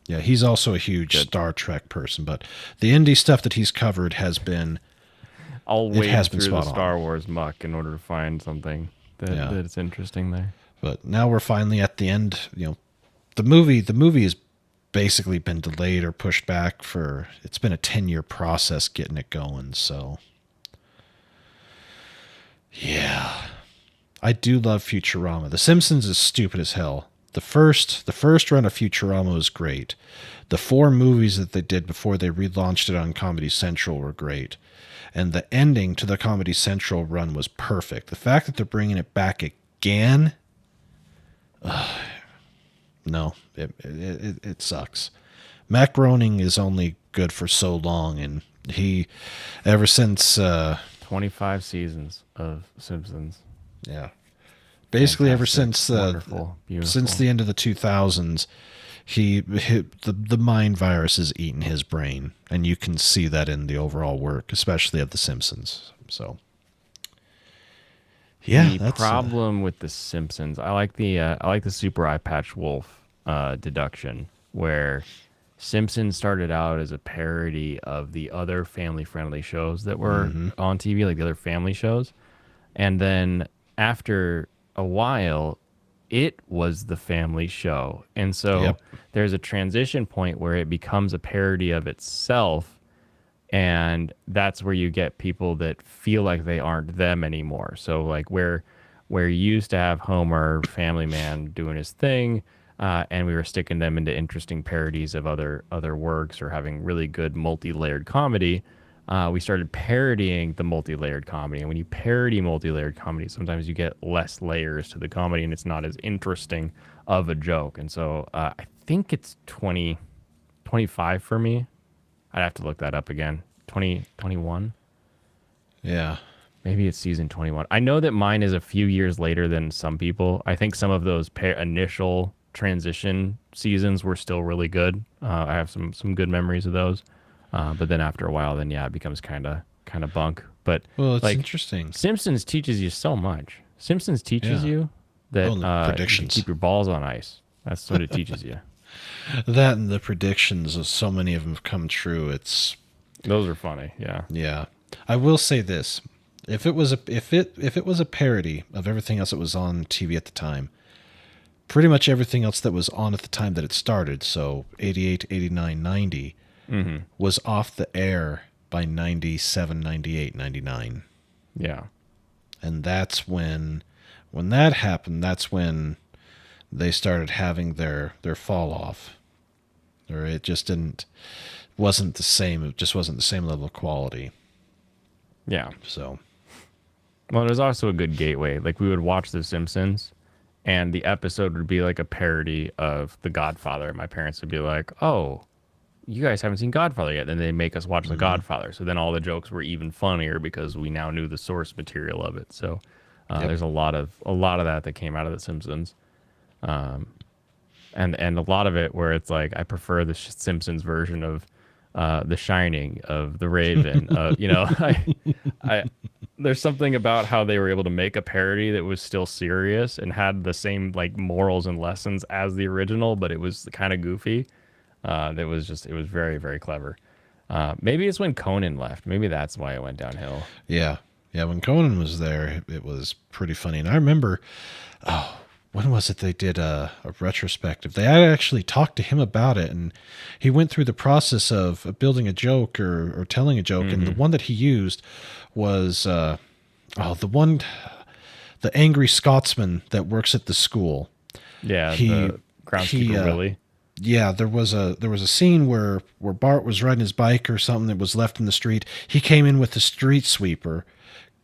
he's also a huge Star Trek person. But the indie stuff that he's covered has been I'll It wade has been through the spot on. Star Wars muck in order to find something that's interesting there. But now we're finally at the end. The movie has basically been delayed or pushed back for. It's been a 10-year process getting it going. So, yeah, I do love Futurama. The Simpsons is stupid as hell. The first run of Futurama was great. The 4 movies that they did before they relaunched it on Comedy Central were great. And the ending to the Comedy Central run was perfect. The fact that they're bringing it back again, no, it sucks. Matt Groening is only good for so long, and he, ever since, 25 seasons of Simpsons. yeah, basically ever Fantastic, since wonderful, beautiful. since the end of the 2000s, the mind virus has eaten his brain, and you can see that in the overall work, especially of The Simpsons. So, yeah, The that's problem with the Simpsons, I like the Super Eye Patch Wolf deduction, where Simpsons started out as a parody of the other family-friendly shows that were on TV, like the other family shows, and then after a while, it was the family show, and so Yep. there's a transition point where it becomes a parody of itself. And that's where you get people that feel like they aren't them anymore. So like where you used to have Homer, Family Man, doing his thing, and we were sticking them into interesting parodies of other works or having really good multi-layered comedy, we started parodying the multi-layered comedy. And when you parody multi-layered comedy, sometimes you get less layers to the comedy, and it's not as interesting of a joke. And so I think it's 25 for me. I'd have to look that up again. 2021? yeah. Maybe it's season 21. I know that mine is a few years later than some people. I think some of those initial transition seasons were still really good. I have some good memories of those. But then after a while, then it becomes kind of bunk. But Well, it's like, interesting. Simpsons teaches you so much. Simpsons teaches Yeah. you that Oh, and the you can predictions. keep your balls on ice. That's what it teaches you. That and the predictions of so many of them have come true. It's Those are funny. Yeah. yeah. I will say this: if it was a parody of everything else that was on TV at the time, pretty much everything else that was on at the time that it started, so 88, 89, 90, was off the air by 97, 98, 99. Yeah. And that's when that happened, that's when they started having their fall off. Or it just wasn't the same. It just wasn't the same level of quality. Yeah. So, Well, it was also a good gateway. Like we would watch The Simpsons, and the episode would be like a parody of The Godfather. My parents would be like, "Oh, you guys haven't seen Godfather yet. Then they make us watch The Godfather. So then all the jokes were even funnier because we now knew the source material of it. So there's a lot of that came out of The Simpsons. And a lot of it where it's like I prefer the Simpsons version of The Shining, of The Raven. I there's something about how they were able to make a parody that was still serious and had the same like morals and lessons as the original, but it was kind of goofy. It was very, very clever. Maybe it's when Conan left. Maybe that's why it went downhill. Yeah. Yeah, when Conan was there, it was pretty funny. And I remember, when was it they did a retrospective? They had actually talked to him about it, and he went through the process of building a joke or telling a joke. And the one that he used was, the angry Scotsman that works at the school. Yeah, the groundskeeper Willie. Yeah, there was a scene where Bart was riding his bike or something that was left in the street. He came in with the street sweeper,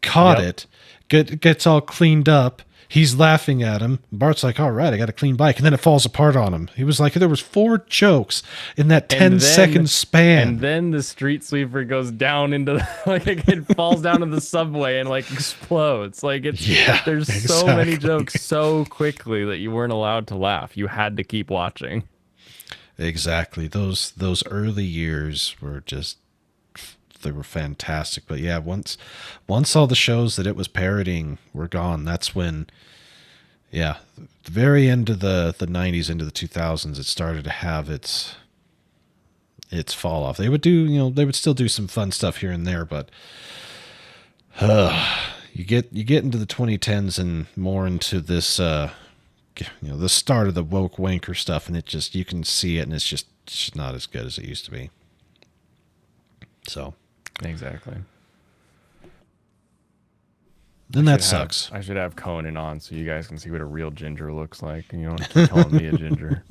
caught it, gets all cleaned up. He's laughing at him. Bart's like, all right, I got a clean bike. And then it falls apart on him. He was like, there was 4 jokes in that 10-second span. And then the street sweeper goes down into it falls down in the subway and like explodes. Like there's so many jokes so quickly that you weren't allowed to laugh. You had to keep watching. Exactly. Those early years were just, they were fantastic. But yeah, once all the shows that it was parodying were gone, that's when, the very end of the 90s into the 2000s, it started to have its fall off. They would still do some fun stuff here and there, but you get into the 2010s and more into this the start of the woke wanker stuff, and it just, you can see it, and it's just not as good as it used to be. So exactly. Then that sucks. I should have Conan on so you guys can see what a real ginger looks like, and you don't keep calling me a ginger.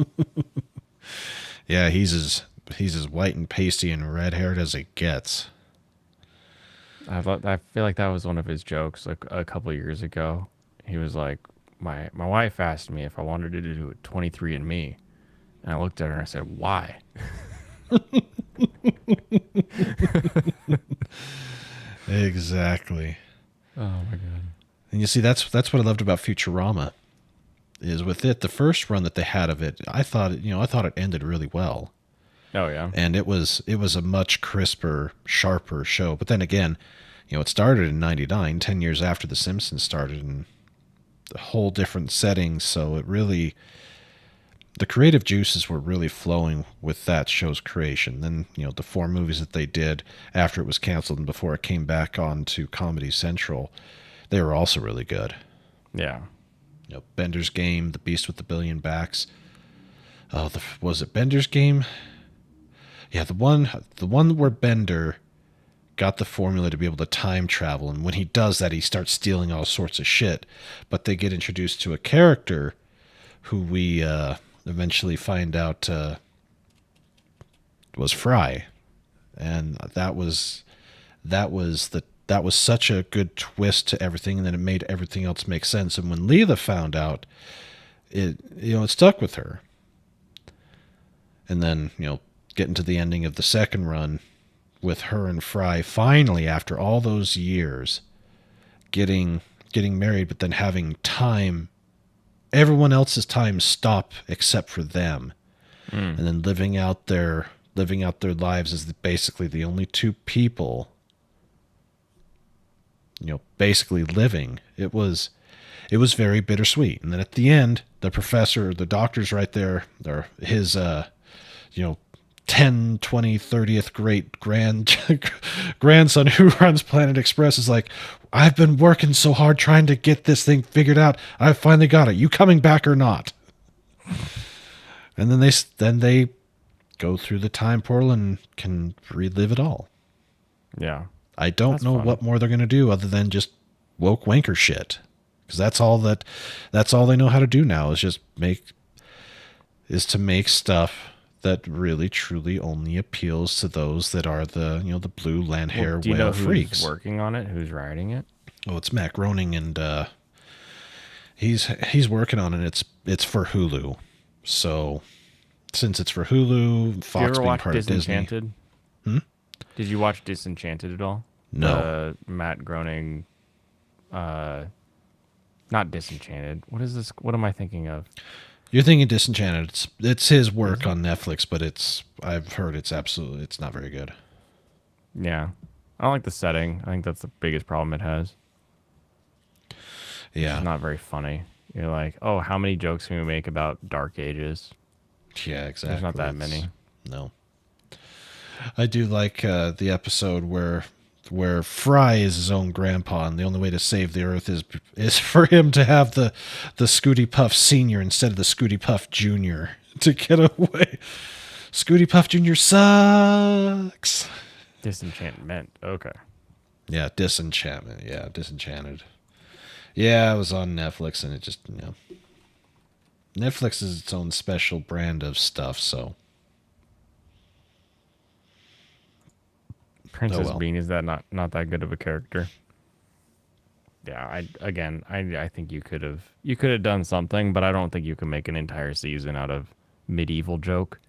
Yeah, he's as white and pasty and red haired as it gets. I feel like that was one of his jokes like a couple of years ago. He was like, my wife asked me if I wanted to do a 23andMe, and I looked at her and I said, why? Exactly. Oh my god. And you see, that's what I loved about Futurama, is with it, the first run that they had of it, I thought it ended really well. Oh yeah. And it was a much crisper, sharper show. But then again, it started in 99, 10 years after The Simpsons started, in a whole different setting. So it really, the creative juices were really flowing with that show's creation. Then, the 4 movies that they did after it was canceled and before it came back on to Comedy Central, they were also really good. Yeah. Bender's Game, The Beast with the Billion Backs. Oh, was it Bender's Game? Yeah, the one where Bender got the formula to be able to time travel, and when he does that, he starts stealing all sorts of shit. But they get introduced to a character who we eventually find out was Fry, and that was such a good twist to everything, and then it made everything else make sense. And when Leela found out, it stuck with her. And then getting to the ending of the second run with her and Fry finally, after all those years, getting married, but then having time, everyone else's time stop except for them, and then living out their lives as basically the only 2 people, basically living. It was very bittersweet. And then at the end, the doctor's right there, or his 10, 20, 30th great grandson who runs Planet Express is like, I've been working so hard trying to get this thing figured out. I finally got it. You coming back or not? And then they go through the time portal and can relive it all. Yeah. I don't know what more they're going to do other than just woke wanker shit. Because that's all they know how to do now, is to make stuff that really truly only appeals to those that are the blue land hair do you know freaks. Who's working on it? Who's writing it? Oh, it's Matt Groening, and he's working on it. It's for Hulu, so since it's for Hulu, Did you Fox ever being watch part of Disney. Disenchanted? Hmm? Did you watch Disenchanted at all? No. Matt Groening. Not Disenchanted. What is this? What am I thinking of? You're thinking Disenchanted. It's his work on Netflix, but I've heard it's not very good. Yeah. I don't like the setting. I think that's the biggest problem it has. Yeah. It's not very funny. You're like, oh, how many jokes can we make about Dark Ages? Yeah, exactly. There's not that many. No. I do like the episode where Fry is his own grandpa, and the only way to save the Earth is for him to have the Scooty Puff Senior instead of the Scooty Puff Junior to get away. Scooty Puff Junior sucks. Disenchantment. Okay. Yeah, Disenchantment. Yeah, Disenchanted. Yeah, it was on Netflix, and it just, Netflix is its own special brand of stuff, so. Princess well. Bean, is that not that good of a character? Yeah, I think you could have done something, but I don't think you can make an entire season out of medieval joke.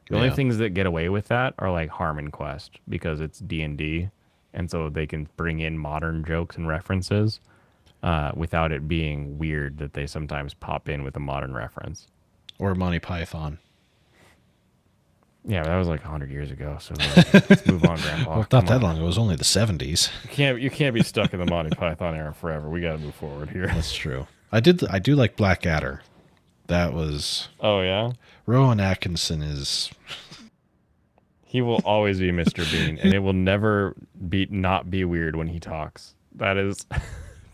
The only Yeah. things that get away with that are like Harmon Quest because it's D&D, and so they can bring in modern jokes and references without it being weird that they sometimes pop in with a modern reference. Or Monty Python. Yeah, but that was like 100 years ago. So let's move on, Grandpa. Well, Come not that on. long. It was only the 70s. You can't be stuck in the Monty Python era forever. We got to move forward here. That's true. I do like Blackadder. That was Oh yeah, Rowan Atkinson is he will always be Mr. Bean, and it will never not be weird when he talks. That is,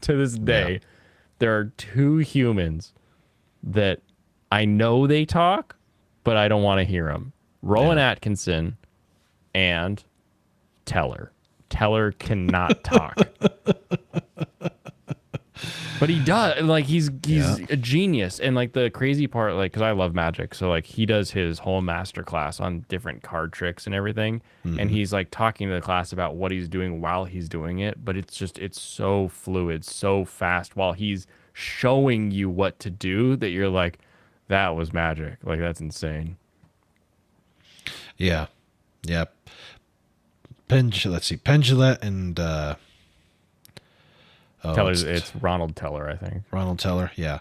to this day, there are two humans that I know they talk, but I don't want to hear them. Rowan Atkinson and Teller. Teller cannot talk. But he does, like he's a genius. And like the crazy part, like, because I love magic, so like he does his whole master class on different card tricks and everything, and he's like talking to the class about what he's doing while he's doing it, but it's so fluid, so fast while he's showing you what to do that you're like, that was magic. Like, that's insane. Yeah. Let's see. Pendulette and Teller's, it's Ronald Teller, I think. Ronald Teller. Yeah.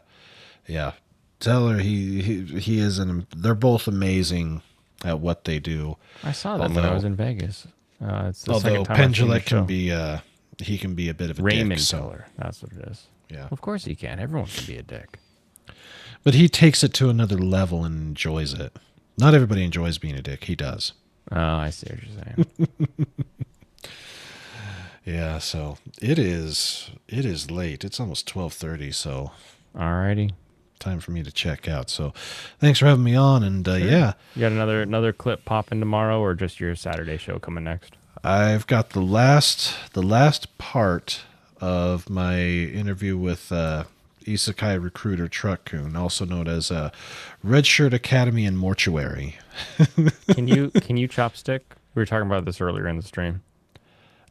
Teller, he is they're both amazing at what they do. I saw that when I was in Vegas. It's the Although second time I've seen the Pendulette can show. be he can be a bit of a Raymond dick. So, Teller. That's what it is. yeah. Of course he can. Everyone can be a dick. But he takes it to another level and enjoys it. Not everybody enjoys being a dick. He does. Oh, I see what you're saying. Yeah, so it is late. It's almost 12:30, so Alrighty. time for me to check out. So thanks for having me on, and yeah, You got another clip popping tomorrow, or just your Saturday show coming next? I've got the last part of my interview with Isekai Recruiter Truck-kun, also known as Red Shirt Academy and Mortuary. Can you chopstick? We were talking about this earlier in the stream.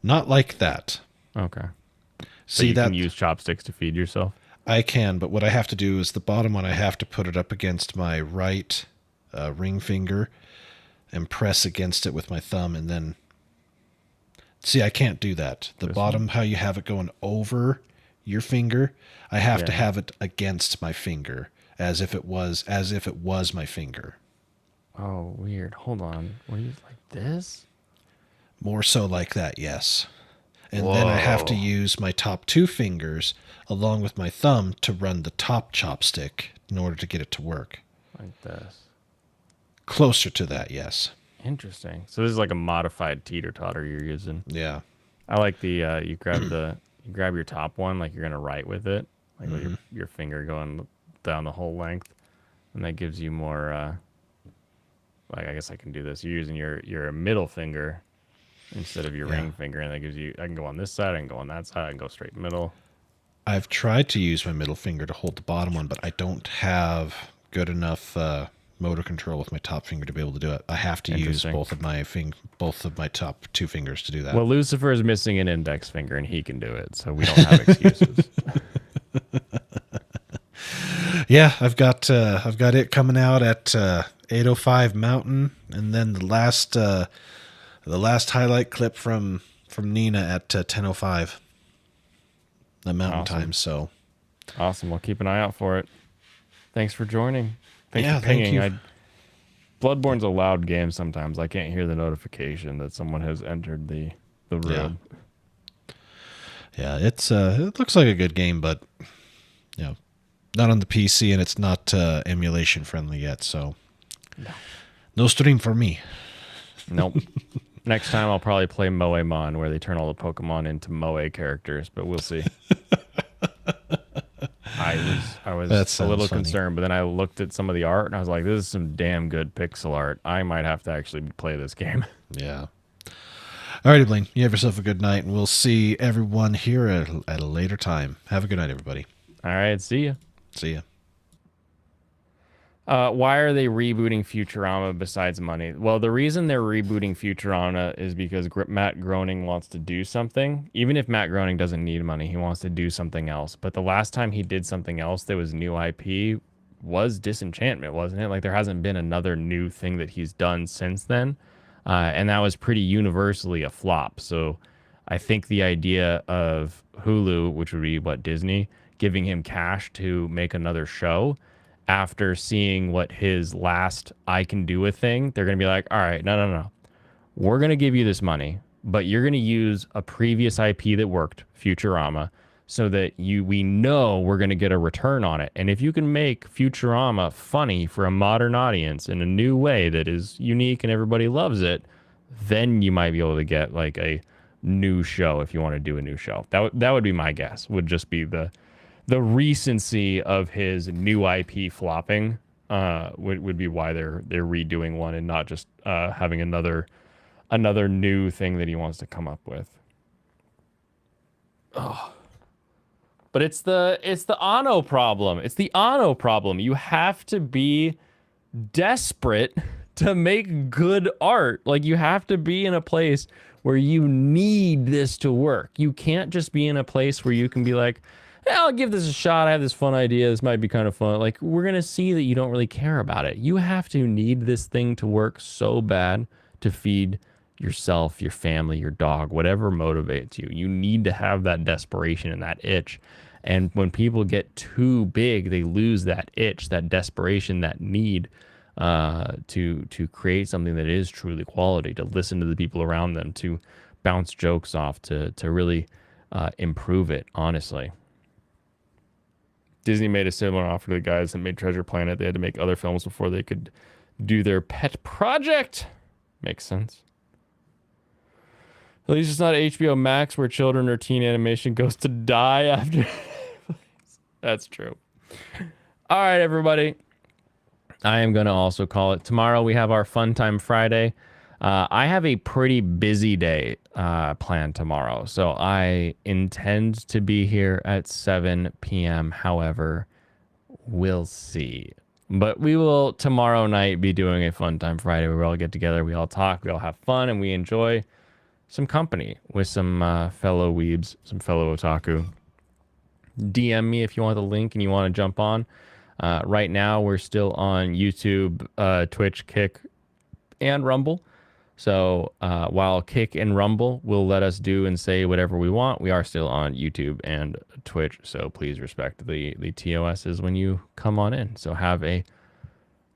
Not like that. Okay. So See you that can use chopsticks to feed yourself? I can, but what I have to do is the bottom one, I have to put it up against my right ring finger and press against it with my thumb, and then see, I can't do that. The This bottom, how you have it going over your finger, I have to Yeah. have it against my finger as if it was my finger. Oh, weird. Hold on. What are you like this? More so like that, yes. And then I have to Whoa. use my top two fingers along with my thumb to run the top chopstick in order to get it to work. Like this. Closer to that, yes. Interesting. So this is like a modified teeter-totter you're using. Yeah. I like the you grab your top one like you're gonna write with it, like with your finger going down the whole length, and that gives you more. Like, I guess I can do this. You're using your middle finger instead of your ring finger, and that gives you. I can go on this side, I can go on that side, I can go straight middle. I've tried to use my middle finger to hold the bottom one, but I don't have good enough motor control with my top finger to be able to do it. I have to use Interesting. both of my top two fingers to do that. Well, Lucifer is missing an index finger, and he can do it, so we don't have excuses. Yeah, I've got it coming out at 8:05 Mountain, and then the last highlight clip from Nina at 10:05 the Mountain Awesome. Time. So Awesome. We'll keep an eye out for it. Thanks for joining. Thanks Yeah, for thank pinging. you. Bloodborne's a loud game sometimes. I can't hear the notification that someone has entered the room. yeah, it looks like a good game, but not on the PC, and it's not emulation friendly yet. So no stream for me. Nope. Next time I'll probably play Moemon, where they turn all the Pokemon into Moe characters, but we'll see. I was That a sounds little funny. concerned, but then I looked at some of the art and I was like, this is some damn good pixel art. I might have to actually play this game. Yeah. Alrighty, Blaine. You have yourself a good night, and we'll see everyone here at a later time. Have a good night, everybody. All right, see ya. See ya. Why are they rebooting Futurama besides money? Well, the reason they're rebooting Futurama is because Matt Groening wants to do something. Even if Matt Groening doesn't need money, he wants to do something else. But the last time he did something else that was new IP was Disenchantment, wasn't it? Like, there hasn't been another new thing that he's done since then. And that was pretty universally a flop. So I think the idea of Hulu, which would be what, Disney, giving him cash to make another show after seeing what his last I Can Do a thing, they're going to be like, all right, no. We're going to give you this money, but you're going to use a previous IP that worked, Futurama, so that we know we're going to get a return on it. And if you can make Futurama funny for a modern audience in a new way that is unique and everybody loves it, then you might be able to get like a new show if you want to do a new show. That would be my guess, would just be the recency of his new IP flopping would be why they're redoing one and not just having another new thing that he wants to come up with. Oh. But it's the Anno problem. It's the Anno problem. You have to be desperate to make good art. Like, you have to be in a place where you need this to work. You can't just be in a place where you can be like, hey, I'll give this a shot. I have this fun idea. This might be kind of fun. Like, we're going to see that you don't really care about it. You have to need this thing to work so bad to feed yourself, your family, your dog, whatever motivates you. You need to have that desperation and that itch. And when people get too big, they lose that itch, that desperation, that need to create something that is truly quality, to listen to the people around them, to bounce jokes off, to really improve it, honestly. Disney made a similar offer to the guys that made Treasure Planet. They had to make other films before they could do their pet project. Makes sense. At least it's not HBO Max where children or teen animation goes to die after. That's true. All right, everybody. I am going to also call it. Tomorrow we have our Fun Time Friday. I have a pretty busy day planned tomorrow, so I intend to be here at 7 p.m. However, we'll see. But we will tomorrow night be doing a Fun Time Friday where we all get together, we all talk, we all have fun, and we enjoy some company with some fellow weebs, some fellow otaku. DM me if you want the link and you want to jump on. Right now, we're still on YouTube, Twitch, Kick, and Rumble. So while Kick and Rumble will let us do and say whatever we want, we are still on YouTube and Twitch. So please respect the TOSs when you come on in. So have a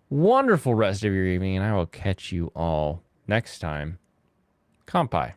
wonderful rest of your evening, and I will catch you all next time. Kampai.